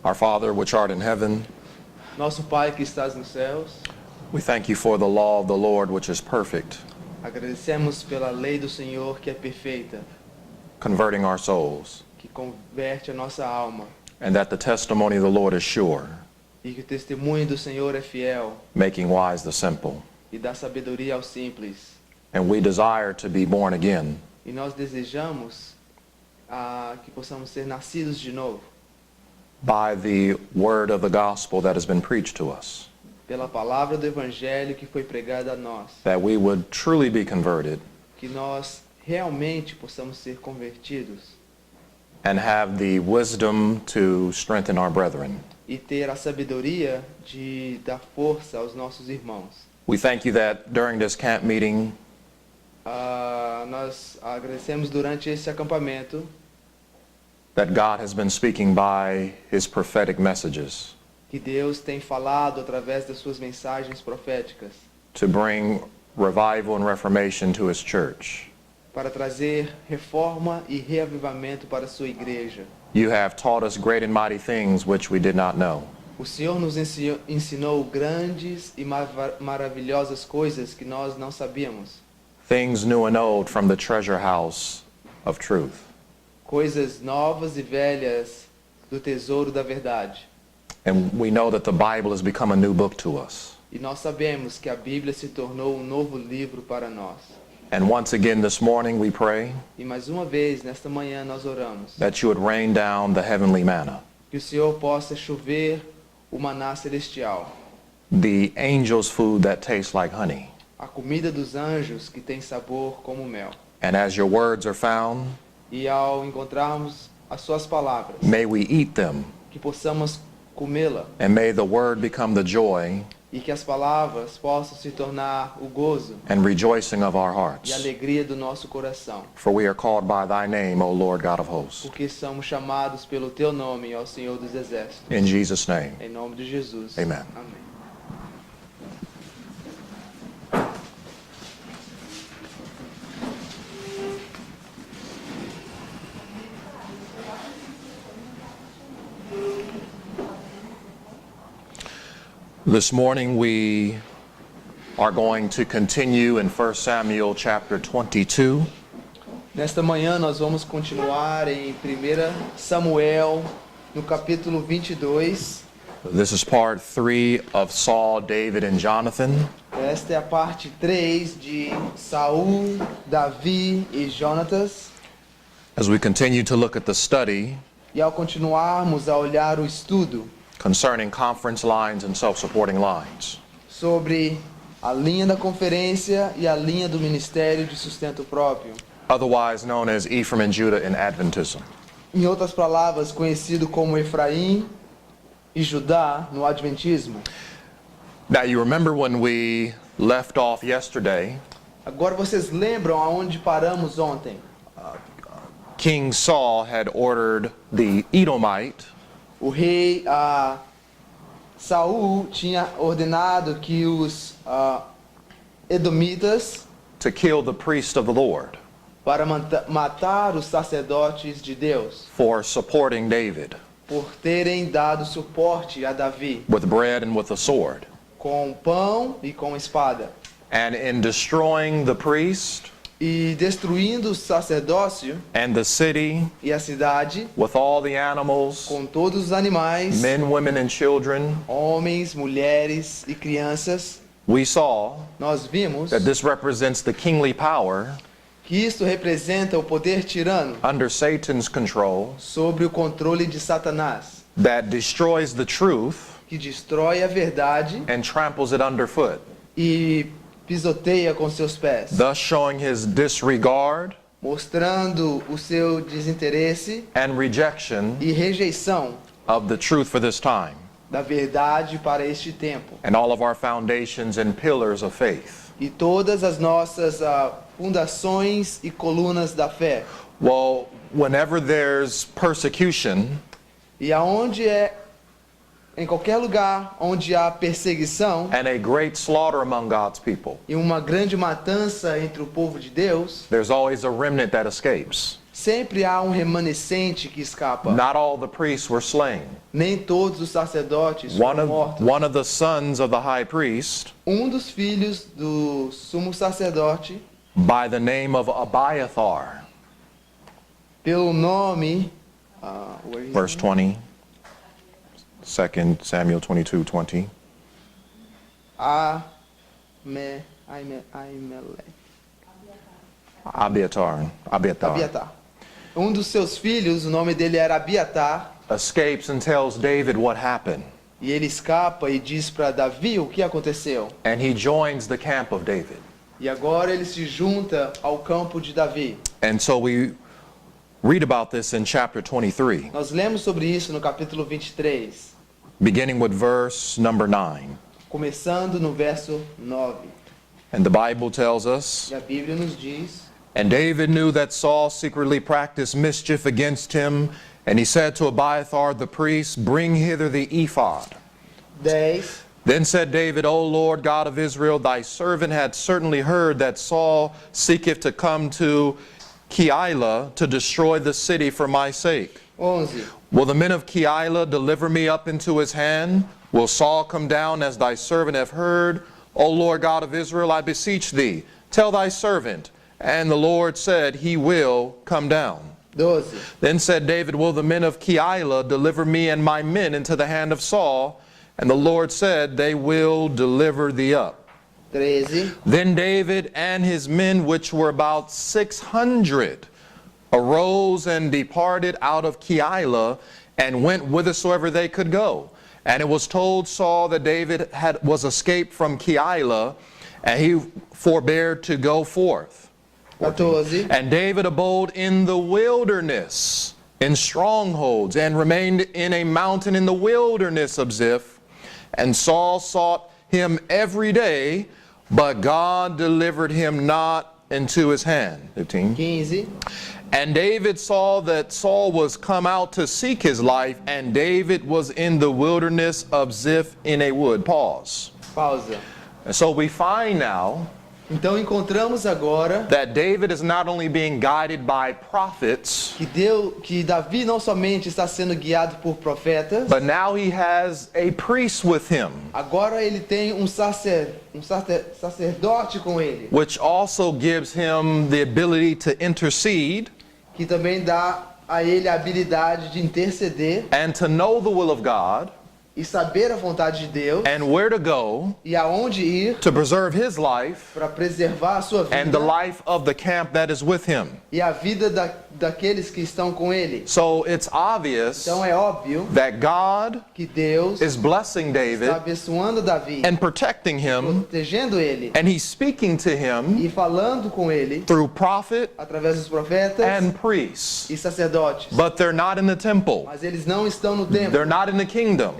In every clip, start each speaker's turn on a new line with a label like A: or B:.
A: Our Father, which art in heaven,
B: Nosso Pai que estás nos céus,
A: we thank you for the law of the Lord, which is perfect,
B: agradecemos pela lei do Senhor que é perfeita,
A: converting our souls,
B: que converte a nossa alma,
A: and that the testimony of the Lord is sure,
B: e que o testemunho do Senhor é fiel
A: making wise the simple.
B: e dá sabedoria aos simples.
A: And we desire to be born again,
B: E nós desejamos que possamos ser nascidos de novo
A: by the word of the gospel that has been preached to us,
B: pela palavra do Evangelho que foi pregada a nós,
A: that we would truly be converted
B: que nós realmente possamos ser convertidos
A: and have the wisdom to strengthen our brethren.
B: e ter a sabedoria de dar força aos nossos irmãos.
A: We thank you that during this camp meeting,
B: Nós agradecemos durante esse acampamento
A: that God has been speaking by his prophetic messages
B: que Deus tem falado através das suas mensagens proféticas
A: to bring revival and reformation to his church.
B: para trazer reforma e reavivamento para a sua igreja.
A: You have taught us great and mighty things which we did not know.
B: O Senhor nos ensinou grandes e maravilhosas coisas que nós não sabíamos.
A: Things new and old from the treasure house of truth.
B: Coisas novas e velhas do tesouro da verdade.
A: And we know that the Bible has become a new book to us.
B: E nós sabemos que a Bíblia se tornou um novo livro para nós.
A: And once again this morning we pray
B: E mais uma vez, nesta manhã, nós oramos
A: that you would rain down the heavenly manna,
B: que o Senhor possa chover o maná celestial,
A: the angels' food that tastes like honey.
B: a comida dos anjos que tem sabor como mel.
A: And as your words are found,
B: E ao encontrarmos as suas palavras,
A: may we eat them,
B: que possamos comê-la
A: and may the word become the joy
B: e que as palavras possam se tornar o gozo
A: and rejoicing of our
B: e
A: hearts.
B: alegria do nosso coração,
A: For we are called by thy name, O Lord God of hosts.
B: porque somos chamados pelo teu nome, ó Senhor dos Exércitos.
A: In Jesus' name,
B: Em nome de Jesus.
A: Amen.
B: Amém.
A: this morning we are going to continue in 1 Samuel chapter 22.
B: Nesta manhã nós vamos continuar em 1 Samuel, no capítulo 22.
A: This is part 3 of Saul, David, and Jonathan.
B: Esta é a parte 3 de Saul, Davi e Jonatas.
A: As we continue to look at the study
B: E ao continuarmos a olhar o estudo
A: concerning conference lines and self-supporting lines.
B: sobre a linha da conferência e a linha do ministério de sustento próprio,
A: Otherwise known as Ephraim and Judah in Adventism.
B: em outras palavras, conhecido como Efraim e Judá no Adventismo.
A: Now you remember when we left off yesterday,
B: Agora vocês lembram aonde paramos ontem?
A: King Saul had ordered the Edomite
B: O rei Saul tinha ordenado que os edomitas
A: to kill the priest of the Lord
B: para matar os sacerdotes de Deus
A: for supporting David
B: por terem dado suporte a Davi
A: with bread and with a sword.
B: com pão e com espada.
A: And in destroying the priest
B: E destruindo o sacerdócio
A: and the city
B: e a cidade
A: with all the animals,
B: com todos os animais,
A: men, women, and children,
B: homens, mulheres e crianças,
A: we saw
B: nós vimos
A: that this represents the kingly power
B: que isto representa o poder tirano
A: under Satan's control
B: sobre o controle de Satanás,
A: that destroys the truth
B: que destrói a verdade
A: and tramples it underfoot,
B: e pisoteia com seus pés,
A: thus showing his disregard
B: mostrando o seu desinteresse
A: and rejection
B: e rejeição
A: of the truth for this time
B: da verdade para este tempo.
A: and all of our foundations and pillars of faith.
B: E todas as nossas fundações e colunas da fé.
A: Well, whenever there's persecution,
B: E aonde em qualquer lugar onde há perseguição
A: and a great slaughter among God's people,
B: e uma grande matança entre o povo de Deus,
A: there's always a remnant that escapes.
B: Sempre há um remanescente que escapa.
A: Not all the priests were slain.
B: Nem todos os sacerdotes
A: One
B: foram mortos.
A: of the sons of the high priest,
B: Dos filhos do sumo sacerdote,
A: by the name of Abiathar,
B: pelo nome,
A: verse 20, 2 Samuel 22:20.
B: Ahimelech.
A: Abiathar.
B: Abiatar. Dos seus filhos, o nome dele era Abiatar,
A: Escapes and tells David what happened.
B: e ele escapa e diz para Davi o que aconteceu.
A: And he joins the camp of David.
B: E agora ele se junta ao campo de Davi.
A: And so we read about this in chapter 23,
B: Nós lemos sobre isso no capítulo 23,
A: beginning with verse number 9.
B: começando no verso 9.
A: And the Bible tells us,
B: E a Bíblia nos diz:
A: "And David knew that Saul secretly practiced mischief against him, and he said to Abiathar the priest, Bring hither the ephod.
B: 10.
A: Then said David, O Lord God of Israel, thy servant had certainly heard that Saul seeketh to come to Keilah to destroy the city for my sake.
B: 11.
A: Will the men of Keilah deliver me up into his hand? Will Saul come down as thy servant have heard? O Lord God of Israel, I beseech thee, tell thy servant. And the Lord said, He will come down.
B: 12.
A: Then said David, Will the men of Keilah deliver me and my men into the hand of Saul? And the Lord said, They will deliver thee up.
B: 13.
A: Then David and his men, which were about 600, arose and departed out of Keilah, and went whithersoever they could go. And it was told Saul that David was escaped from Keilah, and he forbore to go forth.
B: 14.
A: And David abode in the wilderness, in strongholds, and remained in a mountain in the wilderness of Ziph. And Saul sought him every day, but God delivered him not into his hand. 15.
B: 15.
A: And David saw that Saul was come out to seek his life, and David was in the wilderness of Ziph in a wood. Pause.
B: Pausa.
A: And so we find now
B: Então encontramos agora
A: that David is not only being guided by prophets,
B: que Davi não somente está sendo guiado por profetas,
A: but now he has a priest with him,
B: agora ele tem sacerdote com ele,
A: which also gives him the ability to intercede
B: que também dá a ele a habilidade de interceder
A: and to know the will of God
B: e saber a vontade de Deus
A: and where to go
B: e aonde ir
A: to preserve his life
B: para preservar a sua
A: and the
B: vida
A: life of the camp that is with him.
B: e a vida daqueles que estão com ele.
A: So it's obvious
B: Então é óbvio
A: that God
B: que Deus
A: is blessing David
B: está abençoando Davi,
A: and protecting him,
B: protegendo ele
A: and he's speaking to him
B: e falando com ele
A: through prophet
B: através dos profetas
A: and priests.
B: e sacerdotes.
A: But they're not in the temple.
B: Mas eles não estão no templo.
A: They're not in the kingdom.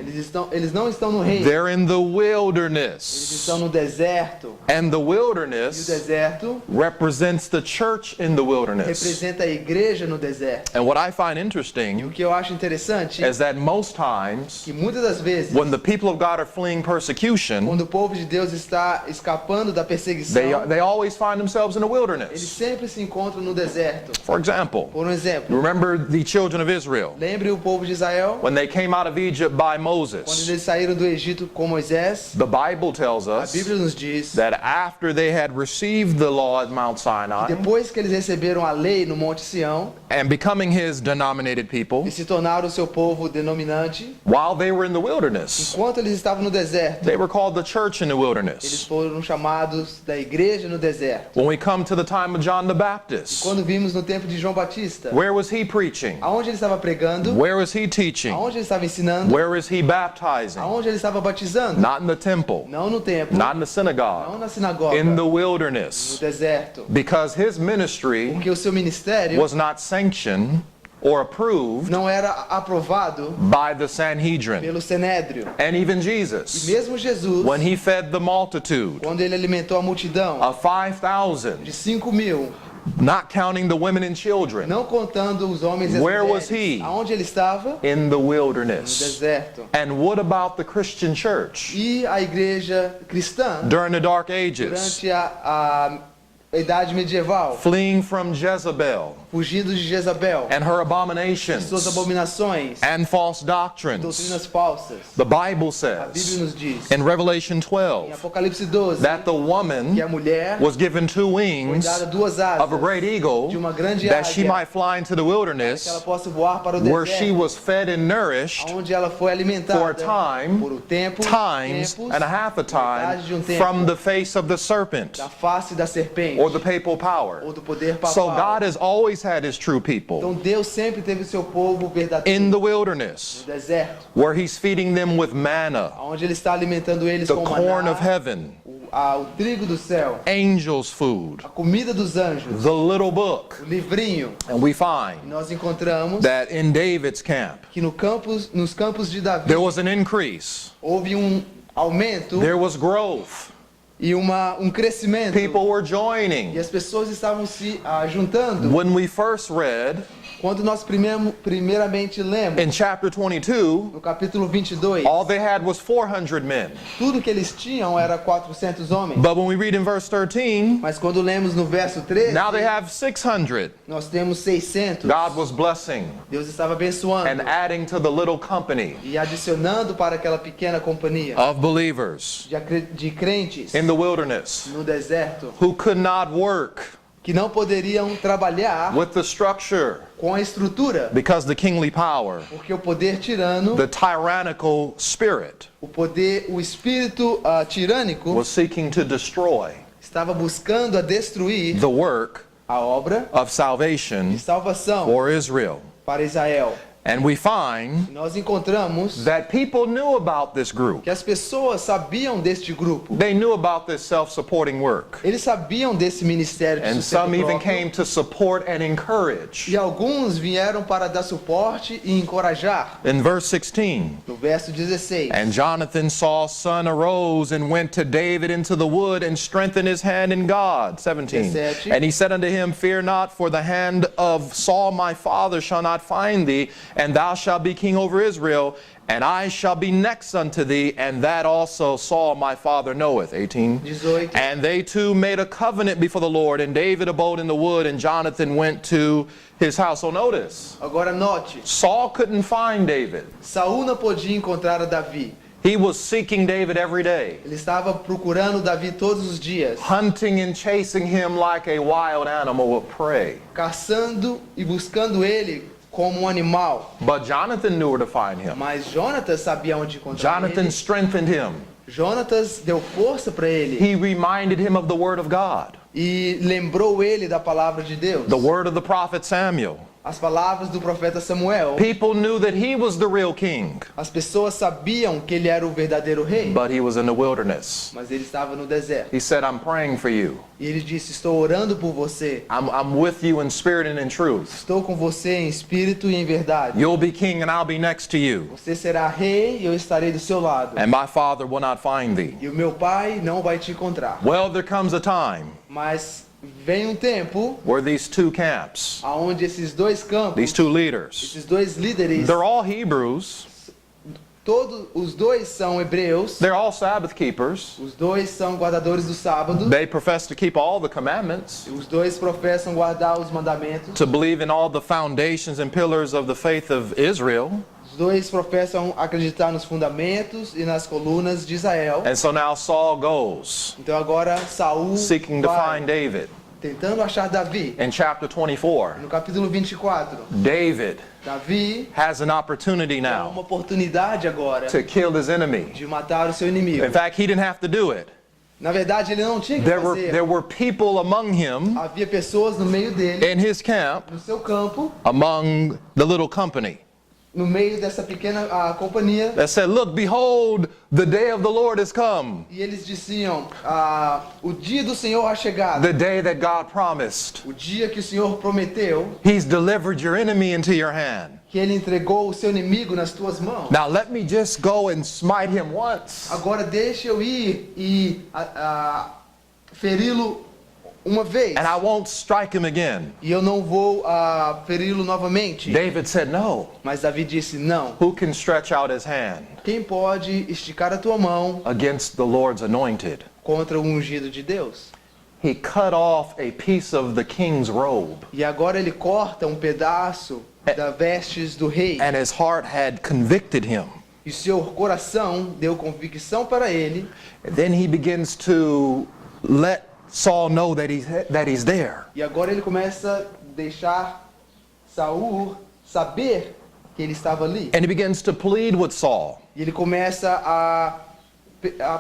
B: Eles não estão no reino.
A: They're in the
B: Eles
A: wilderness.
B: estão no deserto.
A: And the
B: E o
A: wilderness
B: deserto
A: represents the church in the wilderness.
B: representa a igreja no deserto.
A: And what I find
B: O
A: interesting
B: que eu acho interessante
A: is that most times
B: que muitas das vezes,
A: when the people of God are fleeing persecution,
B: quando o povo de Deus está escapando da perseguição,
A: they always find themselves in the
B: eles
A: wilderness.
B: sempre se encontram no deserto.
A: For example,
B: Por exemplo,
A: remember the children of Israel
B: lembre o povo de Israel
A: when they came out of Egypt by
B: quando
A: Moses.
B: eles saíram do Egito com Moisés.
A: The Bible tells
B: A
A: us
B: Bíblia nos diz
A: that after they had received the law at Mount Sinai
B: depois que eles receberam a lei no Monte Sião
A: and becoming his denominated people,
B: e se tornaram o seu povo denominante,
A: while they were in the wilderness,
B: enquanto eles estavam no deserto,
A: they were called the church in the
B: eles
A: wilderness.
B: foram chamados da igreja no deserto.
A: When we come to the time of John the Baptist,
B: Quando vimos no tempo de João Batista,
A: where was he preaching?
B: aonde ele estava pregando,
A: Where was he teaching?
B: aonde ele estava ensinando,
A: Where was he baptizing?
B: aonde ele estava batizando,
A: Not in the temple,
B: não no templo,
A: not in the
B: não
A: synagogue,
B: na sinagoga,
A: in the
B: no
A: wilderness,
B: deserto,
A: because his ministry
B: porque o seu ministério
A: was not sanctioned or approved
B: não era aprovado
A: by the Sanhedrin.
B: pelo Sinédrio.
A: And even
B: E
A: Jesus,
B: mesmo Jesus,
A: when he fed the multitude
B: quando ele alimentou a multidão
A: of 5,000,
B: de 5.000,
A: not counting the women and children,
B: não contando os homens e as
A: Where was
B: mulheres,
A: he?
B: aonde ele estava?
A: in the
B: No
A: wilderness.
B: deserto.
A: And what about the Christian church
B: E a igreja cristã,
A: during the Dark Ages?
B: durante idade medieval,
A: fleeing from Jezebel
B: fugindo de Jezabel,
A: and her abominations
B: suas abominações,
A: and false doctrines.
B: doutrinas falsas.
A: The Bible
B: A Bíblia
A: says
B: nos diz,
A: in Revelation
B: em
A: 12
B: Apocalipse 12,
A: that the
B: que a
A: woman
B: mulher
A: was given two
B: foi
A: wings
B: dada duas
A: of a
B: asas
A: great eagle
B: de uma grande
A: that she
B: águia,
A: might fly into the
B: que ela
A: wilderness
B: possa voar para o
A: where she
B: deserto,
A: was fed and nourished
B: onde ela foi
A: for a
B: alimentada
A: time,
B: por um tempo,
A: times
B: tempos,
A: and a half a time
B: metade de tempo,
A: from the face of the serpent
B: da face da serpente,
A: or the papal power.
B: ou do poder papal.
A: So God has always had his true people
B: Então Deus sempre teve o seu povo verdadeiro
A: in the
B: no
A: wilderness
B: deserto,
A: where he's feeding them with manna,
B: onde Ele está alimentando eles
A: the
B: com
A: corn
B: maná,
A: of heaven,
B: o trigo do céu,
A: angels' food,
B: a comida dos anjos,
A: the little book.
B: o livrinho.
A: And we
B: E
A: find
B: nós encontramos
A: that in David's camp
B: que nos campos de Davi
A: there was an increase,
B: houve aumento
A: there was growth,
B: e crescimento.
A: people were
B: E
A: joining.
B: as pessoas estavam se juntando.
A: When we first read
B: Quando nós primeiramente lemos
A: in chapter 22,
B: no capítulo 22,
A: all they had was 400 men.
B: tudo que eles tinham era 400 homens.
A: But when we read in verse 13,
B: Mas quando lemos no verso 13,
A: now they have 600.
B: nós temos 600.
A: God was blessing
B: Deus estava abençoando
A: and adding to the little company
B: e adicionando para aquela pequena companhia
A: of believers
B: de crentes
A: in the wilderness
B: no deserto
A: who could not work
B: que não poderiam trabalhar
A: with the structure
B: com a estrutura,
A: because the kingly power,
B: porque o poder tirano,
A: the tyrannical spirit,
B: o espírito tirânico
A: was seeking to destroy
B: estava buscando a destruir
A: the work
B: a obra
A: of
B: de
A: salvation
B: salvação
A: for Israel.
B: para Israel.
A: And we find
B: E nós encontramos
A: that people knew about this group.
B: que as pessoas sabiam deste grupo.
A: They knew about this self-supporting work.
B: Eles sabiam desse ministério de
A: And
B: sustento
A: some even
B: próprio.
A: came to support and encourage.
B: E alguns vieram para dar suporte e encorajar.
A: In verse 16,
B: No verso 16.
A: and Jonathan Saul's son arose and went to David into the wood and strengthened his hand in God. 17.
B: 17.
A: And he said unto him, Fear not, for the hand of Saul my father shall not find thee, and thou shalt be king over Israel, and I shall be next unto thee, and that also Saul my father knoweth. 18.
B: 18.
A: And they two made a covenant before the Lord, and David abode in the wood, and Jonathan went to his house. So notice,
B: Agora note,
A: Saul couldn't find David.
B: Saul não podia encontrar a Davi.
A: He was seeking David every day,
B: Ele estava procurando Davi todos os dias,
A: hunting and chasing him like a wild animal of prey.
B: caçando e buscando ele como animal.
A: But Jonathan knew where to find him.
B: Mas Jonatas sabia onde encontrar
A: Jonathan
B: ele.
A: strengthened him.
B: Jonatas deu força para ele
A: He reminded him of the word of God,
B: e lembrou ele da palavra de Deus.
A: the word of the prophet Samuel.
B: As palavras do profeta Samuel.
A: People knew that he was the real king,
B: As pessoas sabiam que ele era o verdadeiro rei,
A: but he was in the wilderness.
B: mas ele estava no deserto.
A: He said, I'm praying for you.
B: E ele disse: estou orando por você.
A: I'm with you in spirit and in truth.
B: Estou com você em espírito e em verdade.
A: You'll be king and I'll be next to you.
B: Você será rei e eu estarei do seu lado.
A: And my father will not find thee.
B: E o meu pai não vai te encontrar.
A: Well, there comes a time
B: Mas vem tempo
A: where these two camps,
B: aonde esses dois campos,
A: these two leaders,
B: esses dois líderes,
A: they're all Hebrews,
B: todos os dois são hebreus,
A: they're all Sabbath keepers,
B: os dois são guardadores do sábado,
A: they profess to keep all the commandments,
B: os dois professam guardar os mandamentos,
A: to believe in all the foundations and pillars of the faith of Israel.
B: os dois professam acreditar nos fundamentos e nas colunas de Israel.
A: And so now Saul goes,
B: Então agora Saul
A: seeking to
B: vai
A: find David.
B: tentando achar Davi.
A: In chapter 24,
B: No capítulo 24,
A: David
B: Davi
A: has an opportunity
B: tem
A: now
B: uma oportunidade agora
A: to kill his enemy.
B: de matar o seu inimigo.
A: In fact, he didn't have to do it.
B: Na verdade, ele não tinha que
A: There
B: fazer.
A: were people among him
B: Havia pessoas no meio dele,
A: in his camp,
B: no seu campo,
A: among the little company,
B: no meio dessa pequena companhia,
A: that said, Look, behold, the day of the Lord has come,
B: e eles diziam: o dia do Senhor ha chegado,
A: the day that God promised.
B: o dia que o Senhor prometeu,
A: He's delivered your enemy into your hand.
B: que ele entregou o seu inimigo nas tuas mãos.
A: Now let me just go and smite him once,
B: Agora deixa eu ir e feri-lo uma vez,
A: and I won't strike him again.
B: e eu não vou feri-lo novamente.
A: David said, No.
B: Mas Davi disse: não.
A: Who can stretch out his hand
B: Quem pode esticar a tua mão
A: against the Lord's anointed?
B: contra o ungido de Deus?
A: he cut off a piece of the king's robe.
B: E agora ele corta um pedaço das vestes do rei.
A: And his heart had convicted him.
B: E seu coração deu convicção para ele.
A: And then he begins to let Saul know that he's there.
B: E agora ele começa a deixar Saul saber que ele estava ali.
A: And he begins to plead with Saul.
B: E ele começa a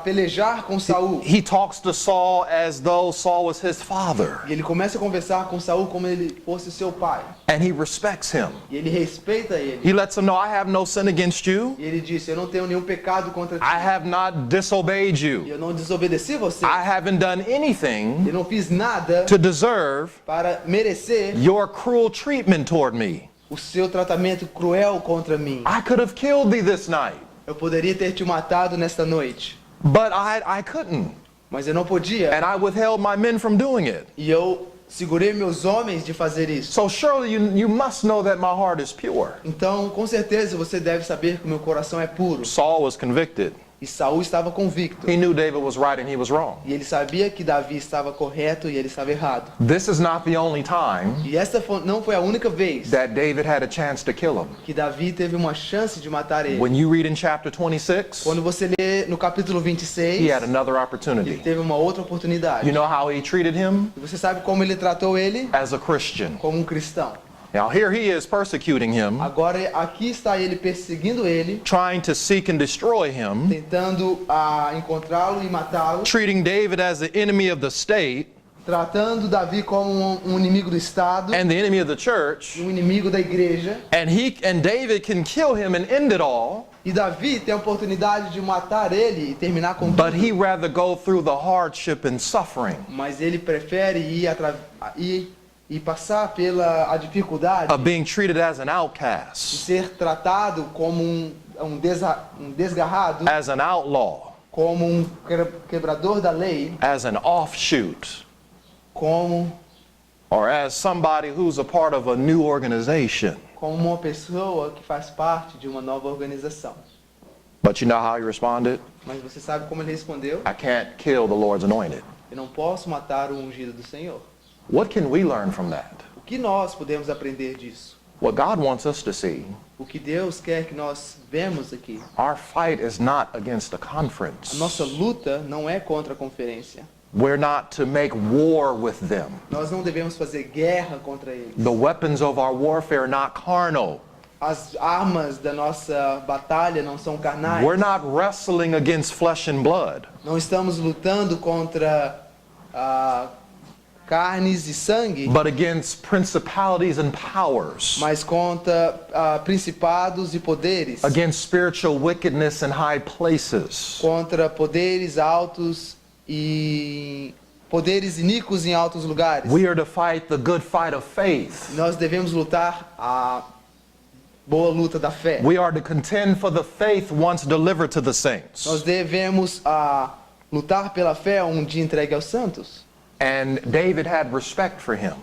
B: pelejar com Saul.
A: He talks to Saul as though Saul was his father.
B: E ele começa a conversar com Saul como ele fosse seu pai.
A: And he respects him.
B: E ele respeita ele.
A: He lets him know, I have no sin against you.
B: E ele disse: eu não tenho nenhum pecado contra ti.
A: I have not disobeyed
B: E
A: you.
B: eu não desobedeci você.
A: I haven't done anything
B: Eu não fiz nada
A: to deserve
B: para merecer
A: your cruel treatment toward me.
B: o seu tratamento cruel contra mim.
A: I could have killed thee this night,
B: Eu poderia ter te matado nesta noite,
A: but I couldn't.
B: mas eu não podia.
A: And I withheld my men from doing it.
B: E eu segurei meus homens de fazer isso.
A: So surely you must know that my heart is pure.
B: Então, com certeza você deve saber que o meu coração é puro.
A: Saul was convicted.
B: E Saul estava convicto.
A: He knew David was right and he was wrong.
B: E ele sabia que Davi estava correto e ele estava errado.
A: This is not the only time
B: E essa não foi a única vez
A: that David had a chance to kill him.
B: que Davi teve uma chance de matar ele.
A: When you read in chapter 26,
B: Quando você lê no capítulo 26,
A: he had another
B: ele
A: opportunity.
B: teve uma outra oportunidade.
A: You know how he treated him?
B: E você sabe como ele tratou ele?
A: As a Christian.
B: Como um cristão.
A: Now here he is persecuting him,
B: Agora aqui está ele perseguindo ele,
A: trying to seek and destroy him,
B: tentando encontrá-lo e matá-lo,
A: treating David as the enemy of the state
B: tratando Davi como um inimigo do Estado,
A: and the enemy of the church.
B: um inimigo da igreja.
A: And David can kill him and end it all,
B: E Davi tem a oportunidade de matar ele e terminar com
A: but
B: tudo.
A: he rather go through the hardship and suffering
B: Mas ele prefere ir passar pela a dificuldade
A: of being treated as an
B: de
A: outcast,
B: ser tratado como um desgarrado,
A: as an outlaw,
B: como um quebrador da lei,
A: as an offshoot,
B: como
A: or as somebody who's a part of a new organization.
B: uma pessoa que faz parte de uma nova organização.
A: But you know how he responded?
B: Mas você sabe como ele respondeu?
A: I can't kill the Lord's anointed.
B: Eu não posso matar o ungido do Senhor.
A: What can we learn from that?
B: O que nós podemos aprender disso?
A: What God wants us to see,
B: O que Deus quer que nós vemos aqui?
A: our fight is not against a
B: A
A: conference.
B: nossa luta não é contra a conferência.
A: We're not to make war with them.
B: Nós não devemos fazer guerra contra eles.
A: The weapons of our warfare are not carnal.
B: As armas da nossa batalha não são carnais.
A: We're not wrestling against flesh and blood,
B: Não estamos lutando contra carnes e sangue,
A: but against principalities and powers,
B: mas contra principados e poderes,
A: against spiritual wickedness in high places.
B: contra poderes altos e poderes iníquos em altos lugares.
A: We are to fight the good fight of faith.
B: Nós devemos lutar a boa luta da fé.
A: We are to contend for the faith once delivered to the
B: Nós
A: saints.
B: devemos lutar pela fé um dia entregue aos santos.
A: And David had respect for him,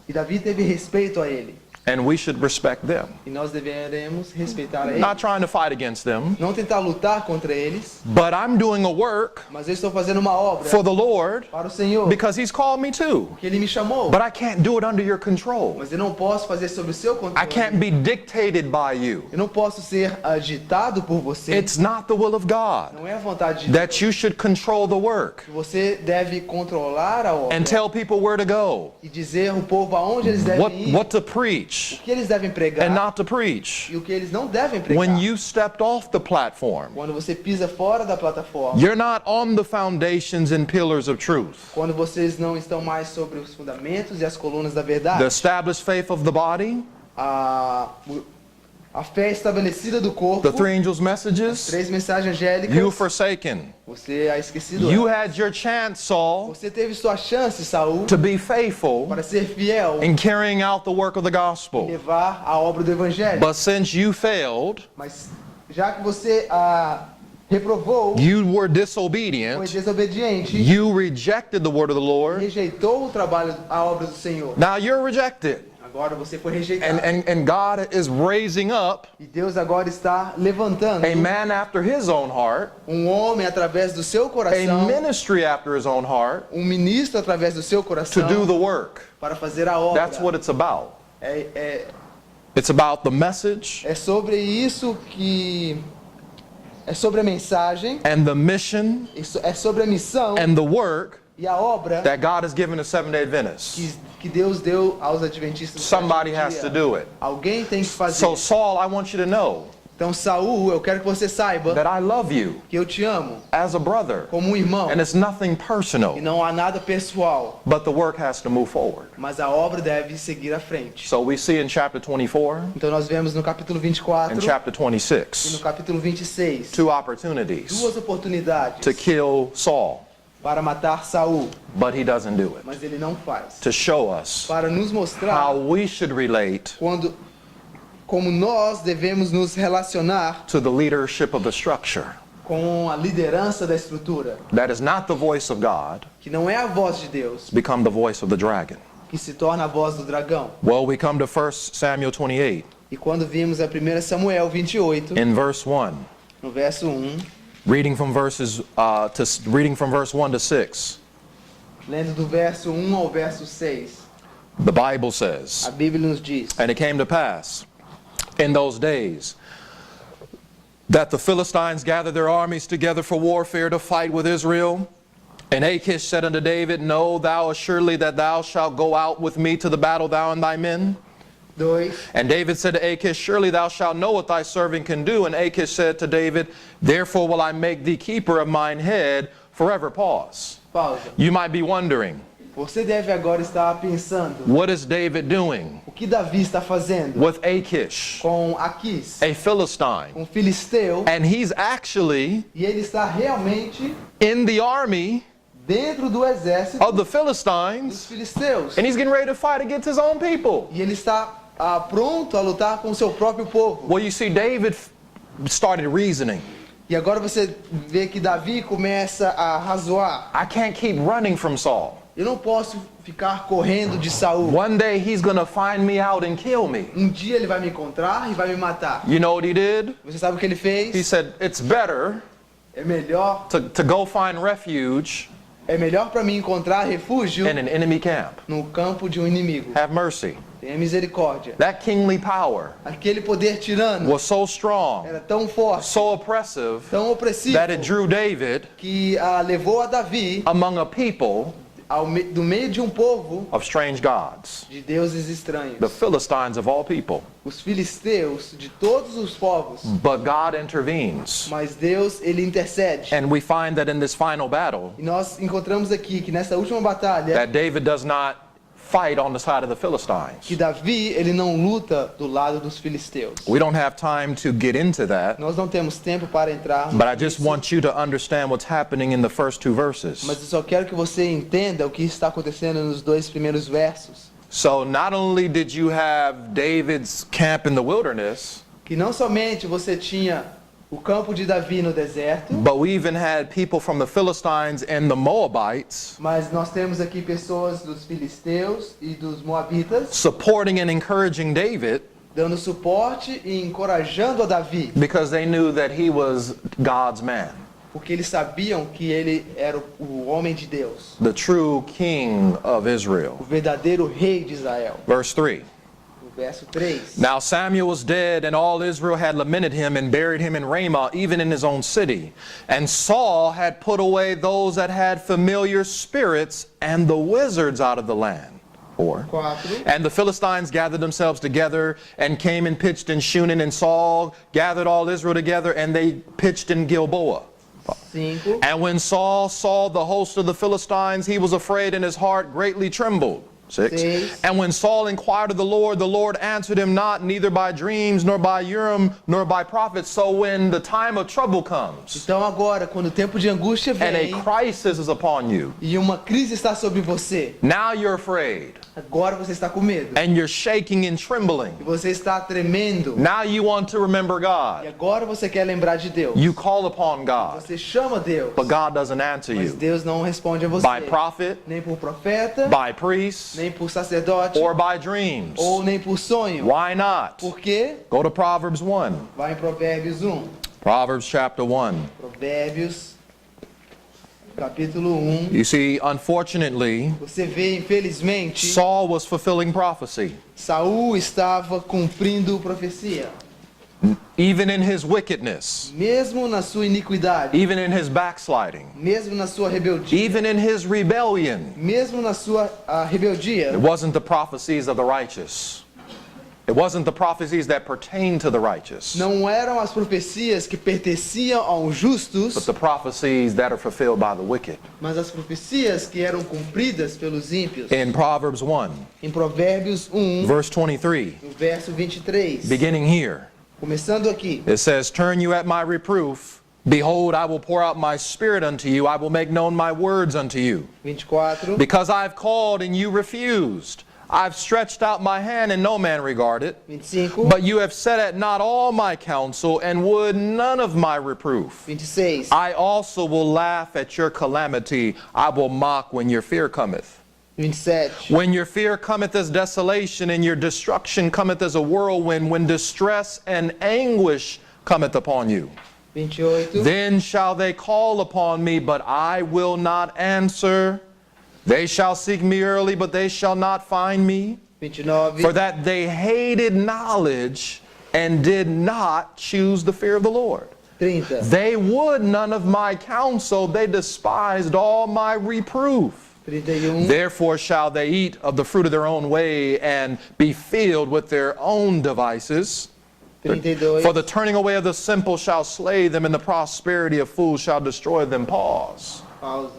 B: E Davi teve respeito a ele.
A: and we should respect them.
B: E nós deveremos respeitar a ele.
A: Not trying to fight against them,
B: Não tentar lutar contra eles,
A: but I'm doing a work
B: mas eu estou fazendo uma obra
A: for the Lord
B: para o Senhor,
A: because He's called me to.
B: que Ele me chamou.
A: But I can't do it under your control.
B: Mas eu não posso fazer sob o seu
A: I
B: controle.
A: can't be dictated by you.
B: Eu não posso ser agitado por você.
A: It's not the will of God
B: Não é a vontade de Deus.
A: that you should control the work
B: Você deve controlar a obra
A: and tell people where to go,
B: e dizer ao povo aonde eles devem ir,
A: what to preach,
B: o que eles devem pregar
A: and not to preach.
B: e o que eles não devem pregar.
A: When you stepped off the platform,
B: Quando você pisa fora da plataforma,
A: you're not on the foundations and pillars of truth.
B: quando vocês não estão mais sobre os fundamentos e as colunas da verdade,
A: The established faith of the body,
B: a fé estabelecida do corpo,
A: the three angels' messages,
B: 3 mensagens angélicas,
A: you forsaken.
B: você é esquecido.
A: You had your chance, Saul,
B: Você teve sua chance, Saul,
A: to be faithful
B: para ser fiel
A: in carrying out the work of the
B: e
A: gospel.
B: levar a obra do evangelho.
A: But since you failed,
B: Mas já que você reprovou,
A: you were
B: foi
A: disobedient,
B: desobediente,
A: you rejected the word of the Lord,
B: rejeitou o trabalho, a obra do Senhor.
A: now you're rejected.
B: Agora você foi rejeitado.
A: And God is raising up
B: E Deus agora está levantando
A: a man after his own heart,
B: homem através do seu
A: a
B: coração,
A: ministry after his own heart,
B: ministro através do seu
A: to
B: coração
A: do the work.
B: para fazer a obra.
A: That's what it's about.
B: É
A: It's about the message
B: sobre isso que... É sobre a mensagem,
A: and the mission
B: é sobre a missão
A: and the work
B: e a obra
A: that God has given to Seventh-day Adventists.
B: que Deus deu aos adventistas do
A: Somebody
B: sétimo
A: has
B: dia.
A: to do it.
B: Alguém tem que fazer.
A: So Saul, I want you to know
B: Então, Saul, eu quero que você saiba
A: that I love you
B: que eu te amo
A: as a brother.
B: como um irmão.
A: And it's nothing
B: E
A: personal,
B: não há nada pessoal,
A: but the work has to move forward.
B: mas a obra deve seguir à frente.
A: So we see in chapter 24
B: Então nós vemos no capítulo 24
A: and chapter
B: e no
A: 26
B: capítulo 26
A: two opportunities
B: duas oportunidades
A: to kill Saul,
B: para matar Saul,
A: but he doesn't do it.
B: mas ele não faz.
A: To show us
B: Para nos mostrar
A: how we should relate
B: como nós devemos nos relacionar
A: to the leadership of the structure.
B: com a liderança da estrutura,
A: That is not the voice of God,
B: que não é a voz de Deus,
A: become the voice of the dragon.
B: que se torna a voz do dragão.
A: Well, we come to 1 Samuel 28
B: E quando vimos a 1 Samuel 28,
A: in verse 1,
B: no verso 1,
A: reading from verse 1 to 6.
B: lendo do verso 1 ao verso 6,
A: The Bible says,
B: a Bíblia nos diz:
A: and it came to pass in those days that the Philistines gathered their armies together for warfare to fight with Israel. And Achish said unto David, Know thou assuredly that thou shalt go out with me to the battle, thou and thy men?
B: 2.
A: And David said to Achish, Surely thou shalt know what thy servant can do. And Achish said to David, Therefore will I make thee keeper of mine head forever. Pause.
B: Pausa.
A: You might be wondering,
B: Você deve agora estar pensando
A: what is David doing
B: o que Davi está fazendo
A: with Achish,
B: com Aquis,
A: a Philistine?
B: um filisteu,
A: And he's actually
B: e ele está realmente
A: in the army
B: dentro do exército
A: of the
B: dos
A: Philistines,
B: filisteus.
A: and he's getting ready to fight against his own people.
B: E ele está pronto a lutar com o seu próprio povo.
A: Well, you see, David started reasoning.
B: E agora você vê que Davi começa a razoar.
A: I can't keep running from Saul.
B: Eu não posso ficar correndo de Saul.
A: One day he's going to find me out and kill me.
B: Dia ele vai me encontrar e vai me matar.
A: You know what he did?
B: Você sabe o que ele fez?
A: He said, it's better
B: É melhor
A: to go find refuge
B: para mim encontrar refúgio
A: in an enemy camp.
B: no campo de um inimigo.
A: Have mercy.
B: Tenha misericórdia.
A: That kingly power
B: Aquele poder tirano
A: was so strong,
B: era tão forte,
A: so oppressive,
B: tão opressivo,
A: that it drew David
B: que levou a Davi
A: among a people
B: do meio de um povo
A: of strange gods,
B: de deuses estranhos.
A: the Philistines of all people.
B: Os filisteus de todos os povos.
A: But God intervenes.
B: Mas Deus, ele intercede.
A: And we find that in this final battle,
B: E nós encontramos aqui que nessa última batalha,
A: that David does not fight on the side of the
B: que
A: Philistines.
B: Davi, ele não luta do lado dos filisteus.
A: We don't have time to get into that,
B: Nós não temos tempo para entrar
A: but I just
B: nisso,
A: want you to understand what's happening in the first two verses.
B: mas eu só quero que você entenda o que está acontecendo nos dois primeiros versos.
A: So not only did you have David's camp in the wilderness,
B: Que não somente você tinha o campo de Davi no deserto,
A: but we even had people from the Philistines and the Moabites
B: mas nós temos aqui pessoas dos filisteus e dos moabitas
A: supporting and encouraging David
B: dando suporte e encorajando a Davi,
A: because they knew that he was God's man,
B: porque eles sabiam que ele era o homem de Deus,
A: the true king of Israel.
B: o verdadeiro rei de Israel.
A: Verse 3.
B: No verso 3.
A: Now Samuel was dead, and all Israel had lamented him and buried him in Ramah, even in his own city. And Saul had put away those that had familiar spirits and the wizards out of the land. 4.
B: 4.
A: And the Philistines gathered themselves together and came and pitched in Shunem, and Saul gathered all Israel together, and they pitched in Gilboa.
B: 5.
A: And when Saul saw the host of the Philistines, he was afraid, and his heart greatly trembled. 6.
B: 6.
A: And when Saul inquired of the Lord answered him not, neither by dreams, nor by Urim, nor by prophets. So when the time of trouble comes,
B: Então agora, quando o tempo de angústia
A: and
B: vem
A: a crisis is upon you,
B: e uma crise está sobre você,
A: now you're afraid,
B: agora você está com medo.
A: and you're shaking and trembling.
B: E você está tremendo.
A: Now you want to remember
B: E
A: God.
B: agora você quer lembrar de Deus.
A: You call upon God,
B: Você chama Deus.
A: but God doesn't answer
B: Mas
A: you.
B: Deus não responde a você.
A: By prophet,
B: Nem por profeta,
A: by priest,
B: nem por sacerdote,
A: or by dreams.
B: ou nem por sonho.
A: Why not?
B: Por quê?
A: Go to Proverbs 1.
B: Vai em Provérbios 1.
A: Proverbs chapter 1.
B: Provérbios, capítulo 1.
A: You see, unfortunately,
B: Você vê, infelizmente,
A: Saul was fulfilling prophecy.
B: Saul estava cumprindo profecia.
A: Even in his wickedness,
B: Mesmo na sua iniquidade,
A: even in his backsliding,
B: mesmo na sua rebeldia,
A: even in his rebellion.
B: mesmo na sua
A: It
B: rebeldia,
A: wasn't the prophecies of the righteous. It wasn't the prophecies that pertain to the righteous,
B: não eram as profecias que pertenciam aos
A: but
B: justos,
A: the prophecies that are fulfilled by the wicked.
B: mas as profecias que eram cumpridas pelos ímpios.
A: In Proverbs 1,
B: Em Provérbios 1,
A: verse 23,
B: no verso 23,
A: beginning here,
B: começando aqui,
A: it says, "Turn you at my reproof. Behold, I will pour out my spirit unto you. I will make known my words unto you.
B: 24,
A: Because I've called and you refused. I've stretched out my hand and no man regarded.
B: 25,
A: But you have set at naught all my counsel and would none of my reproof.
B: 26,
A: I also will laugh at your calamity. I will mock when your fear cometh.
B: 27,
A: When your fear cometh as desolation and your destruction cometh as a whirlwind, when distress and anguish cometh upon you.
B: 28,
A: Then shall they call upon me, but I will not answer. They shall seek me early, but they shall not find me.
B: 29,
A: For that they hated knowledge and did not choose the fear of the Lord.
B: 30,
A: They would none of my counsel, they despised all my reproof.
B: 31,
A: Therefore shall they eat of the fruit of their own way and be filled with their own devices.
B: 32,
A: For the turning away of the simple shall slay them, and the prosperity of fools shall destroy them. Pause.
B: pausa.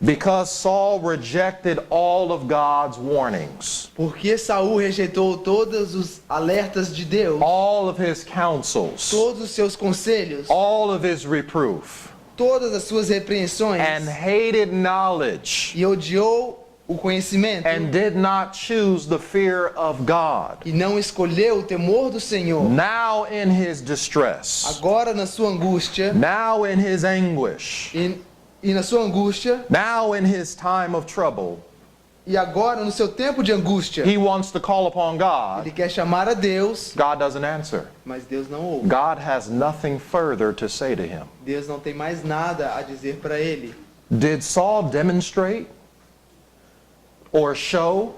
A: Because Saul rejected all of God's warnings,
B: Porque Saul rejeitou todos os alertas de Deus,
A: all of his counsels,
B: todos os seus conselhos,
A: all of his reproof,
B: todas as suas repreensões,
A: and hated knowledge,
B: e odiou o conhecimento,
A: and did not choose the fear of God.
B: e não escolheu o temor do Senhor.
A: Now in his distress,
B: Agora na sua angústia,
A: now in his anguish,
B: e na sua angústia,
A: now in his time of trouble,
B: e agora no seu tempo de angústia,
A: he wants to call upon God.
B: ele quer chamar a Deus,
A: God doesn't answer.
B: mas Deus não ouve.
A: God has nothing further to say to him.
B: Deus não tem mais nada a dizer para ele.
A: Did Saul demonstrate or show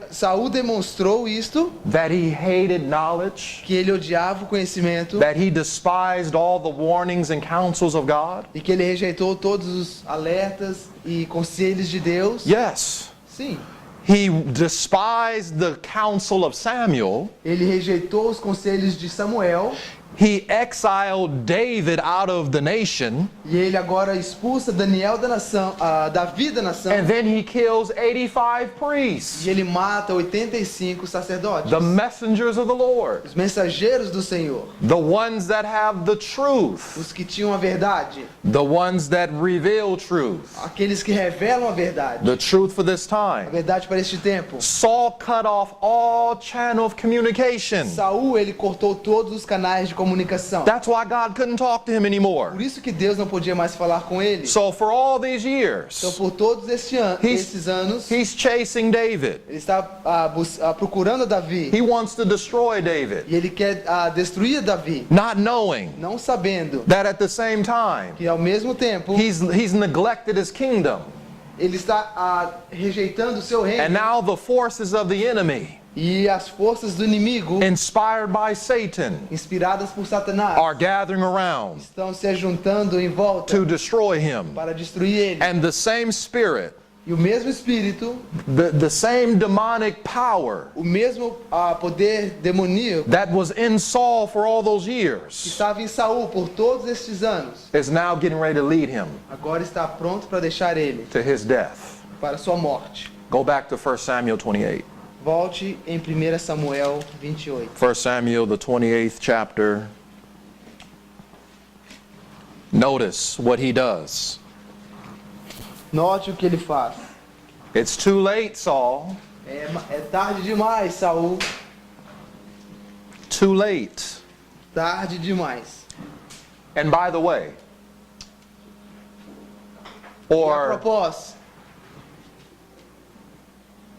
B: Saul demonstrou isto,
A: that he hated knowledge,
B: que ele odiava o conhecimento,
A: that he despised all the warnings and counsels of God?
B: e que ele rejeitou todos os alertas e conselhos de Deus?
A: Yes.
B: Sim.
A: He despised the counsel of Samuel.
B: Ele rejeitou os conselhos de Samuel,
A: He exiled David out of the nation,
B: e ele agora expulsa Daniel da nação, Davi da nação,
A: and then he kills 85 priests,
B: e ele mata 85 sacerdotes,
A: the messengers of the Lord,
B: os mensageiros do Senhor,
A: the ones that have the truth,
B: os que tinham a verdade,
A: the ones that reveal truth,
B: aqueles que revelam a verdade,
A: the truth for this
B: a
A: time.
B: verdade para este tempo.
A: Saul cut off all channel of communication.
B: Saul, ele cortou todos os canais de comunicação.
A: That's why God couldn't talk to him anymore.
B: Por isso que Deus não podia mais falar com ele.
A: So for all these
B: Então,
A: years,
B: por todos esses anos,
A: he's chasing David.
B: ele está procurando Davi.
A: He wants to destroy David,
B: E ele quer destruir Davi,
A: not knowing
B: não sabendo
A: that at the same time,
B: que ao mesmo tempo
A: he's neglected his kingdom.
B: ele está rejeitando o seu
A: And
B: reino.
A: now the forces of the enemy,
B: E as forças do inimigo,
A: inspired by Satan,
B: inspiradas por Satanás,
A: are gathering around
B: estão se juntando em volta
A: to destroy him.
B: para destruir ele.
A: And the same spirit,
B: E o mesmo espírito,
A: the same demonic power
B: o mesmo poder demoníaco
A: that was in Saul for all those
B: que
A: years
B: estava em Saul por todos estes anos,
A: is now getting ready to lead him
B: agora está pronto para deixar ele
A: to his death.
B: para sua morte.
A: Go back to 1 Samuel 28.
B: Volte em 1 Samuel 28.
A: 1 Samuel, the 28th chapter. Notice what he does.
B: Note o que ele faz.
A: It's too late, Saul.
B: É tarde demais, Saul.
A: Too late.
B: Tarde demais.
A: And by the way,
B: E a
A: or
B: propósito,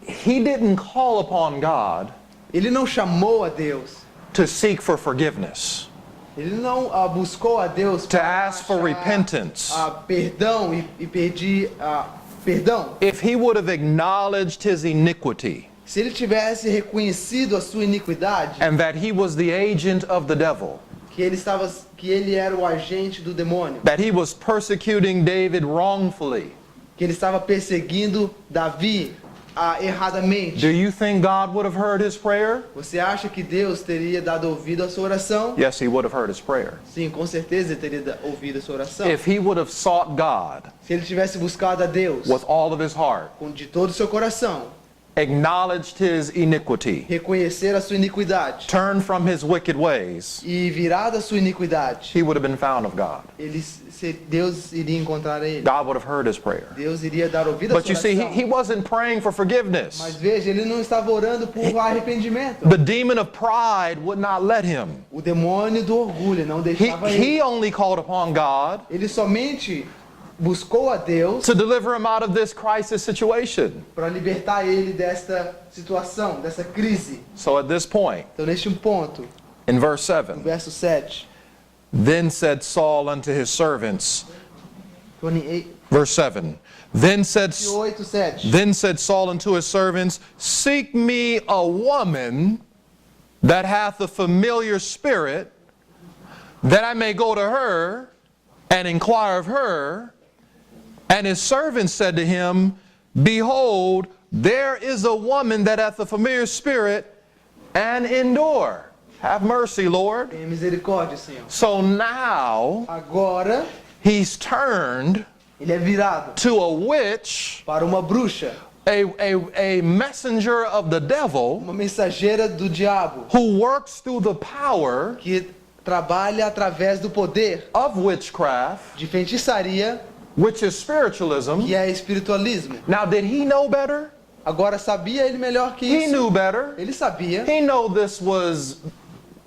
A: he didn't call upon God
B: Ele não chamou a Deus.
A: to seek for forgiveness,
B: Ele não buscou a Deus
A: to
B: para
A: ask for
B: achar,
A: repentance.
B: Perdão e pedir perdão.
A: If he would have acknowledged his iniquity
B: Se ele tivesse reconhecido a sua iniquidade,
A: and that he was the agent of the devil,
B: que ele era o agente do demônio,
A: that he was persecuting David wrongfully,
B: que ele estava perseguindo Davi
A: do
B: erradamente,
A: you think God would have heard his prayer?
B: você acha que Deus teria dado ouvido à sua oração?
A: Yes, he would have heard his prayer.
B: Sim, com certeza ele teria ouvido a sua oração.
A: If he would have sought God
B: Se ele tivesse buscado a Deus
A: with all of his heart,
B: de todo o seu coração,
A: acknowledged his iniquity,
B: reconhecer a sua iniquidade
A: turned from his wicked ways,
B: e virar da sua iniquidade,
A: he would have been found of God.
B: Deus iria encontrar ele.
A: God would have heard his prayer.
B: Deus iria dar ouvido à
A: But
B: sua
A: you see,
B: oração.
A: he wasn't praying for forgiveness.
B: Mas veja, ele não estava orando por arrependimento.
A: The demon of pride would not let him.
B: O demônio do orgulho não deixava ele.
A: He only called upon God
B: Ele somente buscou a Deus
A: to deliver him out of this crisis situation.
B: para libertar ele desta situação, dessa crise.
A: So at this point,
B: Então, neste ponto,
A: in verse
B: no
A: 7,
B: verso 7,
A: then said Saul unto his servants,
B: 28,
A: verse 7, then said
B: 7.
A: Saul unto his servants, seek me a woman that hath a familiar spirit, that I may go to her and inquire of her. And his servants said to him, behold, there is a woman that hath a familiar spirit, and endure. Have mercy, Lord.
B: Tenha misericórdia, Senhor.
A: So now
B: Agora,
A: he's turned
B: ele é virado
A: to a witch,
B: para uma bruxa,
A: a messenger of the devil,
B: uma mensageira do diabo,
A: who works through the power
B: que trabalha através do poder
A: of witchcraft,
B: de feitiçaria,
A: which is spiritualism.
B: que é espiritualismo.
A: Now, did he know better?
B: Agora, sabia ele melhor que
A: He
B: isso?
A: knew better.
B: Ele sabia.
A: He knew this was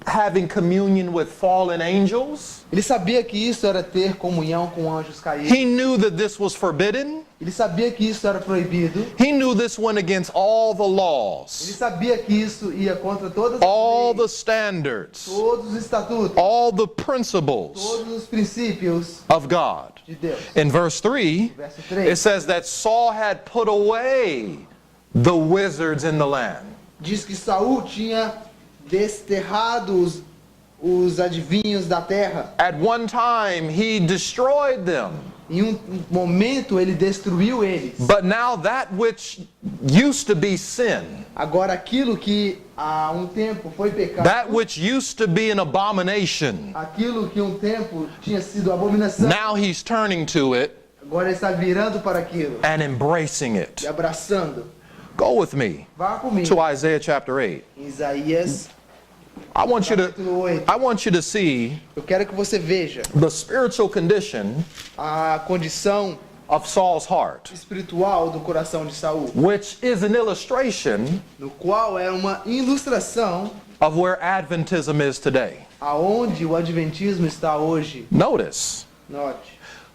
A: having communion with fallen angels.
B: Ele sabia que isso era ter comunhão com anjos caídos.
A: He knew that this was forbidden.
B: Ele sabia que isso era proibido.
A: He knew this went against all the
B: Ele
A: laws,
B: sabia que isso ia contra todas as
A: all the
B: leis,
A: standards,
B: todos os estatutos,
A: all the principles
B: todos os princípios
A: of God.
B: de Deus.
A: In verse 3,
B: Verso
A: it
B: 3
A: says that Saul had put away the wizards in the land.
B: diz que Saul tinha desterrado os adivinhos da terra.
A: At one time, he destroyed them.
B: Em momento ele destruiu eles.
A: But now that which used to be sin,
B: Agora aquilo que há tempo foi pecado,
A: that which used to be an abomination,
B: aquilo que tempo tinha sido abominação,
A: now he's turning to it
B: agora ele está virando para aquilo
A: and embracing
B: e
A: it.
B: abraçando.
A: Go with me
B: Vá comigo.
A: to Isaiah chapter 8.
B: Em Isaías
A: I want you
B: capítulo 8.
A: to see
B: Eu quero que você veja
A: the spiritual condition
B: a condição
A: of Saul's heart,
B: espiritual do coração de Saul,
A: which is an illustration
B: no qual é uma ilustração
A: of where Adventism is today.
B: aonde o adventismo está hoje.
A: Notice
B: Note,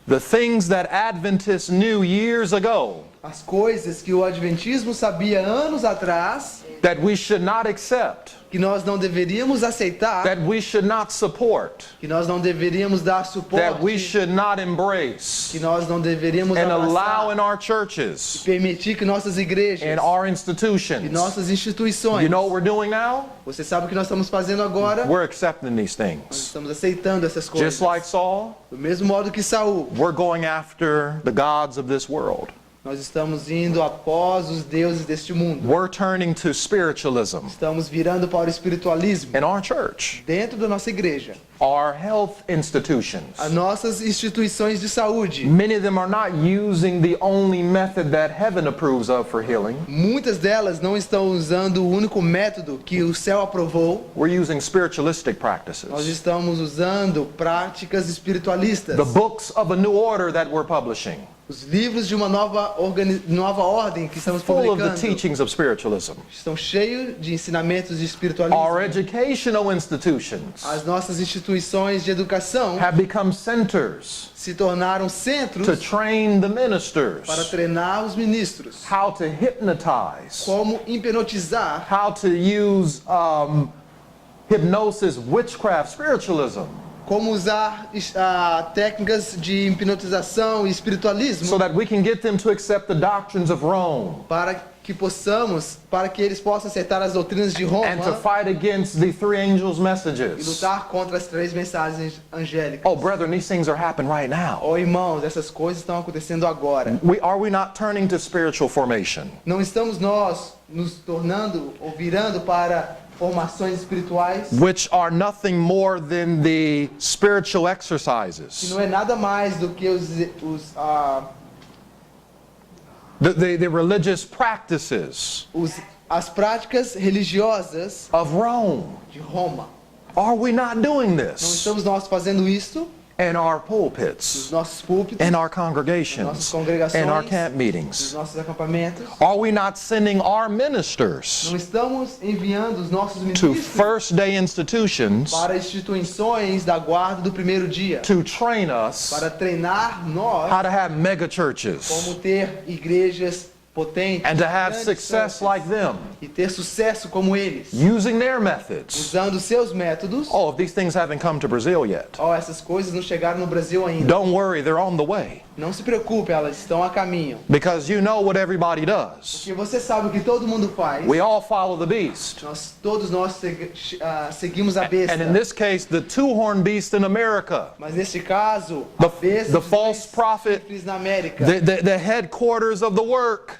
A: the things that Adventists knew years ago
B: as coisas que o adventismo sabia anos atrás,
A: that we should not accept,
B: que nós não deveríamos aceitar,
A: that we should not support,
B: que nós não deveríamos dar
A: that we
B: suporte,
A: should not embrace
B: que nós não deveríamos
A: and allow
B: abraçar,
A: in our churches,
B: permitir que nossas igrejas
A: in our
B: e
A: institutions.
B: nossas instituições.
A: You know what we're doing now?
B: Você sabe o que nós estamos fazendo agora?
A: We're accepting these
B: Nós
A: things.
B: estamos aceitando essas coisas.
A: Just like Saul,
B: Do mesmo modo que Saul,
A: we're going after the gods of this world.
B: nós estamos indo após os deuses deste mundo.
A: We're turning to spiritualism
B: Estamos virando para o espiritualismo
A: in our church,
B: dentro da nossa igreja.
A: our health institutions.
B: As nossas instituições de saúde.
A: Many of them are not using the only method that heaven approves of for healing.
B: Muitas delas não estão usando o único método que o céu aprovou.
A: We're using spiritualistic
B: Nós
A: practices.
B: estamos usando práticas espiritualistas.
A: The books of a new order that we're publishing.
B: Os livros de uma nova ordem que estamos
A: full of the
B: publicando
A: teachings of spiritualism.
B: estão cheios de ensinamentos de
A: Our
B: espiritualismo.
A: educational institutions
B: As nossas instituições de educação
A: have become centers
B: se tornaram centros
A: to train the ministers
B: para treinar os ministros.
A: how to hypnotize,
B: Como hipnotizar,
A: how to use hypnosis, witchcraft, spiritualism,
B: como usar técnicas de hipnotização e espiritualismo
A: so that we can get them to accept the doctrines of Rome
B: para que eles possam aceitar as doutrinas de Roma
A: and to fight against the three angels'
B: e
A: messages.
B: lutar contra as 3 mensagens angélicas.
A: Oh, brethren, these things are happening right now.
B: Oh, irmãos, essas coisas estão acontecendo agora.
A: Are we not turning to spiritual formation?
B: Não estamos nós nos tornando ou virando para formações espirituais,
A: Which are nothing more than the spiritual
B: que
A: exercises,
B: não é nada mais do que
A: the religious practices
B: as práticas religiosas
A: of Rome.
B: de Roma.
A: Are we not doing
B: Não
A: this
B: estamos nós fazendo isto
A: in our
B: nos
A: pulpits,
B: nossos púlpitos,
A: in our
B: nas
A: congregations,
B: nossas congregações,
A: in our camp
B: nos
A: meetings?
B: nossos acampamentos?
A: Are we not sending our ministers
B: Não estamos enviando os nossos
A: to
B: ministros
A: first day institutions
B: para instituições da guarda do primeiro dia,
A: to train us
B: para treinar nós
A: how to have mega churches
B: como ter igrejas potentes
A: and to have
B: grandes,
A: success
B: santas,
A: like them,
B: e ter sucesso como eles,
A: using their methods?
B: usando seus métodos?
A: Oh, if these things haven't come to Brazil yet,
B: Oh, essas coisas não chegaram no Brasil ainda.
A: don't worry, they're on the way.
B: Não se preocupe, elas estão a caminho.
A: Because you know what everybody does.
B: Porque você sabe o que todo mundo faz.
A: We all follow the beast.
B: Todos nós seguimos a besta.
A: And in this case, the two-horned beast in America,
B: Mas neste caso,
A: The-
B: a besta
A: the
B: dos
A: false
B: dois
A: prophet,
B: chifres na América,
A: the headquarters of the work,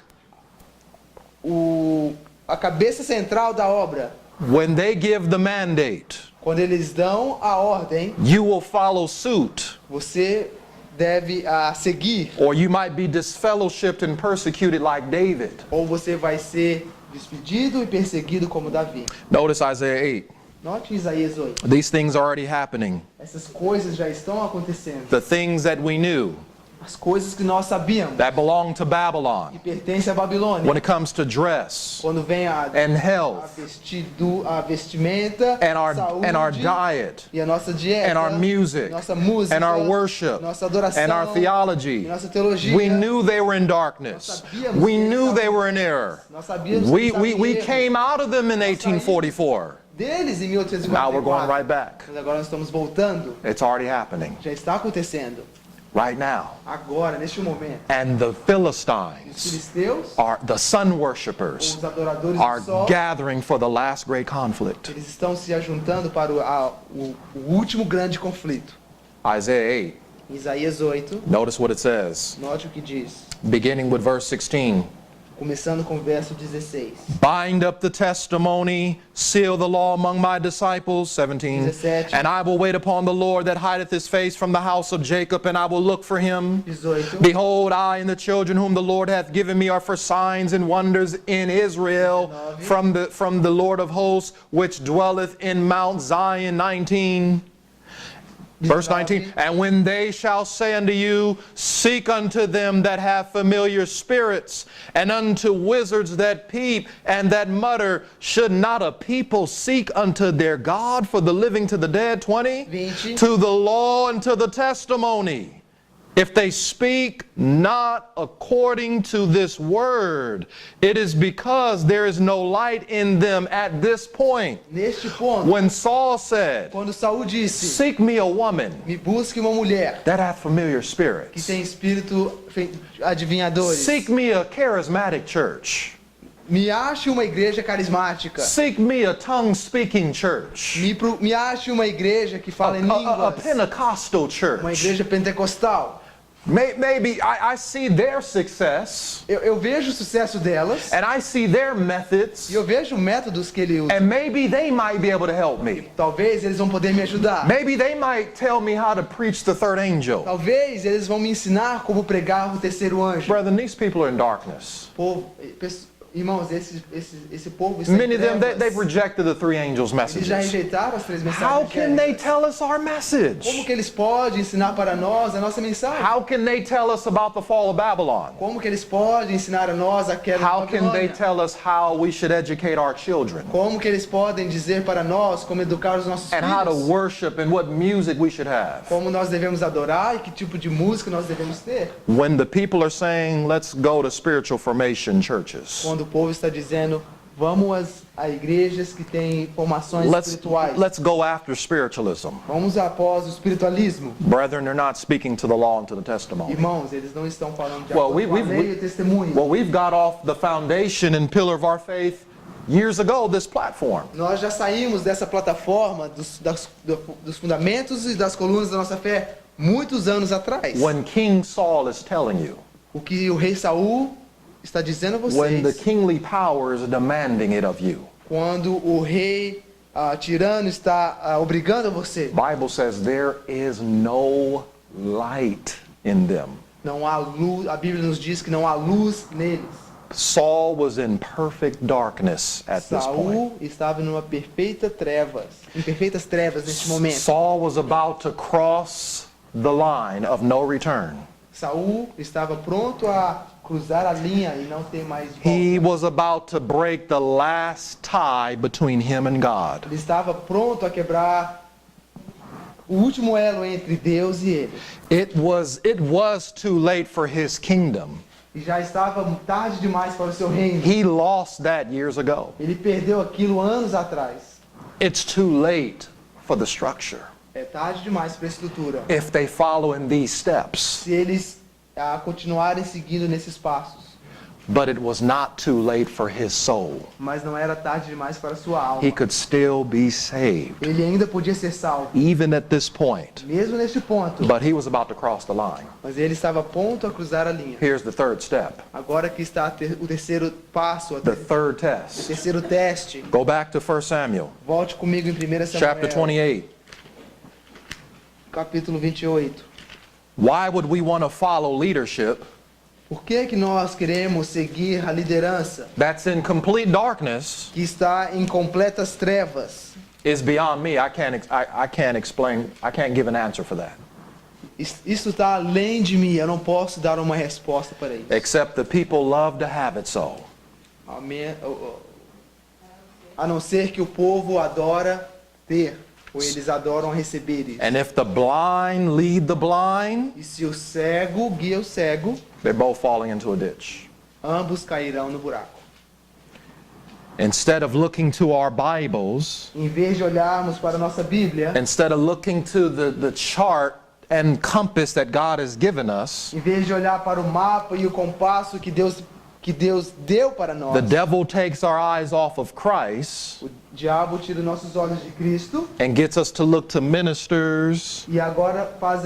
B: a cabeça central da obra,
A: when they give the mandate,
B: quando eles dão a ordem,
A: you will follow suit,
B: você deve seguir,
A: or you might be disfellowshipped and persecuted like David.
B: ou você vai ser despedido e perseguido como Davi.
A: Notice Isaiah 8.
B: Note Isaías 8.
A: These things are already happening.
B: Essas coisas já estão acontecendo.
A: The things that we knew
B: As coisas que nós sabíamos
A: that belong to
B: que
A: Babylon
B: pertencem à Babilônia.
A: when it comes to dress
B: Quando vem
A: and health
B: a vestimenta,
A: and
B: saúde,
A: our diet
B: e a nossa dieta,
A: and our music
B: nossa música,
A: and our worship
B: nossa adoração,
A: and our theology.
B: e nossa teologia.
A: We knew they were in darkness. We knew they were in error.
B: Nós sabíamos que
A: We
B: estavam em erro
A: came out of them in 1844.
B: deles em 1844.
A: Now we're going right back.
B: Mas agora nós estamos voltando.
A: It's already happening
B: Já está acontecendo.
A: right now.
B: Agora, neste momento.
A: And the
B: Os
A: Philistines
B: filisteus,
A: are the sun worshippers
B: os adoradores
A: are
B: do sol,
A: gathering for the last great conflict.
B: eles estão se ajuntando para o último grande conflito.
A: Isaiah 8.
B: Em Isaías 8,
A: Notice what it says,
B: note o que diz.
A: beginning with verse 16.
B: Começando com o verso 16.
A: Bind up the testimony, seal the law among my disciples, 17.
B: 17.
A: And I will wait upon the Lord that hideth his face from the house of Jacob, and I will look for him.
B: 18.
A: Behold, I and the children whom the Lord hath given me are for signs and wonders in Israel from the Lord of hosts, which dwelleth in Mount Zion, 19. Verse 19, and when they shall say unto you, seek unto them that have familiar spirits, and unto wizards that peep and that mutter, should not a people seek unto their God for the living to the dead? 20,
B: 20.
A: to the law and to the testimony. If they speak not according to this word, it is because there is no light in them at this point.
B: Neste ponto,
A: When Saul said,
B: quando Saul disse,
A: seek me a woman
B: me busque uma mulher
A: that hath familiar
B: que
A: spirits.
B: tem espírito adivinhadores.
A: Seek me a charismatic church.
B: Me ache uma igreja carismática.
A: Seek me a tongue-speaking church.
B: Me ache uma igreja que fala em
A: A
B: línguas.
A: Pentecostal
B: Uma
A: church.
B: igreja pentecostal.
A: Maybe I see their success
B: Eu vejo o sucesso delas.
A: and I see their methods,
B: E eu vejo métodos que ele usa.
A: and maybe they might be able to help me.
B: Talvez eles vão poder me ajudar.
A: Maybe they might tell me how to preach the third angel.
B: Talvez eles vão me ensinar como pregar o terceiro anjo.
A: Brethren, these people are in darkness.
B: Irmãos, esse povo está
A: Many
B: em
A: of them,
B: trevas.
A: they've rejected the three angels'
B: Eles já
A: messages.
B: rejeitaram as três
A: How
B: mensagens
A: can they
B: angélicas.
A: tell us our
B: Como
A: message?
B: que eles podem ensinar para nós a nossa mensagem?
A: How can they tell us about the fall of Babylon?
B: Como que eles podem ensinar a nós a queda
A: How
B: da
A: can they
B: Babilônia?
A: tell us how we should educate our children?
B: Como que eles podem dizer para nós como educar os nossos
A: And how to
B: filhos?
A: worship and what music we should have?
B: Como nós devemos adorar e que tipo de música nós devemos ter?
A: When the people are saying, let's go to spiritual formation churches.
B: Quando o povo está dizendo, vamos a igrejas que têm formações espirituais.
A: Let's go after spiritualism.
B: Vamos após o espiritualismo.
A: Brethren, they're not speaking to the law and to the testimony.
B: Irmãos, eles não estão falando de
A: Well,
B: acordo com a lei e o testemunho.
A: Well, we've got off the foundation and pillar of our faith years ago, this platform.
B: Nós já saímos dessa plataforma dos fundamentos e das colunas da nossa fé muitos anos atrás.
A: When King Saul is telling you,
B: O que o rei Saul está dizendo a
A: when the
B: vocês,
A: kingly powers are demanding it of you,
B: quando o rei tirano está obrigando a você,
A: Bible says there is no light in them.
B: não há luz, a Bíblia nos diz que não há luz neles.
A: Saul was in perfect darkness at this point.
B: Saul estava em perfeitas trevas neste momento.
A: Saul was about to cross the line of no return.
B: Saul estava pronto a cruzar a linha e não ter mais volta.
A: He was about to break the last tie between him and God.
B: Ele estava pronto a quebrar o último elo entre Deus e ele.
A: It was too late for his kingdom.
B: E já estava tarde demais para o seu reino.
A: He lost that years ago.
B: Ele perdeu aquilo anos atrás.
A: It's too late for the structure.
B: É tarde demais para a estrutura.
A: If they follow in these steps.
B: Se eles continuarem seguindo nesses passos.
A: But it was not too late for his soul.
B: Mas não era tarde demais para a sua alma.
A: He could still be saved,
B: Ele ainda podia ser salvo,
A: even at this point.
B: mesmo neste ponto.
A: But he was about to cross the line.
B: Mas ele estava pronto a cruzar a linha.
A: Here's the third step,
B: Agora que está o terceiro passo,
A: the third
B: o
A: test.
B: terceiro teste.
A: Go back to 1 Samuel,
B: Volte comigo em 1
A: chapter
B: Samuel,
A: 28.
B: capítulo 28.
A: Why would we want to follow leadership
B: Por que nós queremos seguir a liderança
A: that's in complete darkness?
B: que está em completas trevas?
A: Is beyond me. I can't explain. I can't give an answer for that.
B: Isso está além de mim, eu não posso dar uma resposta para isso.
A: Except the people love to have it so.
B: Amém. A não ser que o povo adora ter, ou eles adoram receber isso.
A: And if the blind lead the blind,
B: E se o cego guia o cego,
A: they're both falling into a ditch.
B: ambos cairão no buraco.
A: Instead of looking to our Bibles,
B: Em vez de olharmos para a nossa Bíblia,
A: instead of looking to the chart and compass that God has given us,
B: em vez de olhar para o mapa e o compasso que Deus deu para nós,
A: the devil takes our eyes off of Christ
B: o diabo tira nossos olhos de Cristo
A: and gets us to look to ministers
B: e agora faz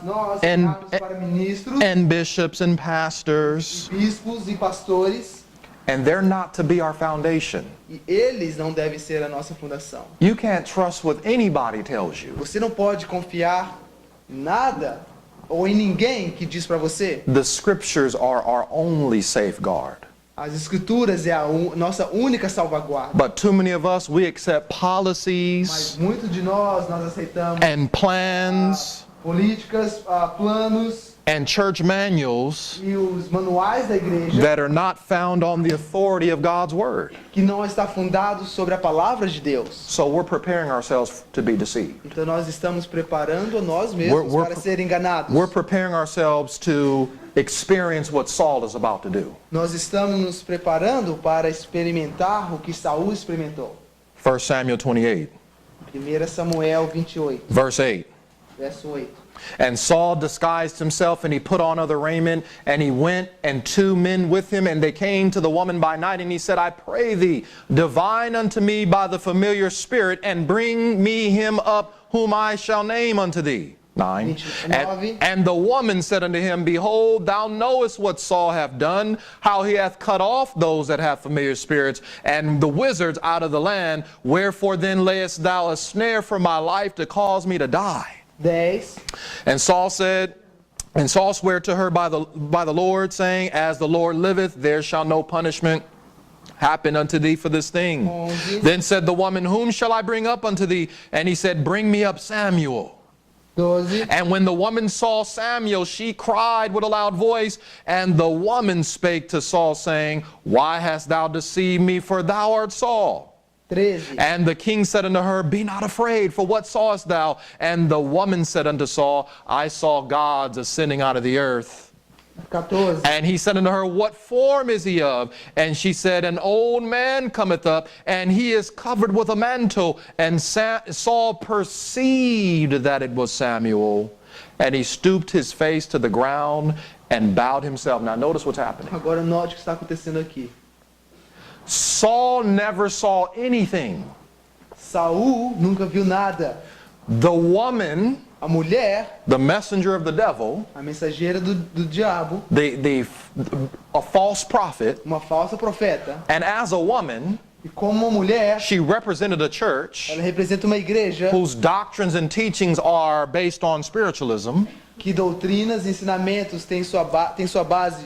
B: nós
A: And-
B: olharmos para ministros,
A: and bishops and pastors,
B: bispos e pastores,
A: and they're not to be our foundation.
B: e eles não devem ser a nossa fundação.
A: You can't trust what anybody tells you.
B: Você não pode confiar em nada ou em ninguém que diz para você.
A: The scriptures are our only safeguard.
B: As escrituras é a nossa única salvaguarda.
A: But too many of us, we accept
B: Mas
A: policies
B: muitos de nós aceitamos
A: and plans
B: políticas, planos
A: and church manuals
B: e os manuais da igreja
A: that are not found on the authority of God's word.
B: que não está fundado sobre a palavra de Deus.
A: So we're preparing ourselves to be deceived.
B: Então nós estamos preparando a nós mesmos
A: We're-
B: para ser enganados.
A: We're preparing ourselves to experience what Saul is about to do.
B: Nós estamos nos preparando para experimentar o que Saul experimentou.
A: 1 Samuel 28,
B: 1 Samuel 28,
A: verse 8.
B: verso 8.
A: And Saul disguised himself, and he put on other raiment, and he went, and 2 men with him, and they came to the woman by night, and he said, I pray thee, divine unto me by the familiar spirit, and bring me him up, whom I shall name unto thee. 9.
B: 29.
A: And the woman said unto him, Behold, thou knowest what Saul hath done, how he hath cut off those that have familiar spirits, and the wizards out of the land. Wherefore then layest thou a snare for my life to cause me to die?
B: 10.
A: And Saul sware to her by the Lord, saying, As the Lord liveth, there shall no punishment happen unto thee for this thing?
B: 11.
A: Then said the woman, whom shall I bring up unto thee? And he said, bring me up Samuel.
B: 12.
A: And when the woman saw Samuel, she cried with a loud voice. And the woman spake to Saul, saying, why hast thou deceived me? For thou art Saul.
B: 13.
A: And the king said unto her, be not afraid, for what sawest thou? And the woman said unto Saul, I saw gods ascending out of the earth.
B: 14.
A: And he said unto her, what form is he of? And she said, an old man cometh up, and he is covered with a mantle. And Saul perceived that it was Samuel, and he stooped his face to the ground and bowed himself. Now notice what's happening.
B: Agora note o que está acontecendo aqui.
A: Saul never saw anything.
B: Saul nunca viu nada.
A: The woman,
B: A mulher,
A: the messenger of the devil,
B: a mensageira do diabo,
A: a false prophet,
B: uma falsa profeta,
A: and as a woman,
B: e como uma mulher,
A: she represented a church
B: ela representa uma igreja
A: whose doctrines and teachings are based on spiritualism.
B: que doutrinas e ensinamentos têm sua base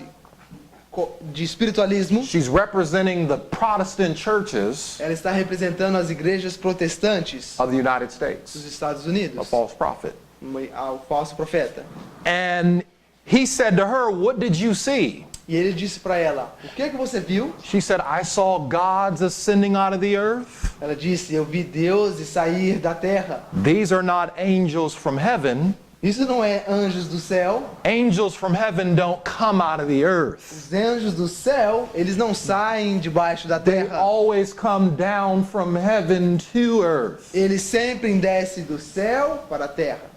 B: de espiritualismo.
A: She's representing the Protestant churches
B: Ela está representando as igrejas protestantes
A: of the United
B: dos
A: States,
B: Estados
A: a
B: Unidos,
A: false prophet.
B: o falso profeta.
A: And he said to her, what did you see?
B: E ele disse para ela, o que você viu?
A: She said, I saw gods ascending out of the earth.
B: Ela disse, eu vi Deus sair da terra.
A: These are not angels from heaven.
B: Isso não é anjos do céu.
A: Angels from heaven don't come out of the earth.
B: Os anjos do céu, eles não saem debaixo da
A: They
B: terra.
A: always come down from heaven to earth.
B: Eles sempre descem do céu para a terra.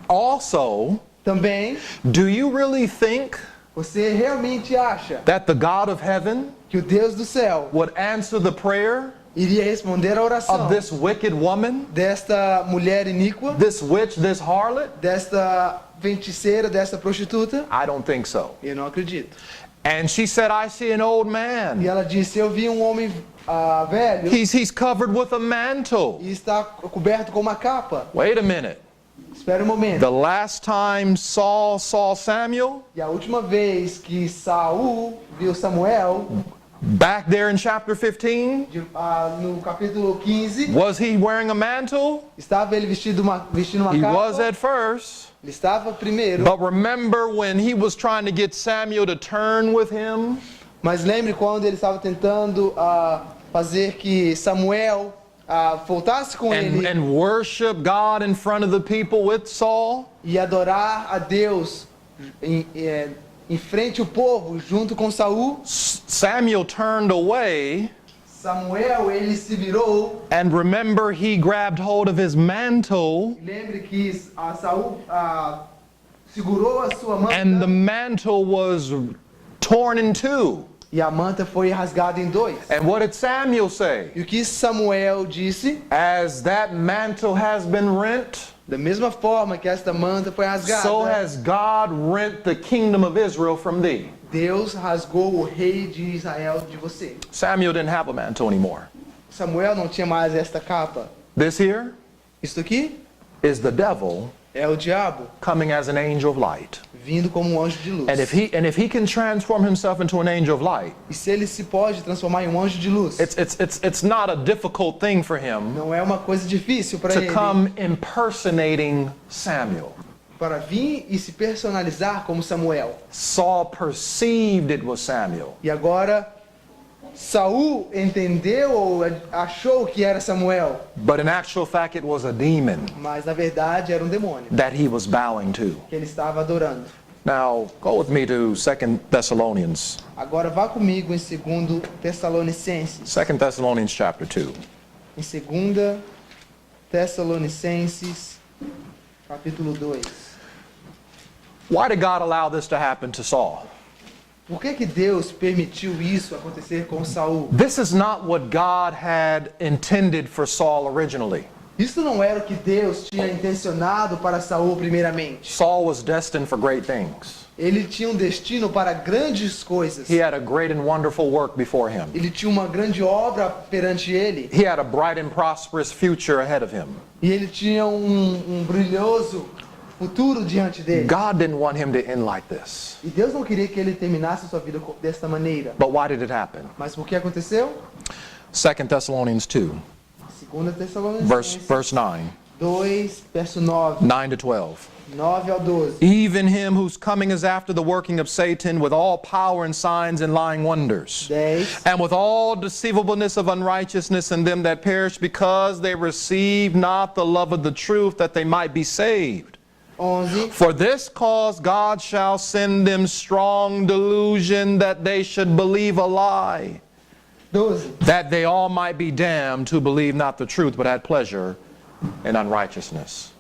A: Also,
B: Também,
A: do you really think
B: você realmente acha
A: that the God of heaven
B: que o Deus do céu
A: would answer the prayer
B: iria responder a oração
A: of this wicked woman,
B: desta mulher iníqua,
A: this witch, this harlot?
B: desta feiticeira, desta prostituta?
A: I don't think so.
B: Eu não acredito.
A: And she said, I see an old
B: E
A: man.
B: ela disse, eu vi um homem velho
A: He's covered with a mantle.
B: e está coberto com uma capa.
A: Wait a minute.
B: Espera um momento.
A: The last time Saul saw Samuel,
B: E a última vez que Saul viu Samuel,
A: back there in chapter 15,
B: no capítulo 15,
A: was he wearing a mantle?
B: estava ele vestindo uma
A: He was
B: capa.
A: at first.
B: Ele estava primeiro.
A: But remember when he was trying to get Samuel to turn with him?
B: Mas lembre quando ele estava tentando fazer que Samuel voltasse com ele
A: And worship God in front of the people with Saul?
B: e adorar a Deus em frente ao povo, junto com Saul.
A: Samuel turned away,
B: Samuel, ele se virou.
A: and remember he grabbed hold of his mantle,
B: E lembre que Saul segurou a sua
A: and the
B: manta
A: mantle was torn in two.
B: e a manta foi rasgada em dois.
A: And what did Samuel say?
B: E o que Samuel disse?
A: As that mantle has been rent,
B: Da mesma forma que esta manta foi rasgada,
A: so has God rent the kingdom of Israel from thee.
B: Deus rasgou o rei de Israel de você.
A: Samuel didn't have a mantle anymore.
B: Samuel não tinha mais esta capa.
A: This here
B: Isto aqui
A: is the devil
B: é o diabo
A: coming as an angel of light.
B: vindo como um anjo de luz.
A: And if he can transform himself into an angel of light,
B: E se ele se pode transformar em um anjo de luz,
A: it's not a difficult thing for him
B: não é uma coisa difícil para
A: to
B: ele
A: come impersonating Samuel.
B: para vir e se personalizar como Samuel.
A: Saul perceived it was Samuel.
B: E agora Saul entendeu ou achou que era Samuel,
A: But in actual fact, it was a demon
B: mas na verdade era um demônio
A: that he was bowing to.
B: que ele estava adorando.
A: Now, go with me to 2 Thessalonians.
B: Agora vá comigo em 2 Tessalonicenses.
A: 2 Thessalonians chapter 2.
B: Em 2 Tessalonicenses, capítulo 2.
A: Why did God allow this to happen to Saul?
B: Por que Deus permitiu isso acontecer com Saul?
A: This is not what God had intended for Saul originally.
B: Isso não era o que Deus tinha intencionado para Saul primeiramente.
A: Saul was destined for great things.
B: Ele tinha um destino para grandes coisas.
A: He had a great and wonderful work before him.
B: Ele tinha uma grande obra perante ele.
A: He had a bright and prosperous future ahead of him.
B: E ele tinha um brilhoso futuro diante dele.
A: God didn't want him to end like this.
B: E Deus não queria que ele terminasse a sua vida desta maneira.
A: But why did it happen?
B: Mas por que aconteceu?
A: 2 Thessalonians 2,
B: 2 Tessalonicenses
A: verse 9,
B: 2, verso 9.
A: 9 to 12.
B: 9 ao 12.
A: Even him whose coming is after the working of Satan with all power and signs and lying wonders,
B: 10.
A: and with all deceivableness of unrighteousness in them that perish, because they receive not the love of the truth, that they might be saved.
B: 11.
A: For this cause God shall send them strong delusion, that they should believe a lie,
B: 12.
A: that they all might be damned who believe not the truth, but had pleasure in unrighteousness.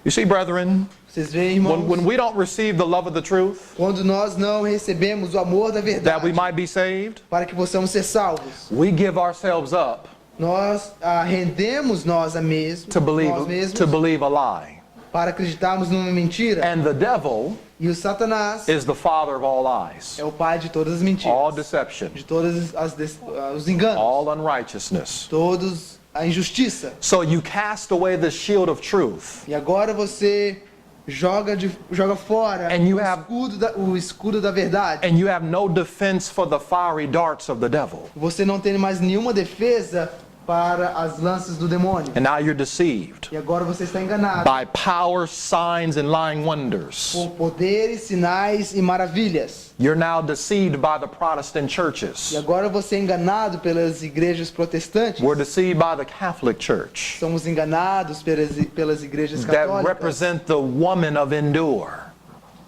A: You see, brethren,
B: Vocês veem, irmãos,
A: when we don't receive the love of the truth,
B: quando nós não recebemos o amor da
A: that we
B: verdade
A: might be saved,
B: para que possamos ser salvos,
A: we give ourselves up
B: nós rendemos nós a mesmos,
A: to
B: nós mesmos
A: believe a lie.
B: para acreditarmos numa mentira.
A: And the devil
B: E o Satanás
A: is the father of all lies,
B: é o pai de todas as
A: all
B: mentiras,
A: deception,
B: de todos os enganos,
A: all unrighteousness.
B: todos a injustiça.
A: So you cast away the shield of truth,
B: E agora você joga fora
A: And you
B: o
A: have-
B: escudo da verdade.
A: and you have no defense for the fiery darts of the devil.
B: Você não tem mais nenhuma defesa para as lanças do demônio.
A: And now you're deceived
B: E agora você está enganado
A: by power, signs, and lying wonders.
B: por poderes, sinais e maravilhas.
A: You're now deceived by the Protestant
B: E
A: churches.
B: agora você é enganado pelas igrejas protestantes.
A: We're deceived by the Catholic Church
B: Somos enganados pelas igrejas
A: that
B: católicas
A: represent the woman of Endor,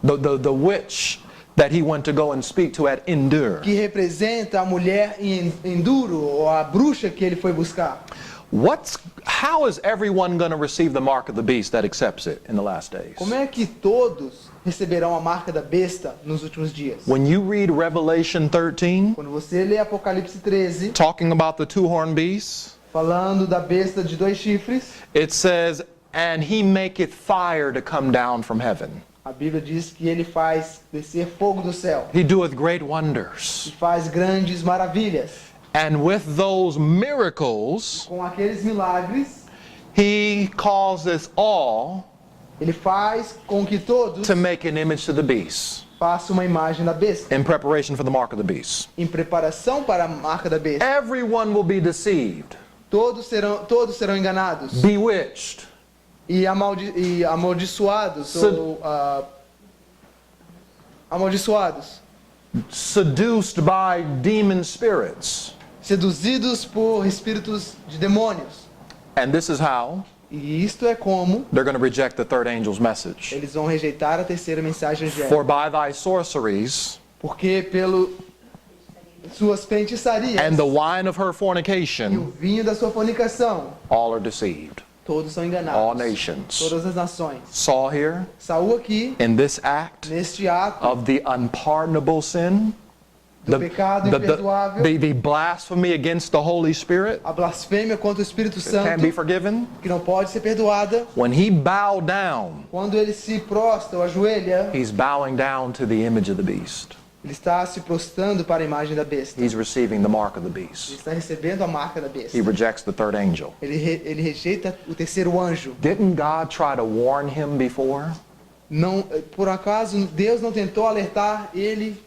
A: the witch that he went to go and speak to at Endor.
B: que representa a mulher em Enduro, ou a bruxa que ele foi buscar.
A: How is everyone going to receive the mark of the beast that accepts it in the last days?
B: Como é que todos receberão a marca da besta nos últimos dias?
A: When you read Revelation 13,
B: Quando você lê Apocalipse 13,
A: talking about the two-horned beast,
B: falando da besta de 2 chifres,
A: it says, "And he maketh fire to come down from heaven.
B: a Bíblia diz que ele faz descer fogo do céu
A: He doeth great
B: e
A: wonders.
B: faz grandes maravilhas.
A: And with those miracles,
B: Com aqueles milagres,
A: he causes all
B: ele faz com que todos
A: to make an image to the beast
B: façam uma imagem da besta,
A: in preparation for the mark of the beast."
B: em preparação para a marca da besta.
A: Everyone will be deceived,
B: Todos serão enganados
A: bewitched,
B: e amaldiçoados, ou amaldiçoados,
A: seduced by demon spirits.
B: seduzidos por espíritos de demônios.
A: And this is how
B: E isto é como
A: they're going to reject the third angel's message.
B: eles vão rejeitar a terceira mensagem angélica.
A: For by thy sorceries
B: Porque pelo suas feitiçarias
A: and the wine of her
B: e o
A: fornication,
B: vinho da sua fornicação,
A: all are deceived.
B: todos são enganados.
A: All nations.
B: Todas as nações.
A: Saul here,
B: Saul aqui,
A: in this act
B: neste ato
A: of the unpardonable sin,
B: do pecado imperdoável,
A: the blasphemy against the Holy Spirit,
B: a blasfêmia contra o Espírito
A: can be
B: Santo,
A: forgiven.
B: que não pode ser perdoada,
A: When he bowed down,
B: quando ele se prostra ou ajoelha,
A: he's bowing down to the image of the beast.
B: ele está se prostrando para a imagem da besta.
A: He's receiving the mark of the
B: Ele
A: beast.
B: está recebendo a marca da besta.
A: He rejects the third angel.
B: Ele rejeita o terceiro anjo.
A: Didn't God try to warn him before?
B: Não, por acaso Deus não tentou alertar ele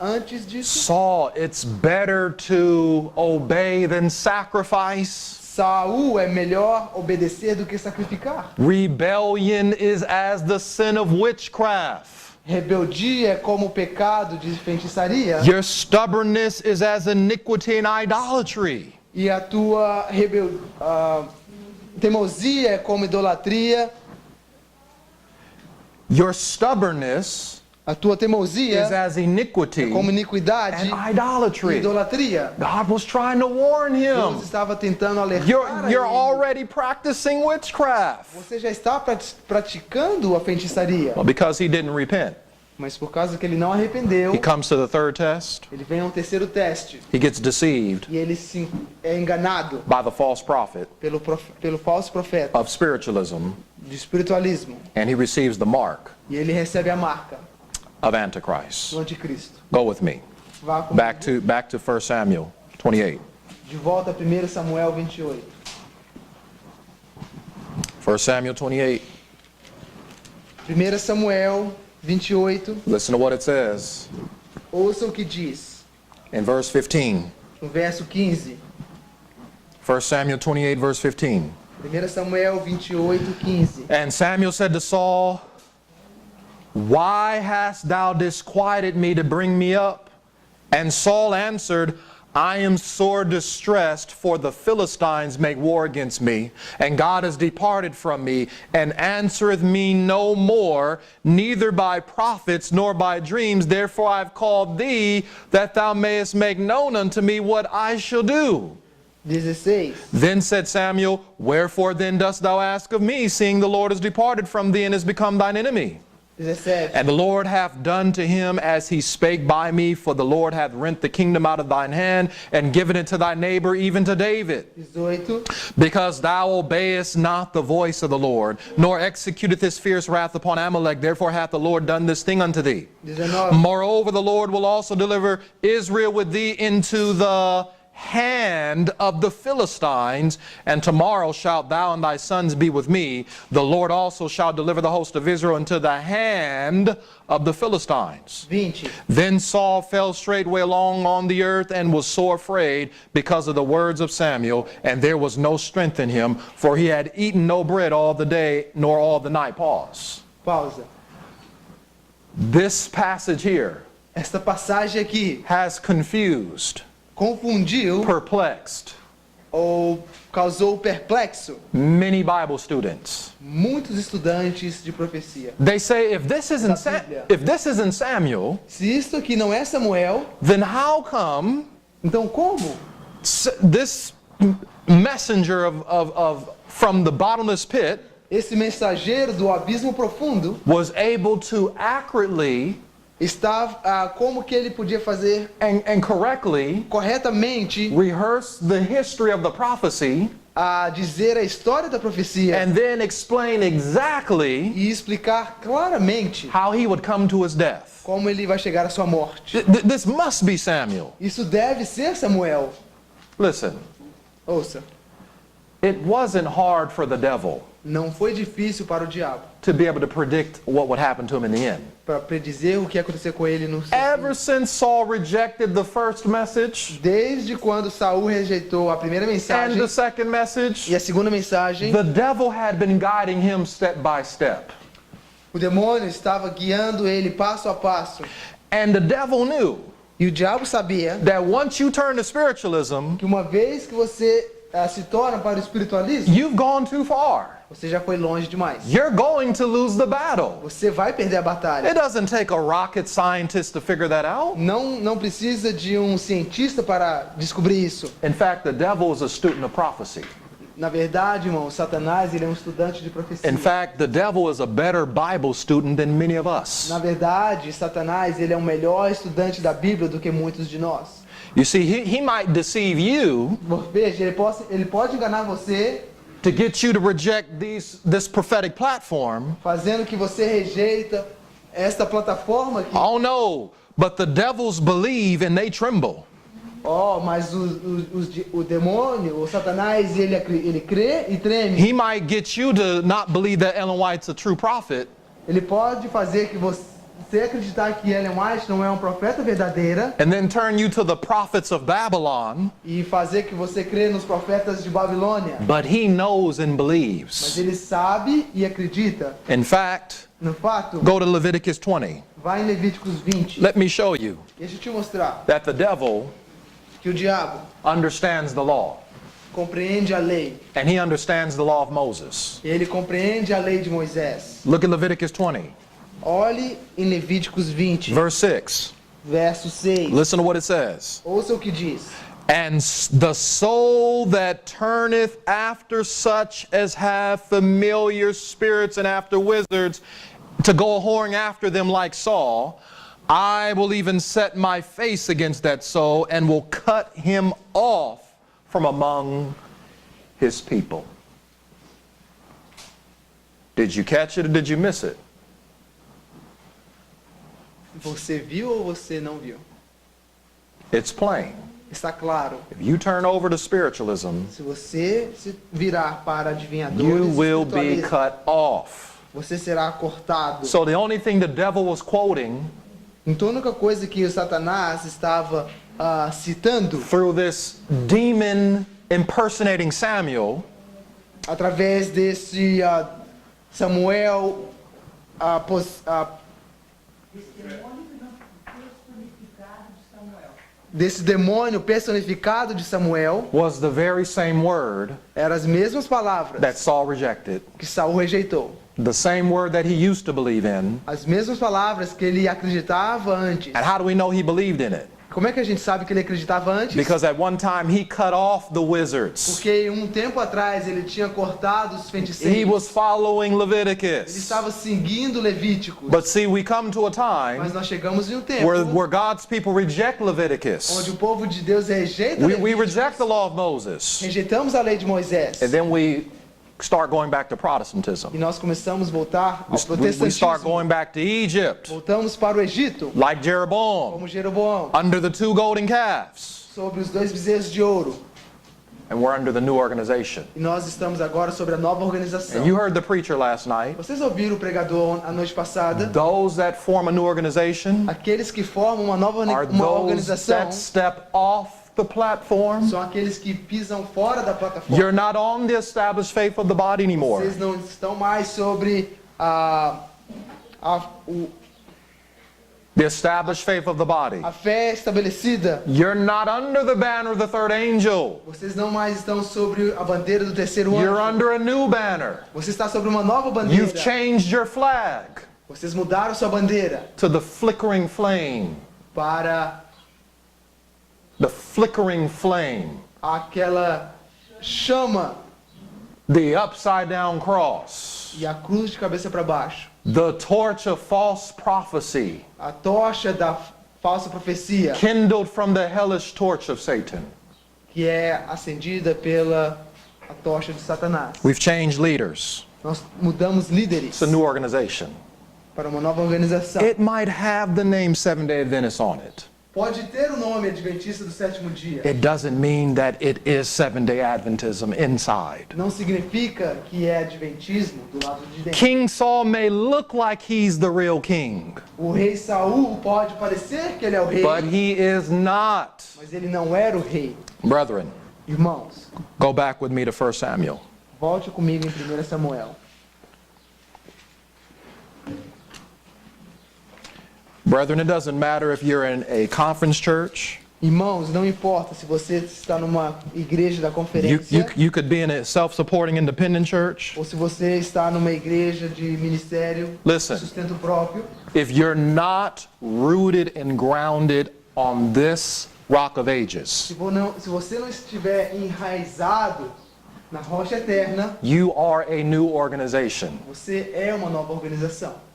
B: antes disso?
A: Saul, it's better to obey than sacrifice.
B: Saul é melhor obedecer do que sacrificar.
A: Rebellion is as the sin of witchcraft.
B: Rebeldia é como o pecado de feitiçaria.
A: Your stubbornness is as iniquity and idolatry.
B: E a tua teimosia é como idolatria.
A: Your stubbornness
B: A tua
A: is
B: teimosia
A: as iniquity
B: é como iniquidade
A: and
B: e
A: idolatry.
B: idolatria.
A: God was trying to warn
B: Deus
A: him.
B: estava tentando alertar
A: You're
B: ele.
A: already practicing witchcraft.
B: Você já está praticando a feitiçaria.
A: Well, because he didn't repent.
B: Mas por causa que ele não arrependeu,
A: He comes to the third test.
B: ele vem ao terceiro teste.
A: He gets deceived
B: E ele é enganado
A: by the false prophet
B: pelo falso profeta
A: of spiritualism,
B: de espiritualismo.
A: and he receives the mark
B: E ele recebe a marca
A: of Antichrist.
B: do anticristo.
A: Go with me.
B: Vá comigo.
A: Back to 1 Samuel 28.
B: De volta a 1 Samuel 28.
A: 1 Samuel 28.
B: 1 Samuel 28,
A: Listen to what it says
B: ouça o que diz.
A: in verse 15.
B: No verso 15.
A: 1 Samuel 28, verse 15.
B: 1 Samuel 28, 15.
A: And Samuel said to Saul, "Why hast thou disquieted me to bring me up?" And Saul answered, "I am sore distressed, for the Philistines make war against me, and God has departed from me, and answereth me no more, neither by prophets nor by dreams. Therefore I have called thee, that thou mayest make known unto me what I shall do."
B: 16.
A: Then said Samuel, "Wherefore then dost thou ask of me, seeing the Lord is departed from thee and is become thine enemy?
B: 17.
A: And the Lord hath done to him as he spake by me, for the Lord hath rent the kingdom out of thine hand, and given it to thy neighbor, even to David.
B: 18.
A: Because thou obeyest not the voice of the Lord, nor executeth his fierce wrath upon Amalek, therefore hath the Lord done this thing unto thee.
B: 19.
A: Moreover, the Lord will also deliver Israel with thee into the hand of the Philistines, and tomorrow shalt thou and thy sons be with me. The Lord also shall deliver the host of Israel into the hand of the Philistines.
B: 20.
A: Then Saul fell straightway along on the earth and was sore afraid because of the words of Samuel, and there was no strength in him, for he had eaten no bread all the day nor all the night. Pause.
B: Pausa.
A: This passage here
B: Esta passagem aqui
A: has confused,
B: confundiu
A: perplexed
B: ou causou perplexo
A: many Bible students.
B: muitos estudantes de profecia.
A: They say, if this isn't
B: Bíblia.
A: if this isn't Samuel,
B: Se isto aqui não é Samuel,
A: then how come
B: então como
A: this messenger of from the bottomless pit
B: esse mensageiro do abismo profundo
A: was able to accurately
B: como que ele podia fazer
A: and correctly
B: corretamente
A: rehearse the history of the prophecy
B: a dizer a história da profecia
A: and then explain exactly
B: e explicar claramente
A: how he would come to his death?
B: como ele vai chegar à sua morte.
A: This must be Samuel.
B: Isso deve ser Samuel.
A: Listen,
B: Ouça,
A: it wasn't hard for the devil
B: não foi difícil para o diabo
A: to be able to predict what would happen to him in the end.
B: para predizer o que ia acontecer com ele no
A: Ever since Saul rejected the first message
B: Desde quando Saul rejeitou a primeira
A: and
B: mensagem
A: the second message,
B: e a segunda mensagem,
A: the devil had been guiding him step by step.
B: o demônio estava guiando ele passo a passo.
A: And the devil knew
B: E o diabo sabia
A: that once you turn to spiritualism,
B: que uma vez que você se torna para o espiritualismo,
A: you've gone too far.
B: você já foi longe demais.
A: You're going to lose the battle.
B: Você vai perder a batalha.
A: It doesn't take a rocket scientist to figure that out.
B: Não precisa de um cientista para descobrir isso.
A: In fact, the devil is a student of prophecy.
B: Na verdade, irmão, Satanás ele é um estudante de profecia.
A: In fact, the devil is a better Bible student than many of us.
B: Na verdade, Satanás ele é um melhor estudante da Bíblia do que muitos de nós.
A: You see, he might deceive you
B: Veja, ele pode enganar você,
A: to get you to reject this prophetic platform.
B: fazendo que você rejeita esta plataforma aqui.
A: Oh no, but the devils believe and they tremble.
B: Mas o demônio, o Satanás, ele crê e treme.
A: He might get you to not believe that Ellen White's a true prophet.
B: Ele pode fazer que você acreditar que Ellen White não é um profeta verdadeira
A: And then turn you to the prophets of Babylon.
B: e fazer que você crê nos profetas de Babilônia.
A: But he knows and
B: Mas
A: believes.
B: ele sabe e acredita.
A: In fact,
B: No fato,
A: go to Leviticus 20.
B: vai em Levíticos 20.
A: Let me show you
B: Deixa eu te mostrar
A: that the devil
B: que o diabo
A: understands the law.
B: compreende a lei.
A: And he understands the law of Moses.
B: Ele compreende a lei de Moisés.
A: Look at Leviticus 20,
B: Olhe em Levíticos 20,
A: verse 6.
B: verso 6.
A: Listen to what it says.
B: Ouça o que diz.
A: And the soul that turneth after such as have familiar spirits and after wizards, to go whoring after them like Saul, I will even set my face against that soul and will cut him off from among his people. Did you catch it or did you miss it?
B: Você viu ou você não viu?
A: It's plain.
B: Está claro.
A: If you turn over to spiritualism,
B: Se você se virar para adivinhadores
A: you will be
B: espiritualistas,
A: cut off.
B: você será cortado.
A: So the only thing the devil was quoting
B: Então a única coisa que o Satanás estava citando
A: through this demon impersonating Samuel
B: através desse Samuel desse demônio personificado de Samuel,
A: was the very same word
B: eram as mesmas palavras
A: that Saul rejected.
B: que Saul rejeitou.
A: The same word that he used to believe in.
B: As mesmas palavras que ele acreditava antes.
A: And how do we know he believed in it?
B: Como é que a gente sabe que ele acreditava antes?
A: Because at one time he cut off the wizards.
B: Porque tempo atrás ele tinha cortado os
A: He
B: feiticeiros.
A: was following
B: Ele
A: Leviticus.
B: estava seguindo Levíticos.
A: But see, we come to a
B: Mas
A: time
B: nós chegamos em tempo
A: where God's people reject
B: onde
A: Leviticus.
B: o povo de Deus rejeita
A: We
B: Levíticos.
A: reject the law of Moses.
B: Rejeitamos a lei de Moisés.
A: And then we start going back to Protestantism.
B: E nós começamos a voltar ao
A: We start
B: protestantismo.
A: going back to Egypt,
B: Voltamos para o Egito,
A: like Jeroboam,
B: como Jeroboão,
A: under the 2 golden calves.
B: sobre os 2 bezerros de ouro.
A: And we're under the new organization.
B: E nós estamos agora sobre a nova organização.
A: And you heard the preacher last night.
B: Vocês ouviram o pregador a noite passada?
A: Those that form a new organization
B: Aqueles que formam uma nova
A: are those
B: organização
A: that step off the platform.
B: são aqueles que pisam fora da plataforma.
A: You're not on the established faith of the body anymore.
B: Vocês não estão mais sobre
A: The established faith of the body.
B: a fé estabelecida.
A: You're not under the banner of the third angel.
B: Vocês não mais estão sobre a bandeira do terceiro
A: You're
B: anjo.
A: under a new banner.
B: Você está sobre uma nova bandeira.
A: You've changed your flag
B: Vocês mudaram sua bandeira
A: to the flickering flame.
B: para
A: The flickering flame.
B: aquela chama
A: The upside down cross.
B: e a cruz de cabeça para baixo.
A: The torch of false prophecy.
B: A tocha da falsa profecia
A: Kindled from the hellish torch of Satan.
B: que é acendida pela a tocha de Satanás.
A: We've changed leaders.
B: Nós mudamos líderes
A: It's a new organization.
B: para uma nova organização.
A: It might have the name Seventh-day Adventist on it.
B: Pode ter o nome Adventista do Sétimo Dia.
A: It doesn't mean that it is Seventh-day Adventism inside.
B: Não significa que é Adventismo do lado de dentro.
A: King Saul may look like he's the real king,
B: O rei Saul pode parecer que ele é o rei,
A: but he is not.
B: mas ele não era o rei.
A: Brethren,
B: Irmãos,
A: go back with me to 1 Samuel.
B: volte comigo em 1 Samuel.
A: Brethren, it doesn't matter if you're in a conference church.
B: Irmãos, não importa se você está numa igreja da
A: You,
B: conferência
A: you could be in a self-supporting independent church.
B: ou se você está numa igreja de ministério de
A: Listen.
B: sustento próprio.
A: If you're not rooted and grounded on this rock of ages,
B: Se você não estiver enraizado na rocha eterna,
A: you are a new organization.
B: você é uma nova organização.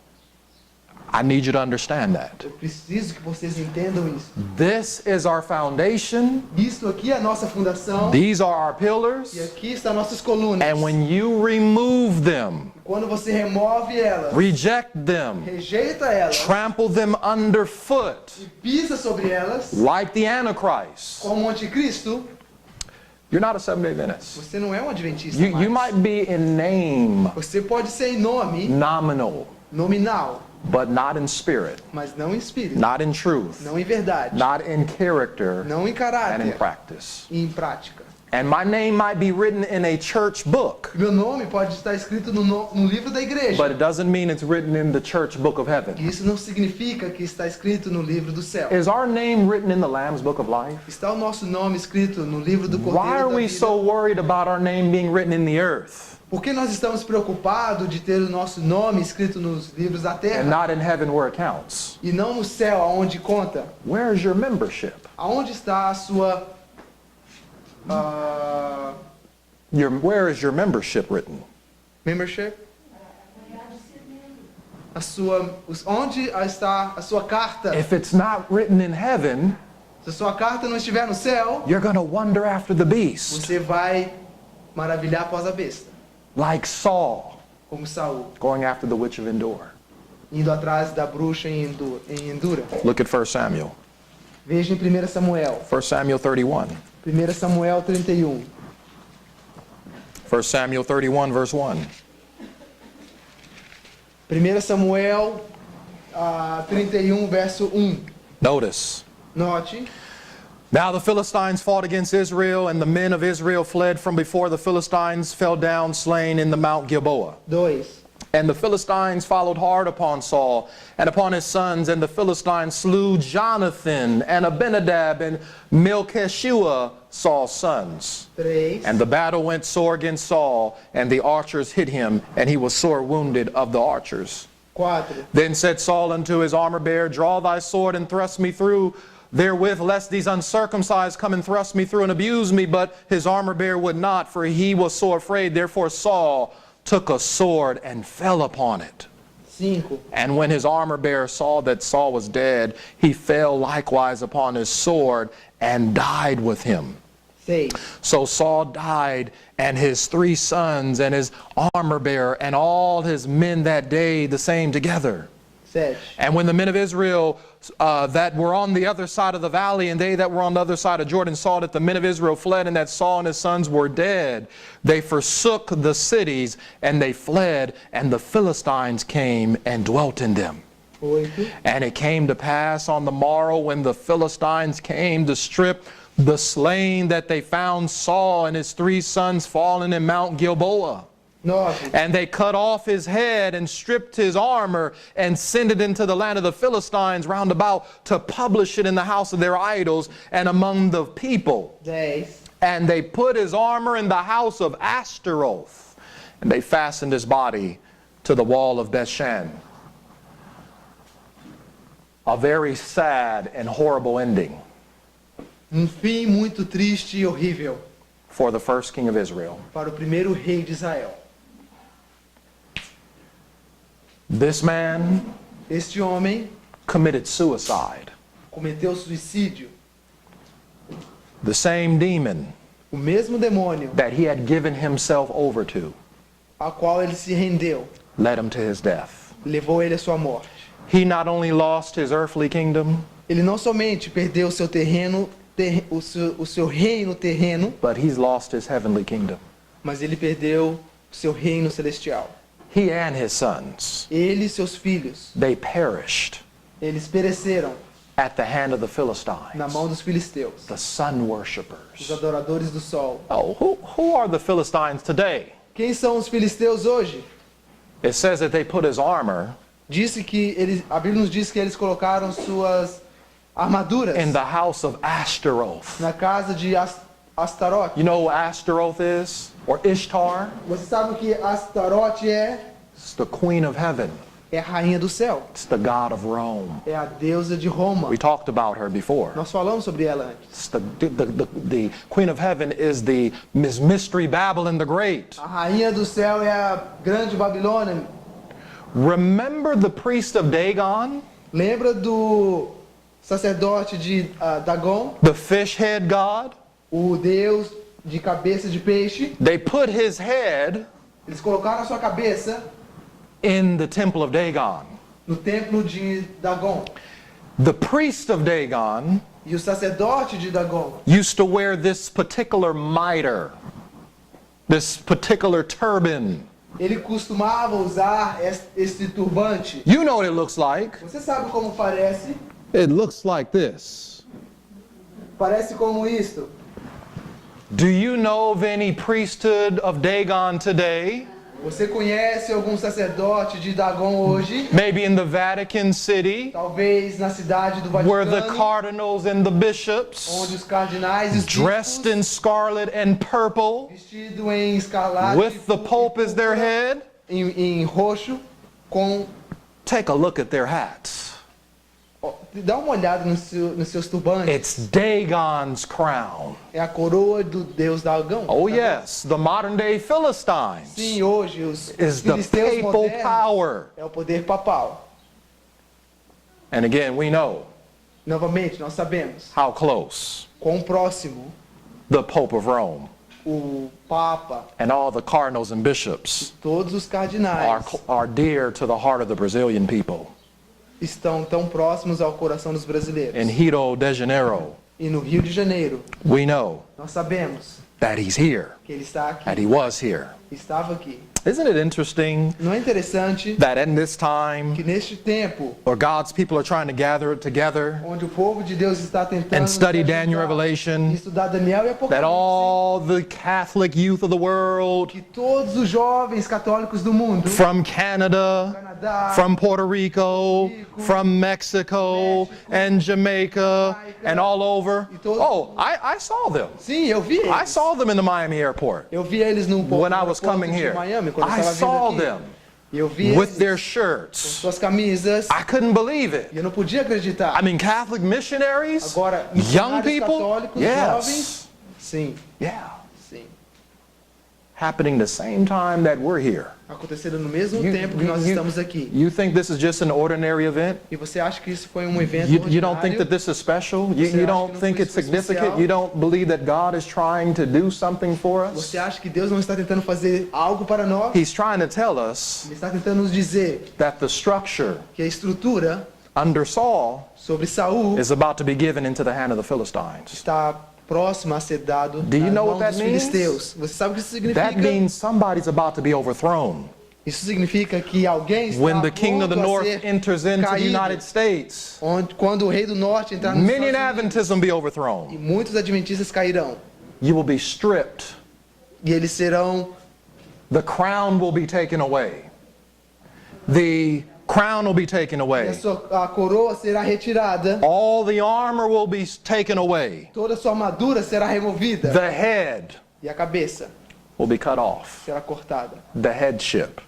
A: I need you to understand that.
B: Eu preciso que vocês entendam isso.
A: This is our foundation.
B: Isto aqui é a nossa fundação
A: These are our
B: e
A: pillars.
B: aqui estão nossas colunas.
A: And when you remove them,
B: Quando você remove elas,
A: reject them,
B: rejeita elas
A: trample them underfoot,
B: e pisa sobre elas,
A: like the Antichrist,
B: como o anticristo,
A: you're not a Seventh-day Adventist.
B: você não é um adventista
A: You
B: mais.
A: might be in name,
B: Você pode ser em nome
A: nominal,
B: nominal,
A: but not in spirit,
B: mas não em espírito,
A: not in truth,
B: não em verdade,
A: not in character,
B: não em
A: and in
B: caráter
A: practice.
B: e em prática.
A: And my name might be written in a church book,
B: Meu nome pode estar escrito no livro da igreja.
A: but it doesn't mean it's written in the church book of heaven.
B: Isso não significa que está escrito no livro do céu.
A: Is our name written in the Lamb's book of life?
B: Está o nosso nome escrito no livro do
A: Why
B: Cordeiro
A: are
B: da
A: we
B: vida.
A: so worried about our name being written in the earth
B: Por que nós estamos preocupados de ter o nosso nome escrito nos livros da
A: and
B: terra
A: not in heaven where it counts?
B: e não no céu, aonde conta?
A: Where is your membership?
B: Aonde está a sua
A: Where is your membership written?
B: membership? Onde está a sua carta?
A: If it's not written in heaven,
B: Se a sua carta não estiver no céu,
A: you're going to wonder after the beast,
B: você vai maravilhar após a besta,
A: like Saul
B: como Saul,
A: going after the witch of Endor.
B: indo atrás da bruxa em Endura.
A: Look at 1 Samuel.
B: Veja em 1 Samuel.
A: 1 Samuel 31.
B: 1 Samuel 31.
A: 1 Samuel 31, verse 1.
B: 1 Samuel 31, verso 1.
A: Notice.
B: Note.
A: Now the Philistines fought against Israel, and the men of Israel fled from before the Philistines fell down slain in the Mount Gilboa.
B: 2.
A: And the Philistines followed hard upon Saul and upon his sons, and the Philistines slew Jonathan and Abinadab and Melchishua, Saul's sons.
B: 3.
A: And the battle went sore against Saul, and the archers hit him, and he was sore wounded of the archers.
B: 4.
A: Then said Saul unto his armor-bearer, Draw thy sword and thrust me through therewith, lest these uncircumcised come and thrust me through and abuse me. But his armor-bearer would not, for he was sore afraid. Therefore Saul took a sword and fell upon it.
B: 5.
A: And when his armor-bearer saw that Saul was dead, he fell likewise upon his sword and died with him.
B: 6.
A: So Saul died, and his 3 sons, and his armor-bearer, and all his men that day, the same together.
B: 7.
A: And when the men of Israel that were on the other side of the valley, and they that were on the other side of Jordan, saw that the men of Israel fled, and that Saul and his sons were dead, they forsook the cities, and they fled, and the Philistines came and dwelt in them.
B: 8.
A: And it came to pass on the morrow, when the Philistines came to strip the slain, that they found Saul and his 3 sons fallen in Mount Gilboa.
B: 9.
A: And they cut off his head and stripped his armor and sent it into the land of the Philistines round about to publish it in the house of their idols and among the people.
B: 10.
A: And they put his armor in the house of Ashtaroth, and they fastened his body to the wall of Bethshan. A very sad and horrible ending
B: Fim muito triste e horrível
A: for the first king of Israel.
B: para o primeiro rei de Israel.
A: This man
B: Este homem
A: committed suicide.
B: cometeu suicídio.
A: The same demon
B: O mesmo demônio
A: that he had given himself over to
B: a qual ele se rendeu
A: led him to his death.
B: levou ele à sua morte.
A: He not only lost his earthly kingdom,
B: Ele não somente perdeu o seu terreno, o seu reino terreno,
A: but he's lost his heavenly kingdom.
B: mas ele perdeu o seu reino celestial.
A: He and his sons,
B: Ele e seus filhos,
A: they perished
B: eles pereceram
A: at the hand of the
B: na
A: Philistines,
B: mão dos filisteus,
A: the sun
B: os
A: worshippers.
B: adoradores do sol.
A: Oh, who are the Philistines today?
B: Quem são os filisteus hoje?
A: It says that they put his armor
B: Disse que a Bíblia nos diz que eles colocaram suas armaduras
A: in the house of Ashtaroth.
B: na casa de Astarote.
A: You know who Ashtaroth is? Or Ishtar?
B: Você sabe o que Astarote é?
A: It's the queen of heaven.
B: É a rainha do céu.
A: It's the god of Rome.
B: É a deusa de Roma.
A: We talked about her before.
B: Nós falamos sobre ela antes.
A: It's the queen of heaven is the mystery Babylon the Great.
B: A rainha do céu é a grande Babilônia.
A: Remember the priest of Dagon?
B: Lembra do sacerdote de Dagon?
A: The fish head god?
B: O deus de cabeça de peixe.
A: They put his head
B: Eles colocaram a sua cabeça
A: in the temple of Dagon.
B: no templo de Dagon.
A: The priest of Dagon
B: E o sacerdote de Dagon
A: used to wear this particular mitre, this particular turban.
B: ele costumava usar este turbante.
A: You know what it looks like.
B: Você sabe como parece?
A: It looks like this.
B: Parece como isto.
A: Do you know of any priesthood of Dagon today?
B: Você conhece algum sacerdote de Dagon hoje?
A: Maybe in the Vatican City,
B: Talvez na cidade do
A: where the
B: Vaticano,
A: cardinals and the bishops,
B: onde os cardinais e os
A: dressed
B: bispos,
A: in scarlet and purple,
B: vestido em escarlate,
A: with the Pope as their head.
B: em roxo, com
A: Take a look at their hats.
B: dá uma olhada nos seus turbantes.
A: It's Dagon's crown.
B: É a coroa do deus Dagão.
A: Oh yes, the modern day Philistines
B: Sim, hoje os
A: is the
B: filisteus
A: papal
B: modernos
A: power.
B: é o poder papal.
A: And again, we know
B: Novamente, nós sabemos
A: how close
B: quão próximo
A: the Pope of Rome
B: o Papa,
A: and all the cardinals and bishops
B: todos os cardinais
A: are dear to the heart of the Brazilian people.
B: estão tão próximos ao coração dos brasileiros.
A: In Rio de Janeiro,
B: E no Rio de Janeiro,
A: we know
B: nós sabemos
A: that he's here,
B: que ele está aqui
A: that he was here.
B: estava aqui.
A: Isn't it interesting
B: Não é interessante
A: that in this time,
B: que neste tempo,
A: where God's people are trying to gather together
B: onde o povo de Deus está tentando
A: and study
B: se
A: Daniel,
B: ajudar,
A: Revelation,
B: estudar Daniel e
A: that
B: Apocalipse,
A: all the Catholic youth of the world,
B: que todos os jovens católicos do mundo,
A: from Canada,
B: Canadá,
A: from Puerto Rico, from Mexico and Jamaica and all over. Oh, I saw them.
B: sim, eu vi
A: I
B: eles.
A: saw them in the Miami airport
B: Eu vi eles no
A: when I
B: no
A: was
B: aeroporto
A: coming
B: de
A: here.
B: Miami, quando eu
A: I
B: estava
A: saw
B: vindo aqui.
A: them
B: E eu vi
A: with
B: eles
A: their
B: com
A: shirts.
B: suas camisas.
A: I couldn't believe it.
B: E eu não podia acreditar.
A: I mean, Catholic missionaries,
B: Agora,
A: young
B: missionários
A: people,
B: católicos,
A: yes,
B: jovens, sim,
A: yeah,
B: sim.
A: happening the same time that we're here.
B: Acontecendo no mesmo
A: You-
B: tempo que
A: you-
B: nós
A: you-
B: estamos aqui.
A: You think this is just an ordinary event?
B: E você acha que isso foi um evento
A: You don't think
B: ordinário?
A: that this is special? You,
B: Você
A: you
B: acha
A: don't
B: que não
A: think
B: foi
A: it's significant?
B: especial?
A: You don't believe that God is trying to do something for us?
B: Você acha que Deus não está tentando fazer algo para nós?
A: He's trying to tell us
B: Ele está tentando nos dizer
A: that the structure
B: que a estrutura
A: under Saul
B: sobre Saul
A: is about to be given into the hand of the Philistines.
B: está próxima a ser dado
A: Do you
B: nas
A: know
B: mãos
A: what that
B: dos
A: means?
B: filisteus. Você sabe o que isso
A: That
B: significa?
A: means somebody's about to be overthrown.
B: Isso significa que alguém está
A: When the king of the
B: pronto a
A: north
B: ser
A: enters into the
B: caído.
A: United States,
B: Quando o rei do norte entrar nos
A: many in
B: Estados Unidos,
A: Adventism be
B: e
A: overthrown.
B: muitos adventistas cairão.
A: You will be stripped.
B: E eles serão,
A: The crown will be taken away. The crown will be taken away.
B: a coroa será retirada,
A: All the armor will be taken away.
B: toda a sua armadura será removida
A: The head
B: e a cabeça
A: will be cut off.
B: será cortada.
A: The headship,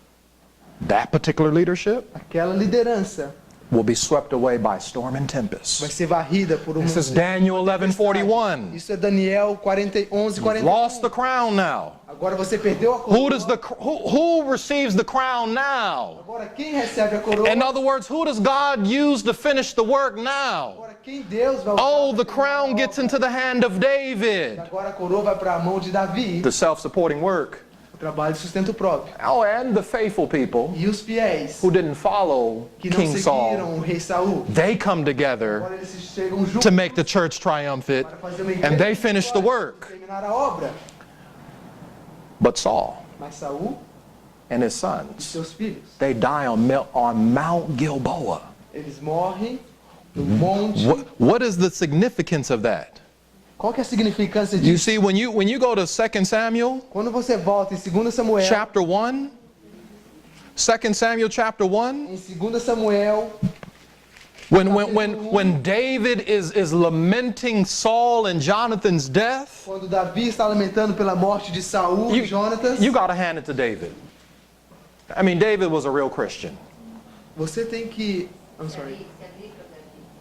A: that particular leadership,
B: Aquela liderança
A: will be swept away by storm and
B: vai
A: tempest.
B: ser varrida por
A: This is Daniel 11:41.
B: Isso é Daniel 11:41.
A: Lost the crown now.
B: Agora você perdeu a coroa.
A: Who receives the crown now?
B: Agora quem recebe a coroa?
A: In other words, who does God use to finish the work now?
B: Agora quem Deus vai usar?
A: Oh, the
B: para
A: crown
B: terminar a
A: gets
B: obra?
A: into the hand of David.
B: Agora a coroa vai para a mão de Davi,
A: The self-supporting work.
B: o trabalho de sustento próprio.
A: Oh, and the faithful people
B: E os fiéis
A: who didn't follow
B: que não
A: King
B: seguiram
A: Saul,
B: o rei Saul,
A: they come together
B: agora eles se chegam juntos
A: to make the church triumphant,
B: para fazer uma igreja
A: and they finish the
B: forte,
A: work.
B: terminar a obra.
A: But Saul
B: Mas Saul
A: and his
B: e
A: sons,
B: seus filhos,
A: they die on Mount Gilboa.
B: eles morrem no monte.
A: What is the significance of that?
B: Qual que é a significância
A: You
B: disso?
A: see, when you go to 2 Samuel
B: Quando você volta em 2 Samuel,
A: chapter 1, 2 Samuel chapter 1,
B: em 2 Samuel,
A: when David is lamenting Saul and Jonathan's death,
B: quando Davi está lamentando pela morte de Saul e Jonatas,
A: you got to hand it to David. I mean, David was a real Christian.
B: você tem que, I'm sorry.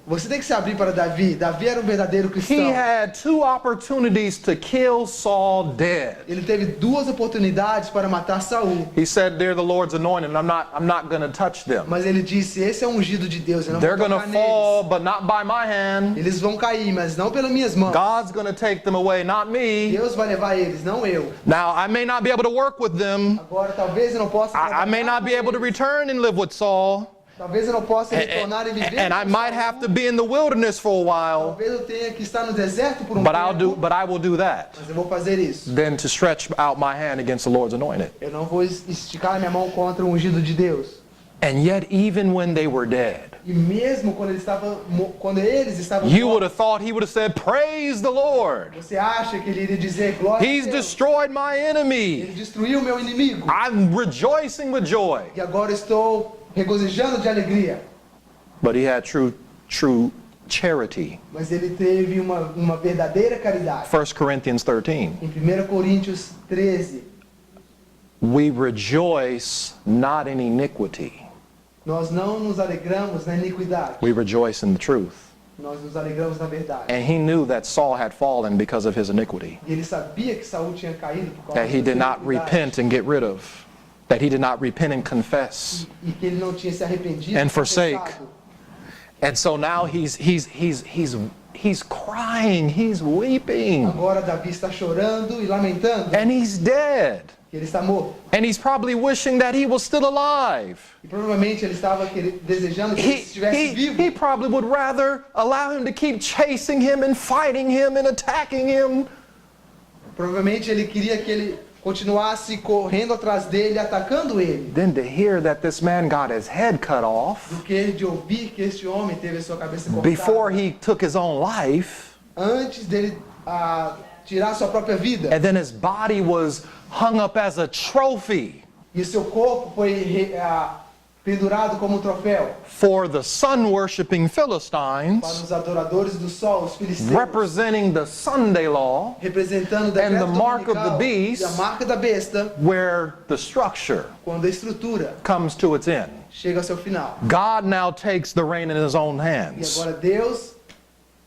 B: Você tem que se abrir para Davi. Davi era um verdadeiro
A: He
B: cristão.
A: had two opportunities to kill Saul dead.
B: Ele teve duas oportunidades para matar Saul,
A: He said, "They're the Lord's anointed, and I'm not going to touch them.
B: mas ele disse: esse é um ungido de Deus, eu não
A: They're
B: vou
A: going to
B: tocar
A: fall,
B: neles.
A: but not by my hand.
B: Eles vão cair, mas não pelas minhas mãos.
A: God's going to take them away, not me.
B: Deus vai levar eles, não eu.
A: Now, I may not be able to work with them.
B: Agora, talvez eu não possa.
A: I may not be able to return and live with Saul.
B: Talvez eu não possa retornar e viver.
A: And I
B: com
A: might
B: Saul.
A: have to be in the wilderness for a while,
B: Talvez eu tenha que estar no deserto por um
A: but
B: tempo.
A: I will do that.
B: Mas eu vou fazer isso.
A: Than to stretch out my hand against the Lord's anointed.
B: Eu não vou esticar minha mão contra o ungido de Deus.
A: And yet, even when they were dead,
B: E mesmo quando eles estavam
A: you would
B: mortos,
A: have thought he would have said, "Praise the Lord.
B: você acha que ele iria dizer glória
A: He's
B: a Deus?
A: destroyed my
B: Ele
A: enemy.
B: destruiu o meu inimigo.
A: I'm rejoicing with joy."
B: E agora estou regozijando de alegria.
A: But he had true charity.
B: Mas ele teve uma verdadeira caridade.
A: 1 Corinthians 13.
B: Em 1 Coríntios 13,
A: We rejoice not in iniquity.
B: nós não nos alegramos na iniquidade.
A: We rejoice in the truth.
B: Nós nos alegramos na verdade.
A: And he knew that Saul had fallen because of his iniquity.
B: E ele sabia que Saul tinha caído por causa
A: That he
B: da
A: did
B: sua
A: not
B: iniquidade.
A: repent and get rid of. That he did not repent and confess.
B: E que ele não tinha se arrependido
A: And
B: e
A: forsake.
B: confessado.
A: And so now he's crying, he's weeping,
B: Agora Davi está chorando e lamentando
A: and he's dead.
B: que ele está morto.
A: And he's probably wishing that he was still alive.
B: E provavelmente ele estava desejando que ele estivesse vivo.
A: He probably would rather allow him to keep chasing him and fighting him and attacking him.
B: Provavelmente ele queria que ele continuasse correndo atrás dele, atacando ele,
A: than to hear that this man got his head cut off
B: do que ele de ouvir que este homem teve a sua cabeça
A: before
B: cortada
A: he took his own life,
B: antes dele tirar sua própria vida.
A: and then his body was hung up as a trophy
B: E o seu corpo foi pendurado como um troféu
A: for the sun-worshiping
B: para
A: Philistines,
B: os adoradores do sol, os filisteus,
A: representing the Sunday law,
B: representando o
A: and
B: decreto
A: the mark of the
B: dominical
A: beast,
B: e a marca da besta,
A: where the structure
B: quando a estrutura
A: comes to its end.
B: chega ao seu final.
A: God now takes the reign in his own
B: E
A: hands,
B: agora Deus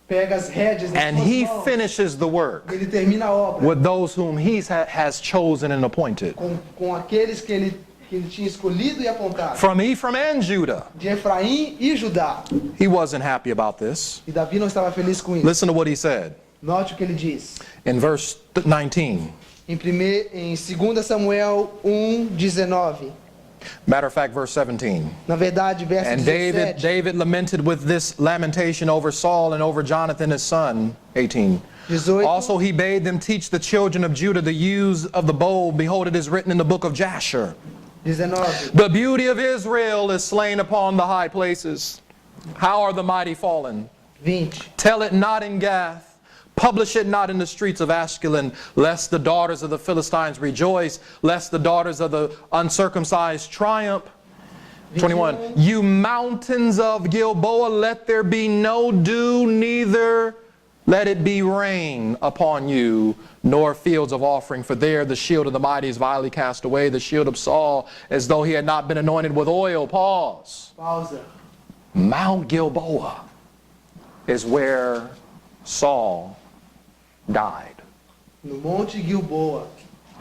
B: pega as rédeas nas
A: and
B: suas
A: he
B: mãos,
A: finishes the work
B: ele termina a obra
A: with those whom he has chosen and appointed.
B: com aqueles que ele tinha escolhido e apontado,
A: From Ephraim and Judah.
B: de Efraim e Judá.
A: He wasn't happy about this.
B: E Davi não estava feliz com isso.
A: Listen to what he said
B: Note o que ele diz.
A: in verse 19.
B: Em 2 Samuel 1:19.
A: Matter of fact, verse 17.
B: Na verdade, verso
A: And
B: 17.
A: David lamented with this lamentation over Saul and over Jonathan his son. 18.
B: 18.
A: Also he bade them teach the children of Judah the use of the bow. Behold, it is written in the book of Jasher.
B: 19.
A: The beauty of Israel is slain upon the high places. How are the mighty fallen?
B: 20.
A: Tell it not in Gath. Publish it not in the streets of Ashkelon, lest the daughters of the Philistines rejoice, lest the daughters of the uncircumcised triumph. 21. You mountains of Gilboa, let there be no dew, neither let it be rain upon you, nor fields of offering. For there the shield of the mighty is vilely cast away, the shield of Saul, as though he had not been anointed with oil. Pause.
B: Pausa.
A: Mount Gilboa is where Saul died.
B: No Monte Gilboa.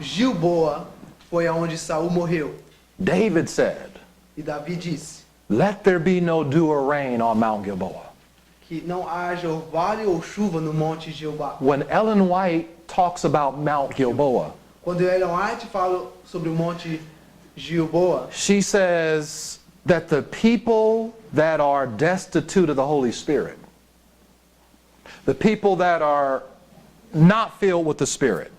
B: Gilboa foi aonde Saul morreu.
A: David said,
B: E Davi disse
A: let there be no dew or rain on Mount Gilboa.
B: que não haja orvalho ou chuva no Monte Gilboa.
A: When Ellen White talks about Mount Gilboa,
B: Quando Ellen White fala sobre o Monte Gilboa,
A: she says that the people that are destitute of the Holy Spirit, the people that are not filled with the Spirit,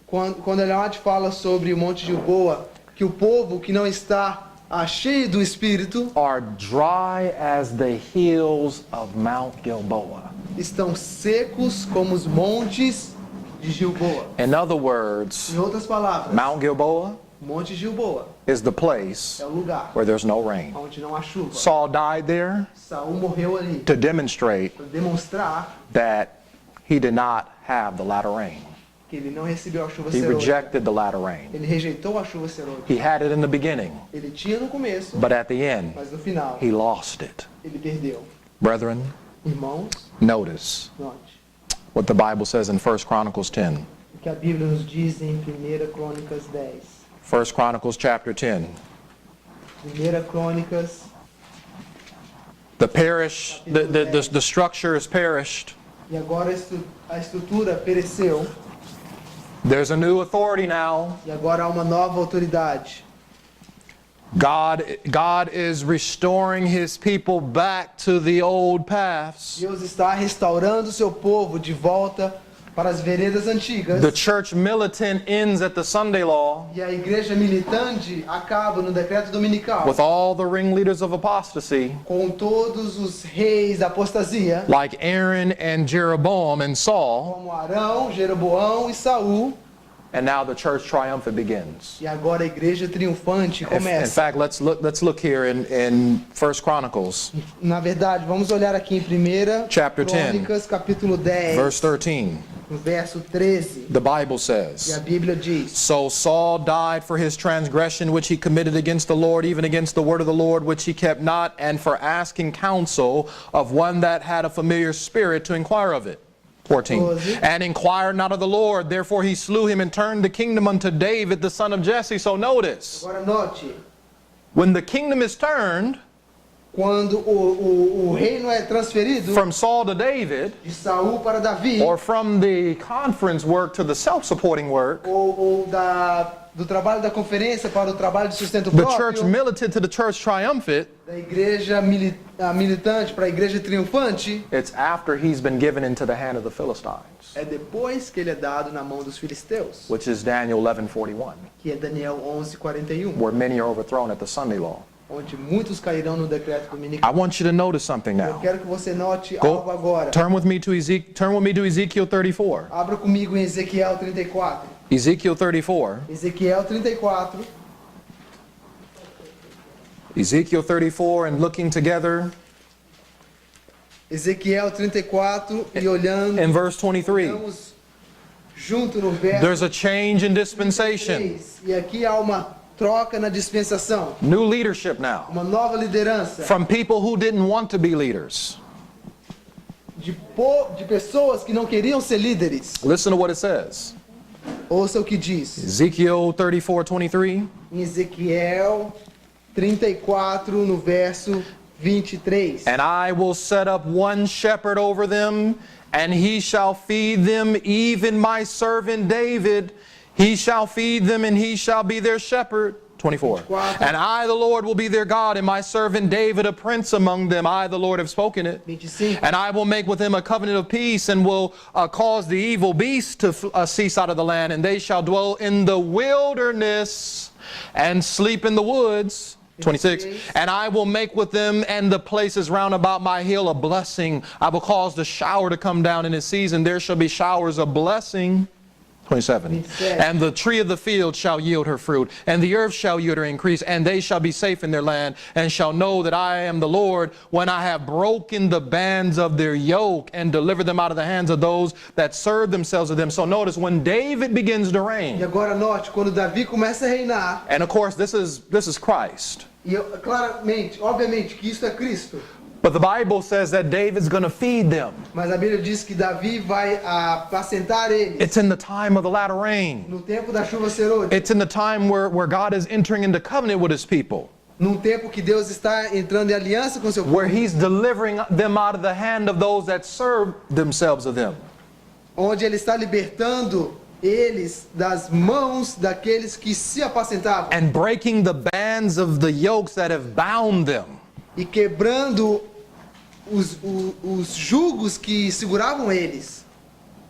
B: quando Ellen White fala sobre o Monte Gilboa, que o povo que não está cheio do Espírito
A: are dry as the hills of Mount Gilboa.
B: estão secos como os montes de Gilboa.
A: In other words,
B: Em outras palavras,
A: Mount Gilboa
B: Monte Gilboa
A: is the place
B: é o lugar
A: where there's no rain.
B: onde não há chuva.
A: Saul died there
B: Saul morreu ali
A: to demonstrate
B: para demonstrar
A: that he did not have the latter rain.
B: que ele não recebeu a chuva
A: He
B: serôdica.
A: rejected the latter rain.
B: Ele rejeitou a chuva serôdica.
A: He had it in the beginning,
B: Ele tinha no começo,
A: but at the end,
B: mas no final
A: he lost it.
B: ele perdeu.
A: Brethren,
B: Irmãos,
A: notice
B: note
A: what the Bible says in 1 Chronicles 10.
B: o que a Bíblia nos diz em 1 Crônicas 10.
A: 1 Chronicles chapter 10.
B: 1 Crônicas,
A: The structure is perished.
B: e agora a estrutura pereceu,
A: There's a new authority now.
B: e agora há uma nova autoridade.
A: God is restoring his people back to the old paths.
B: Deus está restaurando o seu povo de volta para as veredas antigas.
A: The church militant ends at the Sunday law
B: E a igreja militante acaba no decreto dominical,
A: with all the ringleaders of apostasy,
B: com todos os reis da apostasia,
A: like Aaron and Jeroboam and Saul,
B: como Arão, Jeroboão e Saul.
A: and now the church triumphant begins.
B: E agora a igreja triunfante
A: In
B: começa.
A: fact, let's look here in 1 Chronicles,
B: Na verdade, vamos olhar aqui em 1
A: Chapter 10,
B: Crônicas, capítulo 10,
A: verse 13.
B: no verso 13.
A: The Bible
B: E a
A: says,
B: Bíblia diz:
A: So Saul died for his transgression which he committed against the Lord, even against the word of the Lord which he kept not, and for asking counsel of one that had a familiar spirit to inquire of it. 14. And inquired not of the Lord, therefore he slew him and turned the kingdom unto David the son of Jesse. So notice,
B: Agora note,
A: when the kingdom is turned
B: quando o reino é transferido
A: from Saul to David,
B: de Saul para Davi,
A: or from the conference work to the self-supporting work,
B: ou do trabalho da conferência para o trabalho de sustento
A: the church
B: próprio,
A: militant to the church triumphant,
B: da igreja militante para a igreja triunfante,
A: it's after he's been given into the hand of the Philistines,
B: é depois que ele é dado na mão dos filisteus,
A: which is Daniel 11:41,
B: que é Daniel 11:41,
A: where many are overthrown at the Sunday law.
B: onde muitos cairão no decreto dominical.
A: I want you to notice something
B: Eu
A: now.
B: quero que você note algo agora.
A: Turn with me to Ezekiel 34.
B: Abra comigo em Ezequiel 34.
A: Ezekiel 34.
B: Ezequiel 34.
A: Ezekiel 34, and looking together
B: Ezequiel 34 e olhando,
A: in verse 23.
B: estamos junto no verso
A: There's a change in dispensation.
B: 3. E aqui há uma troca na dispensação,
A: New leadership now.
B: uma nova liderança
A: From people who didn't want to be leaders.
B: de pessoas que não queriam ser líderes.
A: Listen to what it says.
B: Ouça o que diz
A: Ezekiel 34:23.
B: em Ezequiel 34 no verso 23.
A: And I will set up one shepherd over them, and he shall feed them, even my servant David. He shall feed them, and he shall be their shepherd. 24. And I, the Lord, will be their God, and my servant David a prince among them. I, the Lord, have spoken it.
B: 25.
A: And I will make with them a covenant of peace, and will cause the evil beast to cease out of the land, and they shall dwell in the wilderness and sleep in the woods. 26. And I will make with them and the places round about my hill a blessing. I will cause the shower to come down in its season. There shall be showers of blessing. 27. And the tree of the field shall yield her fruit, and the earth shall yield her increase, and they shall be safe in their land, and shall know that I am the Lord, when I have broken the bands of their yoke, and delivered them out of the hands of those that serve themselves of them. So notice, when David begins to
B: E
A: reign,
B: agora note, quando Davi começa a reinar,
A: and of course this is Christ,
B: e claramente, obviamente que isso é Cristo,
A: but the Bible says that David's going to feed them.
B: mas a Bíblia diz que Davi vai apacentar eles
A: It's in the time of the latter rain.
B: no tempo da chuva serôdia,
A: It's in the time where God is entering into covenant with his people,
B: num tempo que Deus está entrando em aliança com seu
A: where
B: povo,
A: he's delivering them out of the hand of those that serve themselves of them.
B: onde ele está libertando eles das mãos daqueles que se apacentavam
A: And breaking the bands of the yokes that have bound them.
B: e quebrando os jugos que seguravam eles.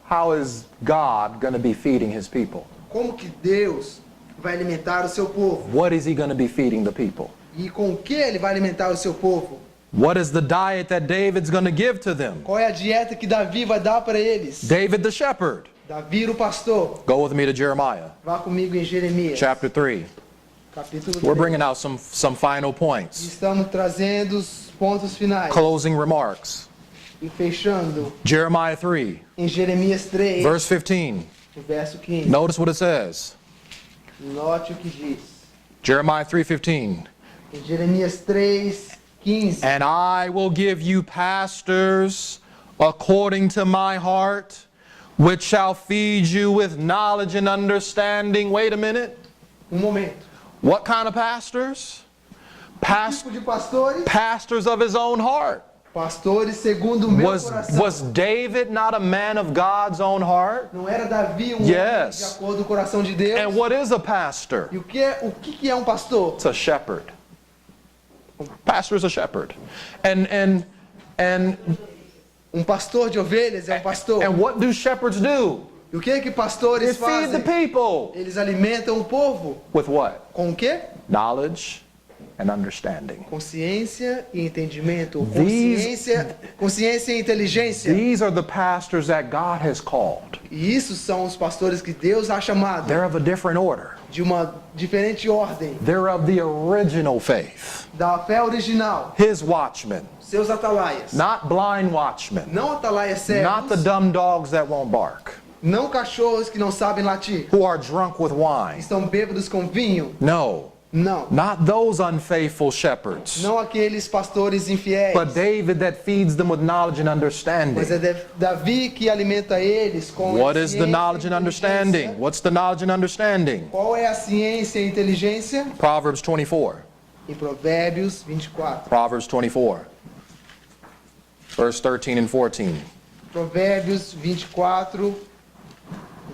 A: How is God going to be feeding his people?
B: Como que Deus vai alimentar o seu povo?
A: What is he going to be feeding the people?
B: E com o que ele vai alimentar o seu povo?
A: What is the diet that David's going to give to them?
B: Qual é a dieta que Davi vai dar para eles?
A: David the shepherd.
B: Davi o pastor.
A: Go with me to Jeremiah
B: Vá comigo em Jeremias,
A: chapter 3.
B: capítulo
A: We're
B: 3.
A: bringing out some final points.
B: Estamos trazendo os pontos finais.
A: Closing remarks.
B: E fechando
A: Jeremiah 3,
B: em Jeremias 3,
A: verse 15.
B: no verso 15.
A: Notice what it says.
B: Note o que diz.
A: Jeremiah 3:15.
B: Em Jeremias 3, 15.
A: And I will give you pastors according to my heart, which shall feed you with knowledge and understanding. Wait a minute.
B: Momento.
A: What kind of pastors?
B: Tipo de pastores?
A: Pastors of his own heart.
B: Pastores segundo o meu coração.
A: Was David not a man of God's own heart?
B: Não era Davi um
A: Yes.
B: homem de acordo com o coração de Deus?
A: And what is a pastor?
B: E o que é um pastor?
A: It's a shepherd. Pastor is a shepherd. And
B: Pastor de ovelhas é um pastor.
A: what do shepherds do?
B: E o que
A: They
B: pastores
A: feed the
B: fazem?
A: people.
B: Eles alimentam o povo.
A: With what?
B: Com o quê?
A: Knowledge and understanding.
B: Consciência e entendimento. Ou
A: These-
B: consciência e inteligência.
A: These are the pastors that God has called.
B: E isso são os pastores que Deus ha chamado
A: They're of a different order.
B: de uma diferente ordem
A: They're of the original faith.
B: da fé original.
A: His watchmen,
B: Seus atalaias.
A: not blind watchmen,
B: Não atalaias
A: not the
B: cegos.
A: dumb dogs that won't bark,
B: Não cachorros que não sabem latir.
A: who are drunk with wine.
B: Estão bêbados com vinho.
A: No,
B: Não.
A: not those unfaithful shepherds,
B: Não aqueles pastores infiéis.
A: but David that feeds them with knowledge and
B: Mas
A: understanding.
B: é Davi que alimenta eles com
A: What
B: a
A: is the
B: ciência
A: knowledge
B: e
A: and understanding?
B: inteligência.
A: What's the knowledge and understanding?
B: Qual é a ciência e inteligência?
A: Proverbs 24.
B: Em Provérbios 24.
A: Proverbs 24. Verse 13 and 14.
B: Provérbios 24,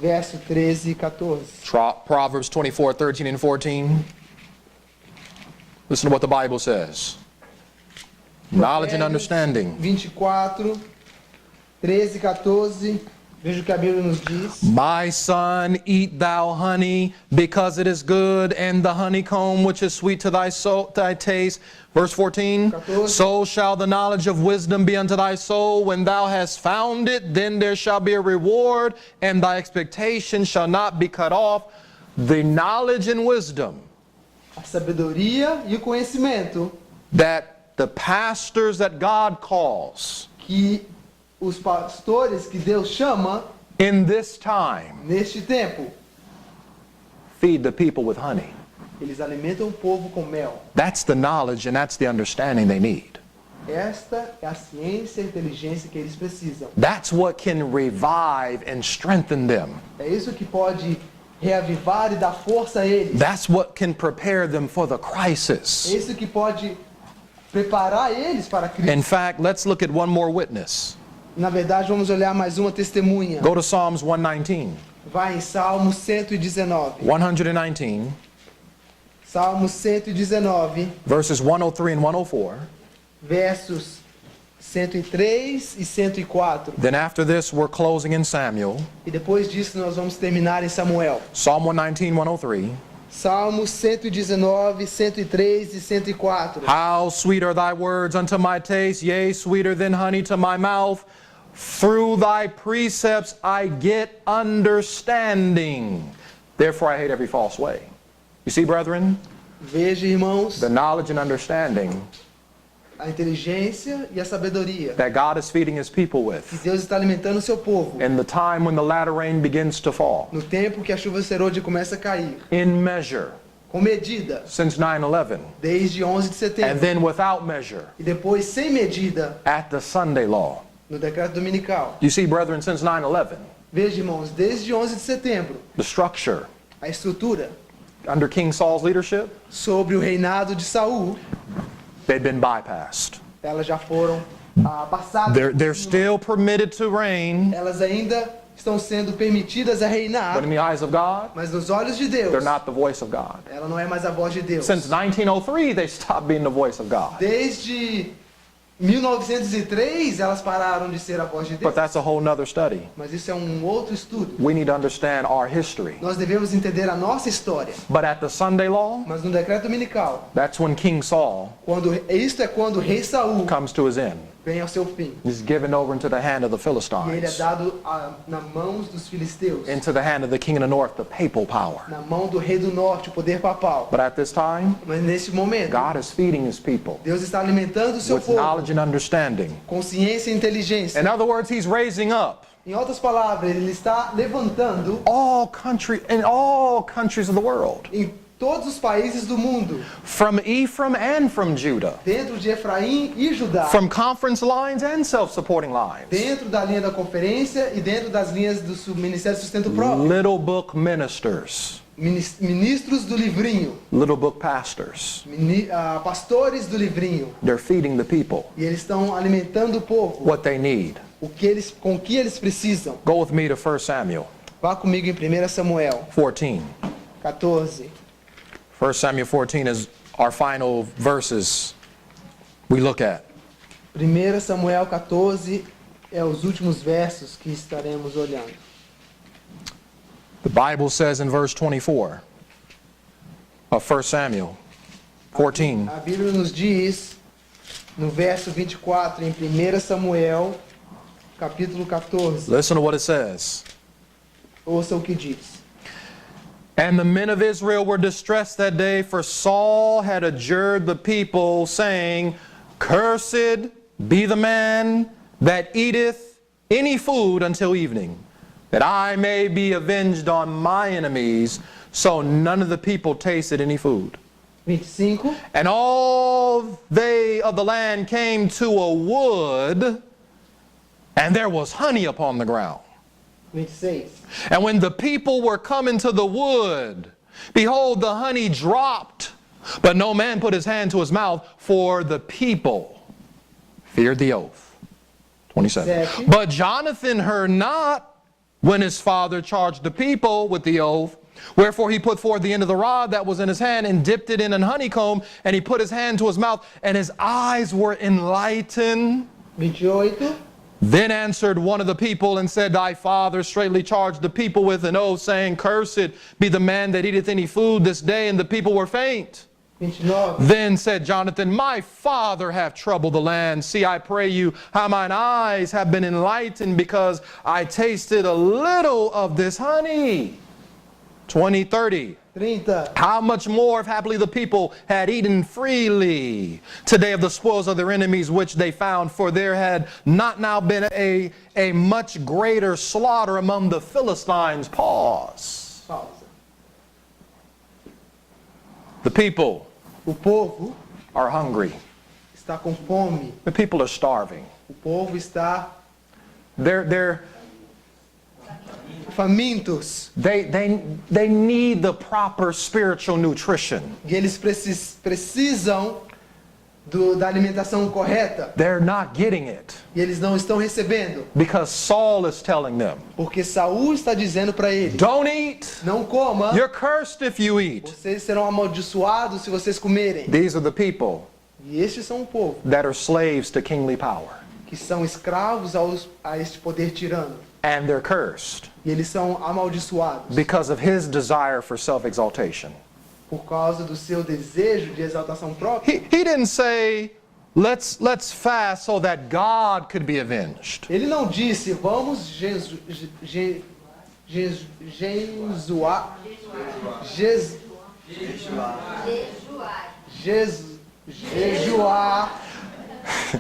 B: verso 13 e 14.
A: Proverbs 24, 13 and 14. Listen to what the Bible says. Knowledge and understanding.
B: 24, 13 e 14. Veja o que a Bíblia nos diz.
A: My son, eat thou honey, because it is good, and the honeycomb which is sweet to thy soul, thy taste. Verse 14.
B: 14.
A: So shall the knowledge of wisdom be unto thy soul. When thou hast found it, then there shall be a reward, and thy expectation shall not be cut off. The knowledge and wisdom
B: A sabedoria e o conhecimento
A: that the pastors that God calls
B: que os pastores que Deus chama
A: in this time
B: neste tempo,
A: feed the people with honey.
B: eles alimentam o povo com mel.
A: That's the knowledge and that's the understanding they need.
B: Esta é a ciência e a inteligência que eles precisam.
A: That's what can revive and strengthen them.
B: É isso que pode reavivar e dar força a eles.
A: That's what can prepare them for the
B: É
A: crisis.
B: isso que pode preparar eles para a crise.
A: In fact, let's look at one more witness.
B: Na verdade, vamos olhar mais uma testemunha.
A: Go to Psalms 119.
B: Vai em Salmo 119.
A: 119,
B: Salmo 119,
A: verses 103 and 104.
B: versos 103 e 104.
A: Then after this, we're closing in Samuel.
B: E depois disso nós vamos terminar em Samuel.
A: Psalm 119, 103.
B: Salmo 119, 103 e 104.
A: How sweet are thy words unto my taste, yea, sweeter than honey to my mouth. Through thy precepts I get understanding. Therefore I hate every false way. You see, brethren,
B: Veja, irmãos,
A: the knowledge and understanding
B: a inteligência e a sabedoria
A: that God is feeding his people
B: que
A: with
B: Deus está alimentando o seu povo
A: in the time when the latter rain begins to fall,
B: no tempo que a chuva serôdia começa a cair,
A: in measure,
B: com medida,
A: since 9/11,
B: desde 11 de
A: and
B: setembro,
A: then without measure
B: e depois sem medida
A: at the Sunday law.
B: no decreto dominical.
A: You see, brethren, since 9/11,
B: Veja, irmãos, desde 11 de setembro,
A: the structure
B: a estrutura
A: under King Saul's leadership,
B: sobre o reinado de Saul,
A: they'd been bypassed.
B: elas já foram passadas.
A: They're still permitted to reign,
B: Elas ainda estão sendo permitidas a reinar,
A: but in the eyes of God,
B: mas nos olhos de Deus,
A: they're not the voice of God.
B: ela não é mais a voz de Deus.
A: Since 1903, they stopped being the voice of God.
B: Desde 1903 elas pararam de ser a voz de Deus.
A: But that's a whole nother study.
B: Mas isso é um outro estudo.
A: We need to understand our history.
B: Nós devemos entender a nossa história.
A: But at the Sunday law,
B: Mas no decreto dominical,
A: that's when King Saul
B: isto é quando o rei Saul
A: comes to his end.
B: vem ao seu fim.
A: He's given over into the hand of the
B: E ele é
A: Philistines,
B: dado na mãos dos filisteus,
A: into the hand of the king of the north, the papal power.
B: na mão do rei do norte, o poder papal.
A: But at this time,
B: Mas nesse momento,
A: God is feeding his people
B: Deus está alimentando o seu
A: with
B: povo
A: knowledge and understanding.
B: com ciência e inteligência.
A: In other words, he's raising up
B: Em outras palavras, ele está levantando
A: in all countries of the world,
B: em todos os países do mundo,
A: from Ephraim and from Judah,
B: dentro de Efraim e Judá,
A: from conference lines and self-supporting lines,
B: dentro da linha da conferência e dentro das linhas do Ministério de Sustento Próprio,
A: little book ministers,
B: ministros do livrinho,
A: little book pastors.
B: pastores do livrinho,
A: They're feeding the people
B: e eles estão alimentando o povo,
A: what they need.
B: com o que eles precisam.
A: Go with me to 1 Samuel
B: Vá comigo em 1 Samuel
A: 14.
B: 14.
A: 1 Samuel 14 is our final verses we look at.
B: 1 Samuel 14 é os últimos versos que estaremos olhando.
A: The Bible says in verse 24 of 1 Samuel 14,
B: A Bíblia nos diz, no verso 24, em 1 Samuel, capítulo 14,
A: listen to what it says.
B: ouça o que diz.
A: And the men of Israel were distressed that day, for Saul had adjured the people, saying, Cursed be the man that eateth any food until evening, that I may be avenged on my enemies. So none of the people tasted any food.
B: 25.
A: And all they of the land came to a wood, and there was honey upon the ground.
B: 26.
A: And when the people were coming to the wood, behold, the honey dropped, but no man put his hand to his mouth, for the people feared the oath. 27.
B: Exactly.
A: But Jonathan heard not, when his father charged the people with the oath. Wherefore he put forth the end of the rod that was in his hand and dipped it in an honeycomb, and he put his hand to his mouth, and his eyes were enlightened.
B: 28.
A: Then answered one of the people and said, Thy father straitly charged the people with an oath, saying, Cursed be the man that eateth any food this day. And the people were faint.
B: 29.
A: Then said Jonathan, My father hath troubled the land. See, I pray you, how mine eyes have been enlightened, because I tasted a little of this honey. 20, 30.
B: 30.
A: How much more if happily the people had eaten freely today of the spoils of their enemies which they found, for there had not now been a much greater slaughter among the Philistines. Pause.
B: Pausa.
A: The people
B: O povo
A: are hungry.
B: está com fome.
A: The people are starving.
B: O povo está
A: They're
B: famintos.
A: They need the proper spiritual nutrition.
B: E eles precisam da alimentação correta.
A: They're not getting it
B: E eles não estão recebendo.
A: because Saul is telling them,
B: Porque Saul está dizendo para eles:
A: don't eat.
B: não coma,
A: You're cursed if you eat.
B: vocês serão amaldiçoados se vocês comerem.
A: These are the people
B: E estes são o povo
A: that are slaves to kingly power.
B: que são escravos a este poder tirano.
A: And they're cursed
B: E eles são amaldiçoados
A: because of his desire for self-exaltation.
B: por causa do seu desejo de exaltação própria.
A: He didn't say, let's fast so that God could be avenged.
B: Ele não disse: vamos jejuar.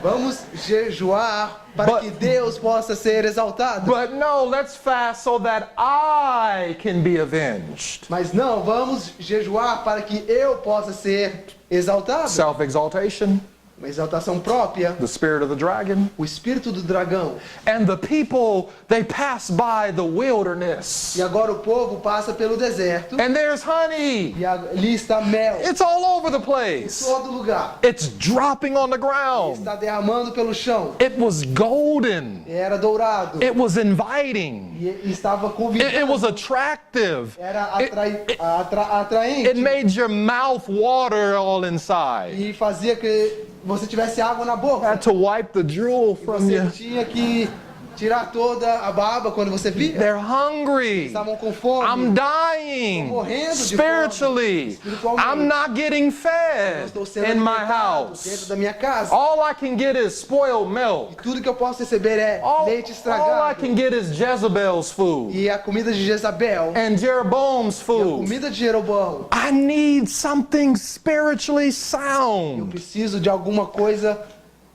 B: Vamos jejuar para que Deus possa ser exaltado.
A: But no, let's fast so that I can be avenged.
B: Mas não, vamos jejuar para que eu possa ser exaltado.
A: Self-exaltation,
B: Uma exaltação própria,
A: the spirit of the dragon.
B: o espírito do dragão.
A: And the people, they pass by the wilderness.
B: E agora o povo passa pelo deserto
A: And there's honey.
B: e ali está mel
A: It's all over the
B: em
A: place.
B: todo lugar.
A: It's dropping on the ground.
B: Está derramando pelo chão.
A: It was golden.
B: E era dourado.
A: It was inviting.
B: E estava
A: It
B: convidando.
A: was attractive.
B: Era
A: It
B: atraente.
A: made your mouth water all inside.
B: E fazia que você tivesse água na
A: You
B: boca.
A: had to wipe the drool from
B: Você
A: you.
B: tinha que tirar toda a baba quando você via.
A: They're hungry.
B: Estavam com fome.
A: I'm dying
B: morrendo de
A: spiritually.
B: fome, espiritualmente.
A: I'm not getting
B: Eu
A: fed
B: estou sendo
A: in my
B: alimentado
A: house.
B: dentro da minha casa.
A: All I can get is spoiled milk.
B: Tudo que eu posso receber é leite
A: All I
B: estragado.
A: can get is Jezebel's food
B: E a comida de Jezabel.
A: and Jeroboam's
B: E a
A: food.
B: comida de Jeroboão.
A: I need something spiritually
B: Eu
A: sound.
B: preciso de alguma coisa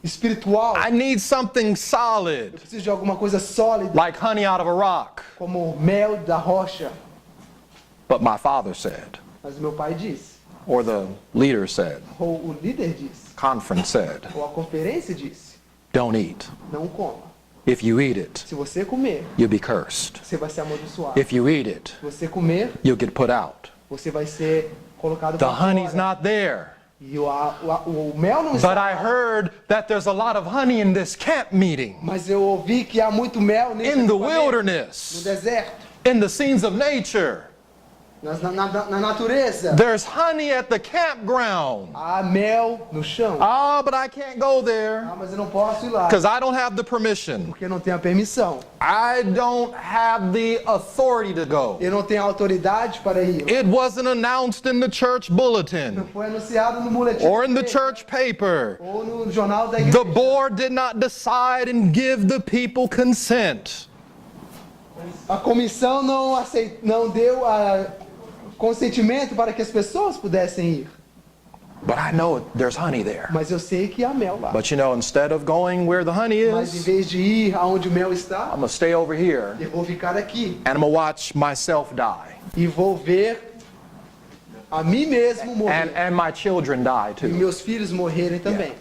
B: espiritual.
A: I need something
B: Eu
A: solid,
B: preciso de alguma coisa sólida,
A: like honey out of a rock.
B: como mel da rocha.
A: But my father said,
B: Mas o meu pai disse,
A: or the leader said,
B: ou o líder disse,
A: conference said,
B: ou a conferência disse:
A: don't eat.
B: não coma.
A: If you eat it,
B: Se você comer,
A: you'll be cursed.
B: você vai ser amaldiçoado.
A: If you eat it,
B: Se você comer,
A: you'll get put out.
B: você vai ser colocado
A: The
B: para
A: honey's
B: fora.
A: not there.
B: E o mel não
A: But
B: está.
A: I heard that there's a lot of honey in this camp meeting,
B: Mas eu ouvi que há muito mel nesse
A: in the
B: acampamento, no
A: wilderness,
B: deserto,
A: in the scenes of nature.
B: na natureza.
A: There's honey at the campground.
B: Há mel no chão.
A: Oh, but I can't go there
B: Ah, mas eu não posso ir lá,
A: because I don't have the permission.
B: porque eu não tenho a permissão.
A: I don't have the authority to go.
B: Eu não tenho autoridade para ir.
A: It wasn't announced in the church bulletin
B: Foi anunciado no boletim
A: or in the
B: da igreja,
A: church paper.
B: ou no jornal da
A: The
B: igreja.
A: board did not decide and give the people consent.
B: A comissão não deu consentimento para que as pessoas pudessem ir.
A: But I know there's honey there.
B: Mas eu sei que há mel lá.
A: But you know, instead of going where the honey
B: Mas em
A: is,
B: vez de ir aonde o mel está,
A: I'm going to stay over here
B: eu vou ficar aqui
A: and I'm going to watch myself die.
B: e vou ver a mim mesmo morrer.
A: And my children die
B: E
A: too.
B: meus filhos morrerem também.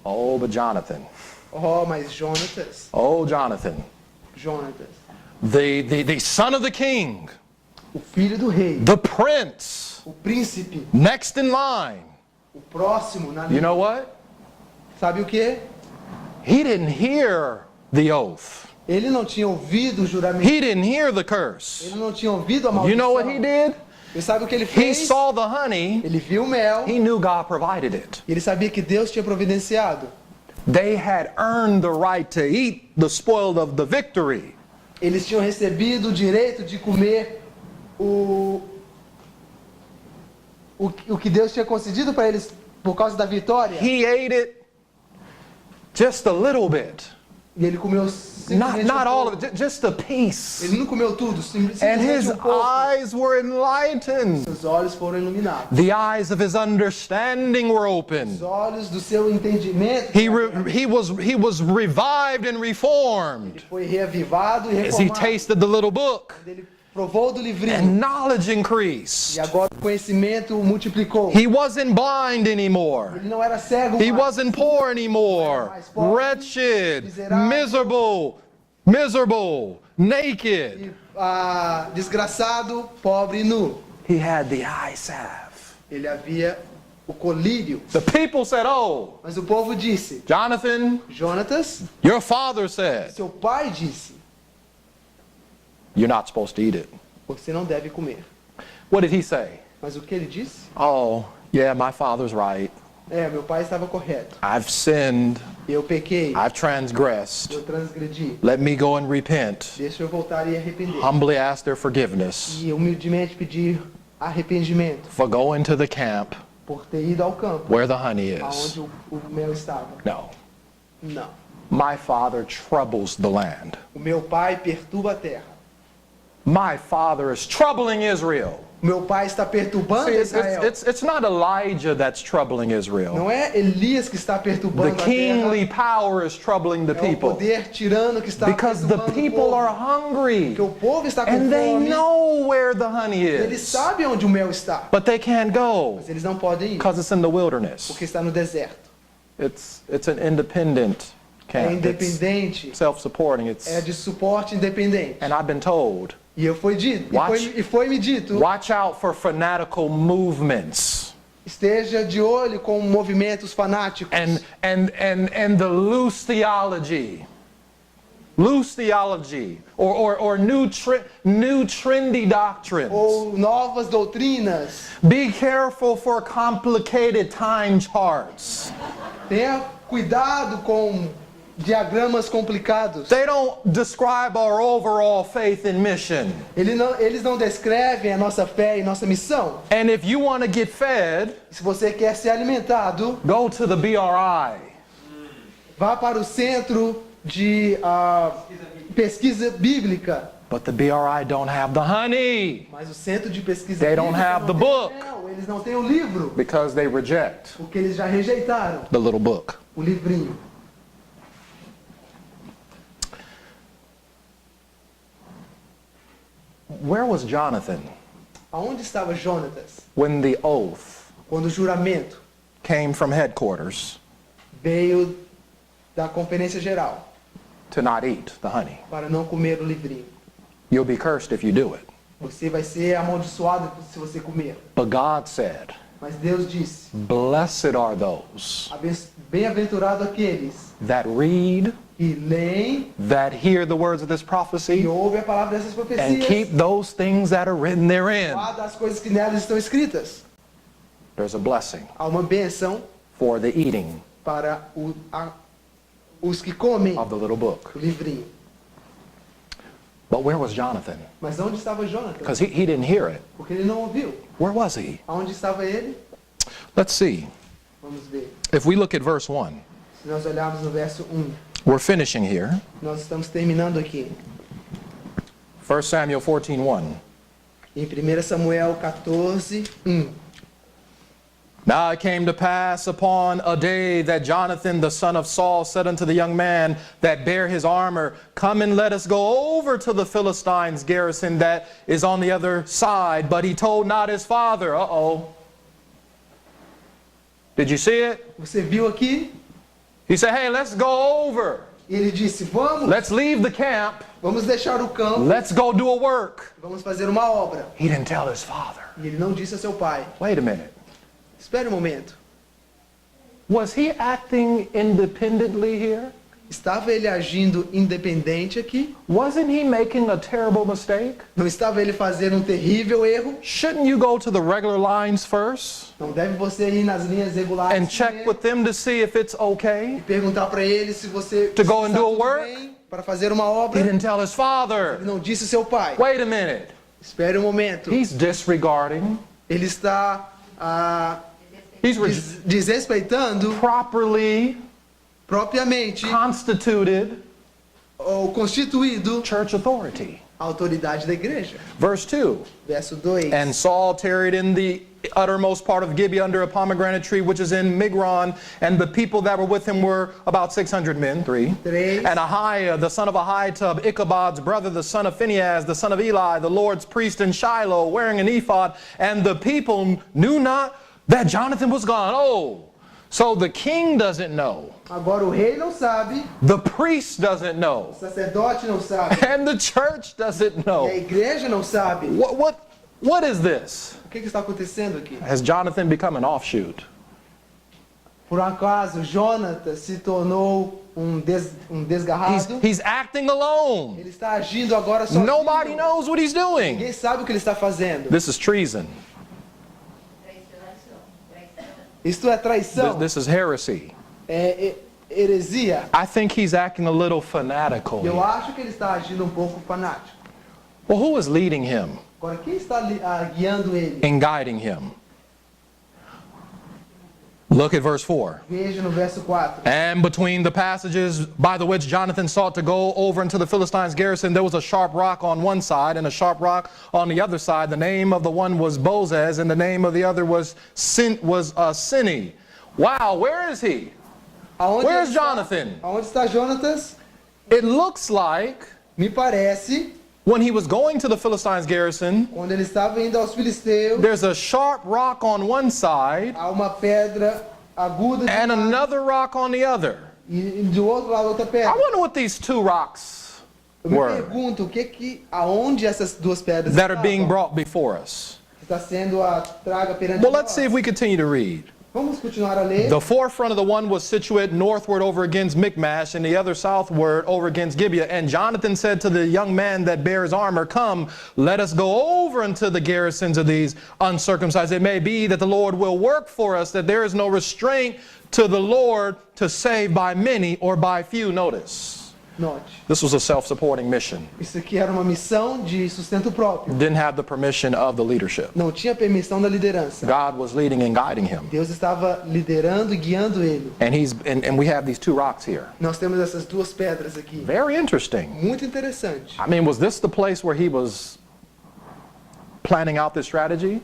A: Oh, but Jonathan.
B: Oh, mas Jonatas,
A: Oh, Jonathan. The son of the king,
B: o filho do rei,
A: the prince,
B: o príncipe,
A: next in line.
B: o próximo na
A: You
B: linha.
A: know what?
B: Sabe o que?
A: He didn't hear the oath.
B: Ele não tinha ouvido o juramento.
A: He didn't hear the curse.
B: Ele não tinha ouvido a maldição.
A: You know what he did?
B: E sabe o que ele
A: He
B: fez?
A: saw the honey.
B: Ele viu o mel.
A: He knew God provided it.
B: E ele sabia que Deus tinha providenciado.
A: They had earned the right to eat the spoil of the victory.
B: Eles tinham recebido o direito de comer o que Deus tinha concedido para eles por causa da vitória.
A: He ate it just a little bit.
B: E ele comeu simplesmente
A: Not all
B: pouco.
A: of it, just a piece.
B: Ele não comeu tudo,
A: And
B: simplesmente
A: his
B: pouco.
A: eyes were enlightened.
B: Seus olhos foram iluminados.
A: The eyes of his understanding were
B: Os
A: opened.
B: olhos do seu entendimento
A: He was revived and reformed
B: foi reavivado e
A: as he
B: reformado.
A: tasted the little book.
B: Ele provou do livrinho.
A: And knowledge
B: E
A: increased.
B: agora o conhecimento multiplicou.
A: He wasn't blind anymore.
B: Ele não era cego
A: He
B: mais.
A: wasn't poor anymore. Wretched, miserable, naked.
B: Desgraçado, pobre e nu.
A: He had the eye salve.
B: Ele havia o colírio.
A: The people said, "Oh,
B: Mas o povo disse,
A: Jonathan,
B: Jonatas,
A: your father said
B: seu pai disse,
A: you're not supposed to eat it."
B: você não deve comer.
A: What did he say?
B: Mas o que ele disse?
A: Oh, yeah, my father's right.
B: Meu pai estava correto.
A: I've sinned.
B: Eu pequei.
A: I've transgressed.
B: Eu transgredi.
A: Let me go and repent.
B: Deixa eu voltar e arrepender.
A: Humbly ask their forgiveness
B: E humildemente pedir arrependimento
A: for going to the camp
B: por ter ido ao campo,
A: where the honey is.
B: aonde o mel estava.
A: No.
B: Não.
A: My father troubles the land.
B: O meu pai perturba a terra.
A: My father is troubling Israel.
B: O meu pai está perturbando
A: See,
B: Israel.
A: it's not Elijah that's troubling Israel.
B: Não é Elias que está
A: The
B: perturbando a terra.
A: kingly power is troubling the
B: É o
A: people.
B: poder tirano que está
A: Because the
B: perturbando o
A: people
B: povo.
A: are hungry.
B: Porque o povo está com
A: And they
B: fome.
A: know where the honey
B: Eles
A: is.
B: sabem onde o mel está.
A: But they can't go
B: Mas eles não podem ir.
A: because it's in the wilderness.
B: Porque está no deserto.
A: It's an independent
B: É
A: camp. It's
B: independente.
A: self-supporting.
B: É de suporte independente.
A: And I've been told,
B: E eu fui dito.
A: Watch.
B: E foi me dito.
A: watch out for fanatical movements
B: Esteja de olho com movimentos fanáticos.
A: and the loose theology. Loose theology or new trendy doctrines.
B: Ou novas doutrinas.
A: Be careful for complicated time charts.
B: Tenha cuidado com diagramas complicados.
A: They don't describe our overall faith and mission.
B: Eles não descrevem a nossa fé e nossa missão.
A: And if you want to get fed,
B: Se você quer ser alimentado,
A: go to the BRI.
B: vá para o centro de pesquisa bíblica.
A: But the BRI don't have the honey
B: Mas o centro de pesquisa
A: They
B: bíblica
A: don't have the
B: não tem
A: book.
B: mel, eles não têm o livro,
A: because they reject
B: porque eles já rejeitaram
A: the little book.
B: o livrinho.
A: Where was Jonathan
B: Aonde estava Jonatas
A: when the oath
B: quando o juramento
A: came from headquarters
B: veio da conferência geral
A: to not eat the honey?
B: para não comer o livrinho?
A: You'll be cursed if you do it.
B: Você vai ser amaldiçoado se você comer.
A: But God said,
B: Mas Deus disse:
A: blessed are those
B: bem-aventurado aqueles
A: that read,
B: que leem
A: that hear the words of this
B: e
A: prophecy,
B: ouvem a palavra dessas
A: and
B: profecias.
A: keep those things that are written therein.
B: Guarda as coisas que nelas estão escritas.
A: There's a blessing
B: Há uma bênção
A: for the eating
B: para os que comem
A: of the little book.
B: o livrinho.
A: But where was Jonathan?
B: Mas onde estava Jonathan?
A: Because he didn't hear it.
B: Porque ele não ouviu.
A: Where was he?
B: Aonde estava ele?
A: Let's see.
B: Vamos ver.
A: If we look at verse 1,
B: Se nós olharmos no verso 1,
A: we're finishing here.
B: nós estamos terminando aqui.
A: 1 Samuel 14:1.
B: Em 1 Samuel 14, 1.
A: Now it came to pass upon a day that Jonathan the son of Saul said unto the young man that bare his armor, Come and let us go over to the Philistines' garrison that is on the other side. But he told not his father. Uh-oh. Did you see it?
B: Você viu aqui?
A: He said, hey, let's go over.
B: Ele disse: Vamos,
A: Let's leave the camp.
B: vamos deixar o campo,
A: Let's go do a work.
B: vamos fazer uma obra.
A: He didn't tell his father.
B: E ele não disse a seu pai:
A: Wait a minute.
B: Espere um momento.
A: Was he acting independently here?
B: Estava ele agindo independente aqui?
A: Wasn't he making a terrible mistake?
B: Não estava ele fazendo um terrível erro?
A: Shouldn't you go to the regular lines first
B: Não deve você ir nas linhas regulares
A: and check
B: primeiro
A: with them to see if it's okay?
B: e perguntar para ele se você
A: To go and
B: está
A: do a
B: tudo
A: work?
B: bem para fazer uma
A: He
B: obra.
A: didn't tell his father.
B: Ele não disse seu pai.
A: Wait a minute.
B: Espere um momento.
A: He's disregarding.
B: Ele está
A: He's
B: desrespeitando
A: properly
B: propriamente
A: constituted
B: ou constituído
A: church authority.
B: a autoridade da igreja.
A: Verse 2.
B: Verso 2.
A: And Saul tarried in the uttermost part of Gibeah under a pomegranate tree, which is in Migron, and the people that were with him were about 600 men, 3.
B: Três.
A: And Ahiah, the son of Ahitub, Ichabod's brother, the son of Phinehas, the son of Eli, the Lord's priest in Shiloh, wearing an ephod, and the people knew not that Jonathan was gone. Oh, so the king doesn't know.
B: Agora o rei não sabe,
A: The priest doesn't know.
B: o sacerdote não sabe,
A: And the church doesn't
B: e a
A: know.
B: igreja não sabe.
A: What is this?
B: O que está acontecendo aqui?
A: Has Jonathan become an offshoot?
B: Por acaso Jonatas se tornou um desgarrado?
A: He's acting alone.
B: Ele está agindo agora sozinho.
A: Nobody knows what he's doing.
B: Ninguém sabe o que ele está fazendo.
A: This is treason.
B: Isto é traição,
A: This is heresy.
B: é heresia.
A: I think he's acting a little fanatical.
B: Eu
A: here.
B: acho que ele está agindo um pouco fanático.
A: Well, who is leading him
B: Agora, quem está guiando ele?
A: and guiding him? Look at verse 4.
B: Veja no verso 4.
A: And between the passages by the which Jonathan sought to go over into the Philistines' garrison, there was a sharp rock on one side and a sharp rock on the other side. The name of the one was Bozez, and the name of the other was Sini. Wow, where is he?
B: Aonde
A: Where's
B: ele está?
A: Jonathan?
B: Aonde está Jonatas?
A: It looks like
B: Me parece,
A: when he was going to the Philistines' garrison,
B: quando ele estava indo aos filisteus,
A: there's a sharp rock on one side
B: há uma pedra aguda de
A: and
B: um lado
A: another rock on the other.
B: e do outro lado outra
A: I
B: pedra.
A: wonder what these two rocks
B: Eu me
A: were
B: pergunto aonde essas duas pedras
A: that are being
B: estavam.
A: brought before us.
B: Está sendo a traga perante
A: Well, let's
B: nós.
A: see if we continue to read.
B: Vamos continuar a ler.
A: The forefront of the one was situate northward over against Michmash, and the other southward over against Gibeah. And Jonathan said to the young man that bears armor, Come, let us go over unto the garrisons of these uncircumcised. It may be that the Lord will work for us, that there is no restraint to the Lord to save by many or by few. Notice,
B: Note,
A: this was a self-supporting mission.
B: isso aqui era uma missão de sustento próprio.
A: Didn't have the permission of the leadership.
B: Não tinha permissão da liderança.
A: God was leading and guiding him.
B: Deus estava liderando e guiando ele.
A: And we have these two rocks here.
B: Nós temos essas duas pedras aqui.
A: Very interesting.
B: Muito interessante.
A: I mean, was this the place where he was planning out this strategy?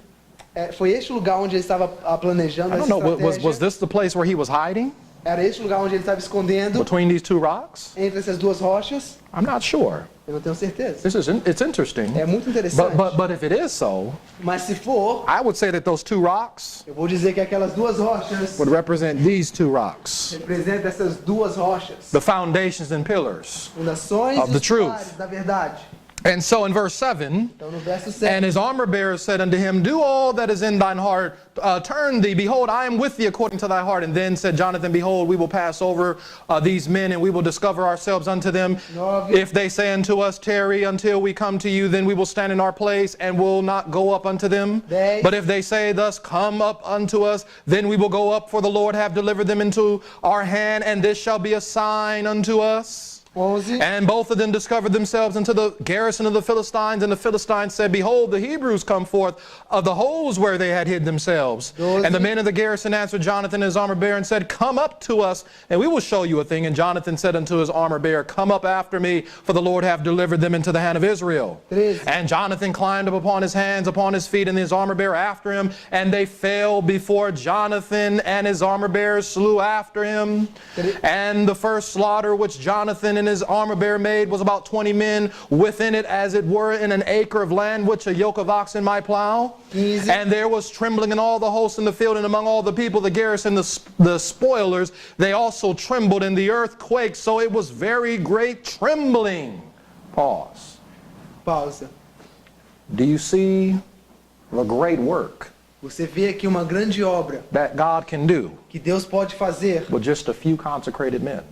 B: Foi este lugar onde ele estava planejando
A: I
B: essa
A: don't know.
B: estratégia.
A: Was this the place where he was hiding
B: Era este lugar onde ele estava escondendo
A: between these two rocks?
B: entre essas duas rochas?
A: I'm not sure.
B: Eu não tenho certeza.
A: It's interesting.
B: É muito interessante.
A: But if it is so,
B: Mas se for,
A: I would say that those two rocks
B: eu vou dizer que aquelas duas rochas
A: would represent these two rocks,
B: representam essas duas rochas.
A: the foundations and pillars.
B: Fundações
A: Of
B: e
A: the
B: os
A: truth.
B: pilares da verdade.
A: And so in verse 7,
B: Então no verso
A: and
B: 7,
A: his armor bearer said unto him, Do all that is in thine heart, turn thee, behold, I am with thee according to thy heart. And then said Jonathan, Behold, we will pass over these men, and we will discover ourselves unto them.
B: 9.
A: If they say unto us, Tarry until we come to you, then we will stand in our place, and will not go up unto them.
B: 10.
A: But if they say thus, Come up unto us, then we will go up, for the Lord hath delivered them into our hand, and this shall be a sign unto us.
B: 11.
A: And both of them discovered themselves into the garrison of the Philistines. And the Philistines said, Behold, the Hebrews come forth of the holes where they had hid themselves.
B: 12.
A: And the men of the garrison answered Jonathan his armor bearer and said, Come up to us, and we will show you a thing. And Jonathan said unto his armor bearer, Come up after me, for the Lord hath delivered them into the hand of Israel.
B: 13.
A: And Jonathan climbed up upon his hands, upon his feet, and his armor bearer after him. And they fell before Jonathan, and his armor bearer slew after him. And the first slaughter which Jonathan and his armor bearer made was about 20 men within it, as it were in an acre of land which a yoke of oxen might plow.
B: 15.
A: And there was trembling in all the hosts in the field, and among all the people, the garrison, the spoilers, they also trembled, and the earth quaked. So it was very great trembling. Pause.
B: Pausa.
A: Do you see the great work
B: Você vê aqui uma grande obra
A: that God can do
B: que Deus pode fazer
A: with just a few consecrated men?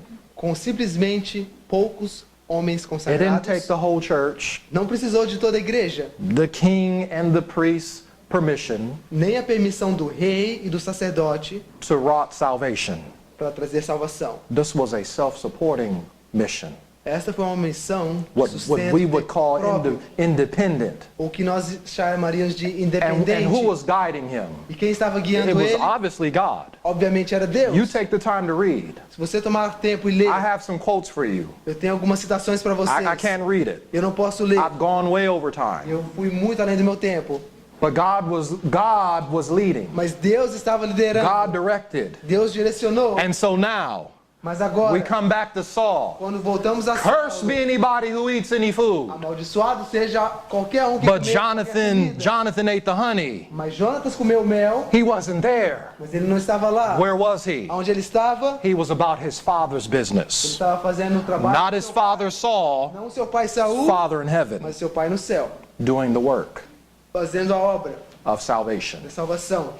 B: com simplesmente poucos homens
A: It didn't take
B: consagrados.
A: the whole church,
B: Não precisou de toda a igreja,
A: the king and the priest's permission
B: nem a permissão do rei e do sacerdote
A: to wrought salvation.
B: para trazer salvação.
A: This was a self-supporting mission,
B: Esta foi uma missão de
A: what
B: sustento
A: we would call
B: próprio,
A: independent.
B: o que nós chamaríamos de
A: And who
B: independente.
A: was guiding him?
B: E quem estava
A: It
B: guiando
A: was
B: ele,
A: obviously God.
B: obviamente, era Deus.
A: You take the time to read.
B: Se você tomar tempo e ler,
A: I have some quotes for you.
B: eu tenho algumas citações para vocês.
A: I can't read it.
B: Eu não posso ler.
A: I've gone way over time.
B: Eu fui muito além do meu tempo.
A: But God was leading.
B: Mas Deus estava liderando.
A: God directed.
B: Deus direcionou.
A: And so now
B: Mas agora,
A: we come back to Saul.
B: quando voltamos a
A: Cursed be anybody who eats any food.
B: amaldiçoado seja qualquer um que
A: But
B: comer qualquer comida.
A: Jonathan ate the honey.
B: Mas Jonatas comeu mel,
A: He wasn't there.
B: mas ele não estava lá.
A: Where was he?
B: Onde ele estava?
A: He was about his father's
B: Ele
A: business.
B: estava fazendo o trabalho.
A: Not
B: do
A: his
B: seu
A: father
B: pai.
A: Saul,
B: Não seu pai Saul,
A: Father in heaven,
B: mas seu pai no céu,
A: doing the work
B: fazendo a obra
A: of salvation.
B: da salvação.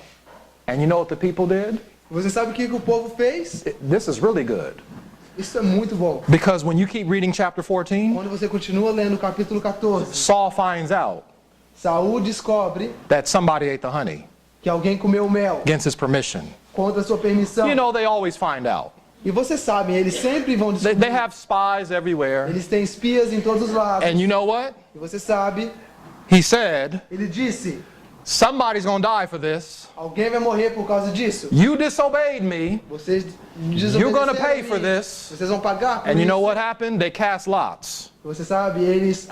A: And you know what the people did?
B: Você sabe o que o povo fez?
A: This is really good.
B: Isso é muito bom.
A: Because when you keep reading chapter 14,
B: Quando você continua lendo o capítulo 14,
A: Saul finds out
B: Saul descobre
A: that somebody ate the honey
B: que alguém comeu mel
A: against his permission.
B: contra a sua permissão.
A: You know, they always find out.
B: E vocês sabem, eles sempre vão
A: They
B: descobrir.
A: have spies everywhere.
B: Eles têm espias em todos os lados.
A: And you know what?
B: E você sabe,
A: He said,
B: ele disse,
A: somebody's going to die for this.
B: alguém vai morrer por causa disso.
A: You disobeyed me.
B: Vocês
A: You're gonna
B: desobedeceram
A: pay
B: a
A: for
B: mim.
A: this.
B: Vocês vão pagar por
A: And you know
B: isso.
A: what happened? They cast lots.
B: Você sabe, eles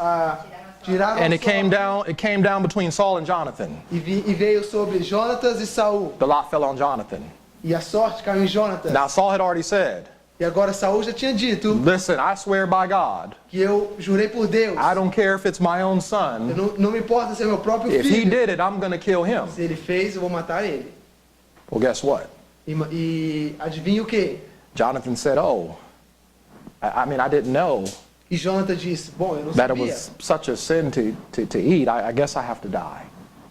B: tiraram
A: And
B: a
A: it came
B: sorte
A: down between Saul and Jonathan.
B: e veio sobre Jonatas e Saul.
A: The lot fell on Jonathan.
B: E a sorte caiu em Jonatas.
A: Now Saul had already said,
B: E agora Saul já tinha dito
A: listen, I swear by God,
B: que eu jurei por Deus.
A: I don't care if it's my own
B: Eu
A: son.
B: não me importa se é meu próprio
A: If he
B: filho.
A: did it, I'm going to kill him.
B: Se ele fez, eu vou matar ele.
A: Well, guess what?
B: E adivinha o quê?
A: Jonathan said, oh, I mean, I didn't know
B: E Jonatas disse, bom, eu não
A: that it
B: sabia.
A: was such a sin to eat. I guess I have to die.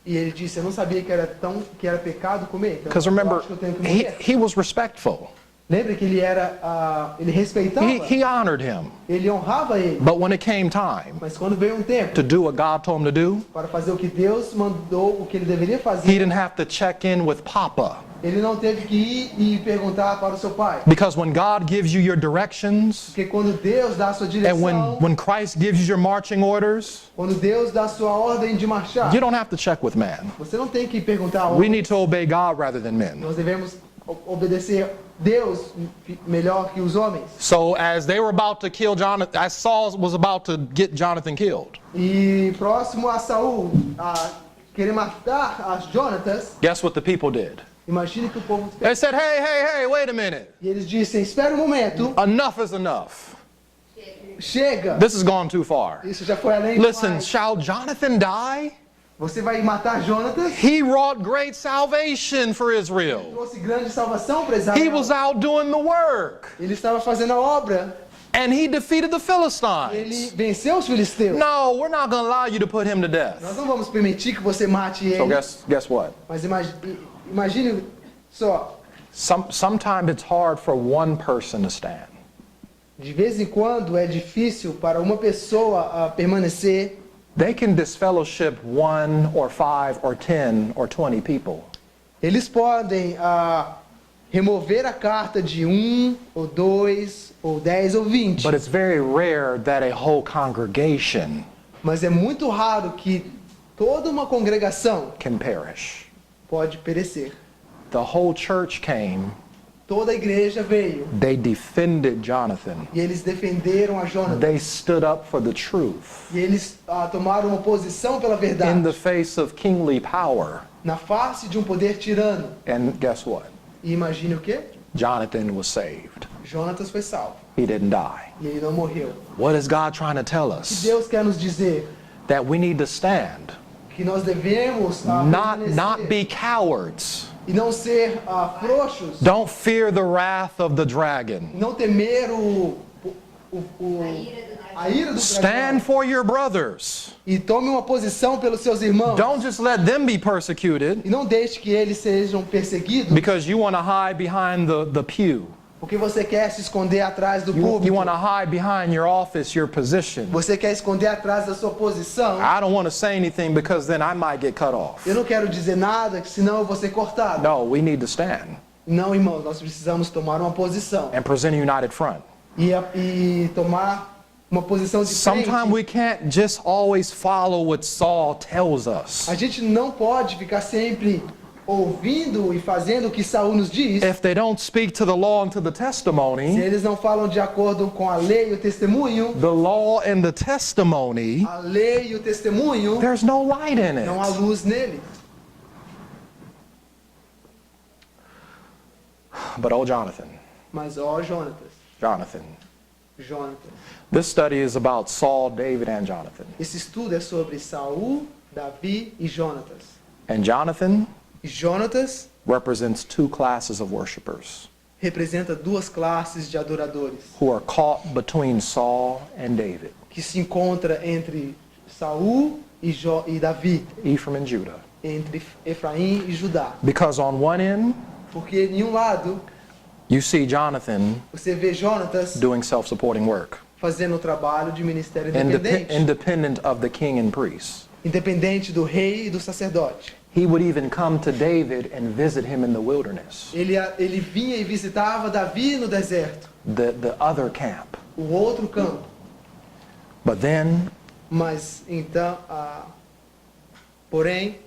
B: E ele disse, eu não sabia que era pecado comer. Então,
A: Because
B: eu
A: remember,
B: acho que eu tenho que
A: he,
B: morrer.
A: he was respectful.
B: Lembra que ele era, ele respeitava,
A: He honored him.
B: ele honrava ele.
A: But when it came time
B: Mas quando veio um tempo
A: to do what God told him to do,
B: para fazer o que Deus mandou, o que ele deveria
A: he
B: fazer,
A: didn't have to check in with Papa.
B: ele não teve que ir e perguntar para o seu pai.
A: Because when God gives you your directions,
B: Porque quando Deus dá a sua
A: and
B: direção,
A: when Christ gives you your marching orders,
B: quando Deus dá a sua ordem de marchar,
A: you don't have to check with man.
B: você não tem que perguntar a
A: We
B: ordem.
A: need to obey God rather than men.
B: Nós devemos obedecer Deus melhor que os homens.
A: So as they were about to kill Jonathan, as Saul was about to get Jonathan killed,
B: E próximo a Saul, a querer matar as Jonatas,
A: guess what the people did?
B: imagine que o povo
A: They said, hey, wait a minute.
B: e eles dizem, espera um momento,
A: Enough is enough.
B: chega,
A: This has gone too far.
B: isso já foi além
A: Listen,
B: demais.
A: shall Jonathan die?
B: Você vai matar Jonatas?
A: He wrought great salvation for Israel.
B: Trouxe grande salvação para Israel.
A: He was out doing the work.
B: Ele estava fazendo a obra.
A: And he defeated the
B: Ele
A: Philistines.
B: venceu os filisteus.
A: No, we're not going to allow you to put him to death.
B: Nós não vamos permitir que você mate
A: So
B: ele.
A: guess what?
B: Mas imagine só,
A: Sometimes it's hard for one person to stand.
B: de vez em quando é difícil para uma pessoa permanecer.
A: They can disfellowship 1 or 5 or 10 or 20 people.
B: Eles podem remover a carta de 1, ou 2, ou 10, ou 20.
A: But it's very rare that a whole congregation
B: Mas é muito raro que toda uma congregação
A: can perish.
B: pode perecer.
A: The whole church came.
B: Toda a igreja veio
A: They defended Jonathan.
B: e eles defenderam a Jonatas.
A: They stood up for the truth
B: E eles tomaram uma posição pela
A: in
B: verdade
A: the face of kingly power.
B: na face de um poder tirano.
A: And guess what?
B: E imagine o quê?
A: Jonathan was saved.
B: Jonatas foi salvo
A: He didn't die.
B: e ele não morreu.
A: What is God trying to tell
B: O que
A: us?
B: Deus quer nos dizer?
A: That we need to stand,
B: Que nós devemos
A: not
B: permanecer
A: be cowards.
B: e não ser frouxos,
A: Don't fear the wrath of the dragon.
B: não temer a ira do
A: Stand
B: dragão.
A: for your brothers.
B: E tome uma posição pelos seus irmãos.
A: Don't just let them be persecuted
B: E não deixe que eles sejam perseguidos
A: because you want to hide behind the pew.
B: Porque você quer se esconder atrás do
A: You
B: púlpito.
A: want to hide behind your office, your position.
B: Você quer esconder atrás da sua posição.
A: I don't want to say anything because then I might get cut off.
B: Eu não quero dizer nada, senão eu vou ser cortado.
A: No, we need to stand
B: Não, irmãos, nós precisamos tomar uma posição.
A: and present a united front.
B: E tomar uma posição de
A: Sometimes
B: frente.
A: we can't just always follow what Saul tells us.
B: A gente não pode ficar sempre ouvindo e fazendo o que Saul nos diz.
A: If they don't speak to the law and to the
B: Se
A: testimony,
B: eles não falam de acordo com a lei e o testemunho,
A: the law and the testimony,
B: a lei e o testemunho,
A: there's no light in
B: não há
A: it.
B: luz nele.
A: But oh, Jonathan,
B: Mas ó, Jonatas,
A: this study is about Saul, David, and Jonathan.
B: esse estudo é sobre Saul, Davi e Jonatas.
A: And Jonathan
B: E Jonatas
A: represents two classes of worshipers
B: representa duas classes de adoradores
A: who are caught between Saul and David,
B: que se encontra entre Saul e Davi,
A: Ephraim and Judah.
B: entre Efraim e Judá.
A: Because on one end,
B: Porque em um lado
A: you see Jonathan
B: você vê Jonatas
A: doing self-supporting work,
B: fazendo o trabalho de ministério independente,
A: independent of the king and priest.
B: independente do rei e do sacerdote.
A: He would even come to David and visit him in the wilderness,
B: Ele vinha e visitava Davi no deserto,
A: the other camp.
B: o outro campo.
A: But then,
B: Mas então, porém,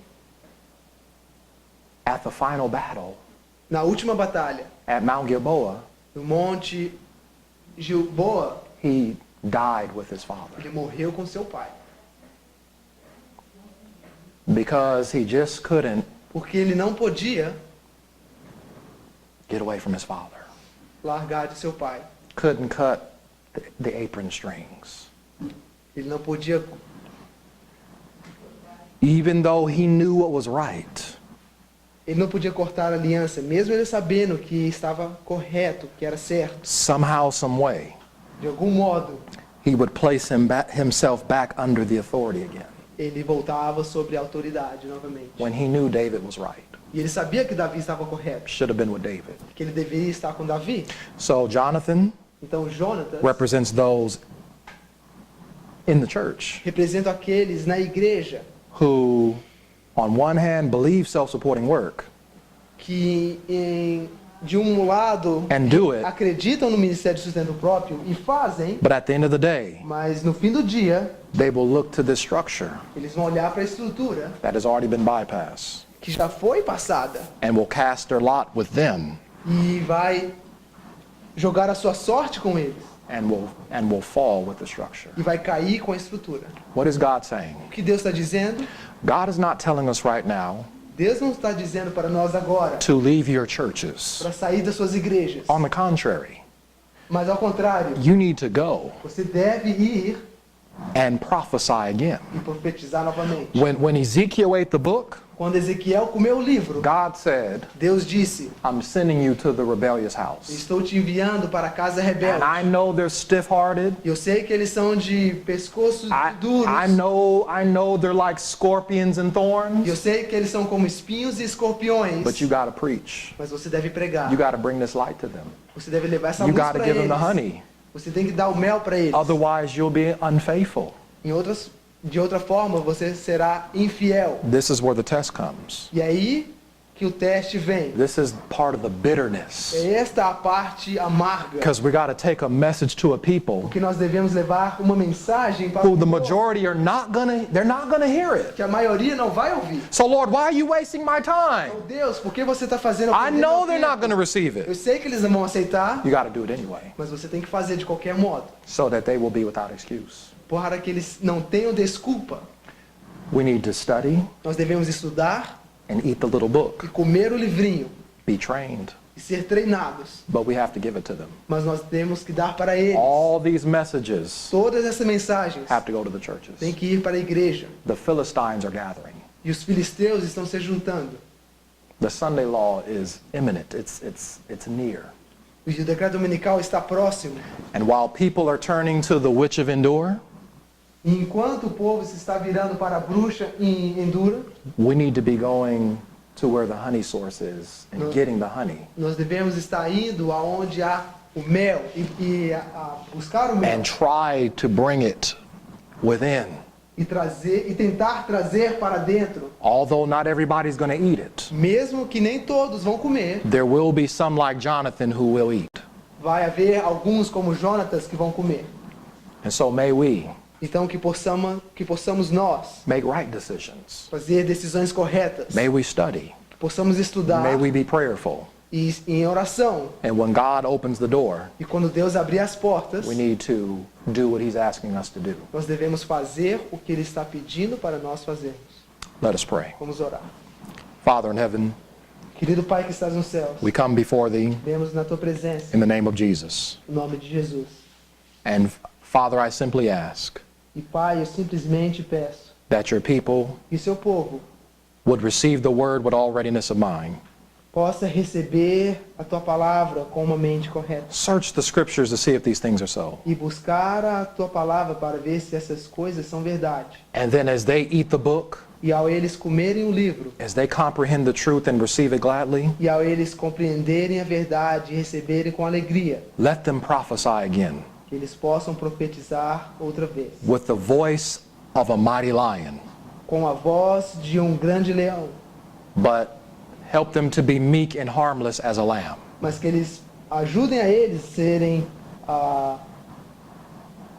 A: at the final battle,
B: na última batalha,
A: at Mount Gilboa,
B: no Monte Gilboa,
A: he died with his father
B: ele morreu com seu pai.
A: because he just couldn't
B: Porque ele não podia
A: get away from his father.
B: largar de seu pai.
A: Couldn't cut the apron strings.
B: Ele não podia,
A: Even though he knew what was right,
B: cortar a aliança, mesmo ele sabendo que estava correto, que era certo.
A: somehow, some way,
B: De algum modo,
A: he would place himself back under the authority again
B: ele voltava sobre a autoridade novamente.
A: when he knew David was right.
B: E ele sabia que Davi estava correto,
A: Should have been with David.
B: que ele deveria estar com Davi.
A: So Jonathan
B: Então Jonatas
A: represents those in the church
B: representa aqueles na igreja
A: who, on one hand, believe self-supporting work
B: que de um lado
A: and do it,
B: acreditam no ministério de sustento próprio e fazem,
A: but at the end of the day,
B: mas no fim do dia
A: they will look to this structure
B: eles vão olhar para a estrutura
A: that has already been bypassed
B: que já foi passada
A: and will cast their lot with them
B: e vai jogar a sua sorte com eles
A: and will fall with the structure.
B: e vai cair com a estrutura.
A: What is God saying?
B: O que Deus está dizendo?
A: God is not telling us right now
B: Deus não está dizendo para nós agora
A: to leave your churches.
B: para sair das suas igrejas,
A: On the contrary,
B: mas ao contrário,
A: you need to go
B: você deve ir
A: and prophesy again.
B: e profetizar novamente.
A: When Ezekiel ate the book,
B: Quando Ezequiel comeu o livro,
A: God said,
B: Deus disse:
A: I'm sending you to the rebellious house.
B: estou te enviando para a casa rebelde.
A: And I know they're stiff-hearted.
B: E eu sei que eles são de pescoços duros.
A: I know they're like scorpions and
B: E eu
A: thorns.
B: sei que eles são como espinhos e escorpiões.
A: But you got to preach.
B: Mas você deve pregar.
A: You got to bring this light to them.
B: Você deve levar essa
A: You
B: luz
A: got to
B: para
A: give them
B: eles.
A: the honey.
B: Você tem que dar o mel para eles.
A: Otherwise, you'll be unfaithful.
B: De outra forma, você será infiel.
A: This is where the test comes.
B: E aí que o teste vem.
A: This is part of the bitterness.
B: É esta a parte amarga.
A: Because we got to take a message to a people
B: Que nós devemos levar uma mensagem para
A: who the
B: o povo
A: majority are not gonna hear it.
B: que a maioria não vai ouvir.
A: So Lord, why are you wasting my time?
B: Oh, Deus, por que você está fazendo eu
A: I
B: perder
A: know
B: meu
A: they're not
B: tempo?
A: gonna receive
B: Eu
A: it.
B: sei que eles não vão aceitar,
A: You got to do it anyway,
B: mas você tem que fazer de qualquer modo,
A: so that they will be without excuse.
B: para que eles não tenham desculpa.
A: We need to study
B: Nós devemos estudar
A: and eat the little book,
B: e comer o livrinho
A: be trained,
B: e ser treinados,
A: but we have to give it to them.
B: mas nós temos que dar para eles.
A: All these messages
B: Todas essas mensagens
A: have to go to the churches.
B: têm que ir para a igreja.
A: The Philistines are gathering.
B: E os filisteus estão se juntando.
A: The Sunday law is imminent. It's near.
B: E o decreto dominical está próximo.
A: And while people are turning to the witch of Endor,
B: E enquanto o povo se está virando para a bruxa em Endura,
A: we need to be going to where the honey source is and getting the honey
B: Nós devemos estar indo aonde há o mel e buscar o mel
A: and try to bring it within.
B: e tentar trazer para dentro.
A: Although not everybody's going to eat it,
B: Mesmo que nem todos vão comer,
A: there will be some like Jonathan who will eat.
B: vai haver alguns como Jonatas que vão comer.
A: And so may we
B: Então que possamos nós
A: make right decisions.
B: fazer decisões corretas,
A: May we study.
B: que possamos estudar
A: May we be prayerful.
B: e em oração.
A: And when God opens the door,
B: E quando Deus abrir as portas,
A: we need to do what he's asking us to do.
B: nós devemos fazer o que Ele está pedindo para nós fazermos.
A: Let us pray.
B: Vamos orar.
A: Father in heaven,
B: Querido Pai que estás nos céus,
A: we come before thee
B: vemos na Tua presença,
A: in the name of Jesus.
B: em nome de Jesus.
A: And Father, I simply ask
B: E Pai, eu simplesmente peço
A: that your people
B: que seu povo
A: would receive the word with all readiness of mind.
B: possa receber a Tua palavra com uma mente correta
A: Search the scriptures to see if these things are so.
B: e buscar a Tua palavra para ver se essas coisas são verdade.
A: And then as they eat the book,
B: E ao eles comerem o livro,
A: as they comprehend the truth and receive it gladly,
B: e ao eles compreenderem a verdade e receberem com alegria,
A: let them prophesy again
B: que eles possam profetizar outra vez,
A: with the voice of a mighty lion,
B: com a voz de um grande leão,
A: but help them to be meek and harmless as a lamb.
B: mas que eles ajudem a eles serem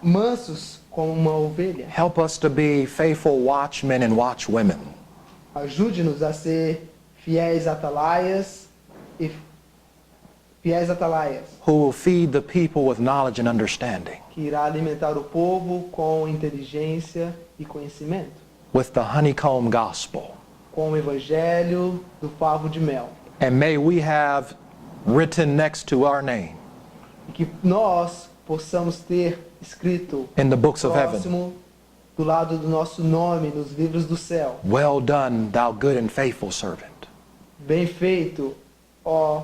B: mansos como uma ovelha.
A: Help us to be faithful watchmen and watchwomen
B: Ajude-nos a ser fiéis atalaias
A: who will feed the people with knowledge and understanding,
B: que irá alimentar o povo com inteligência e conhecimento,
A: with the honeycomb gospel.
B: com o evangelho do favo de mel.
A: And may we have written next to our name
B: E que nós possamos ter escrito
A: in the books of heaven,
B: próximo do lado do nosso nome nos livros do céu.
A: well done, thou good and faithful servant.
B: Bem feito, ó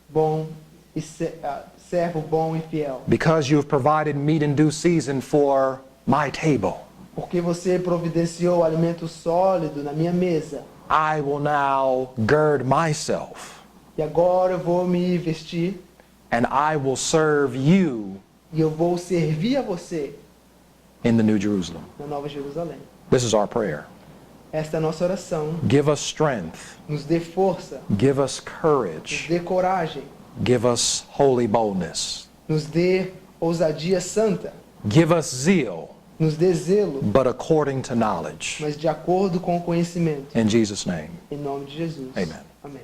B: bom e servo bom e fiel.
A: Because you have provided meat in due season for my table,
B: Porque você providenciou alimento sólido na minha mesa.
A: I will now gird myself
B: E agora eu vou me vestir
A: and I will serve you
B: e eu vou servir a você
A: in the New Jerusalem.
B: na Nova Jerusalém.
A: This is our prayer.
B: Esta é a nossa oração.
A: Give us strength,
B: Nos dê força,
A: give us
B: nos
A: courage,
B: dê coragem,
A: give us holy boldness,
B: nos dê ousadia santa,
A: give us zeal,
B: nos dê zelo,
A: but according to knowledge.
B: mas de acordo com o conhecimento.
A: In Jesus' name,
B: Em nome de Jesus.
A: Amen.
B: Amém.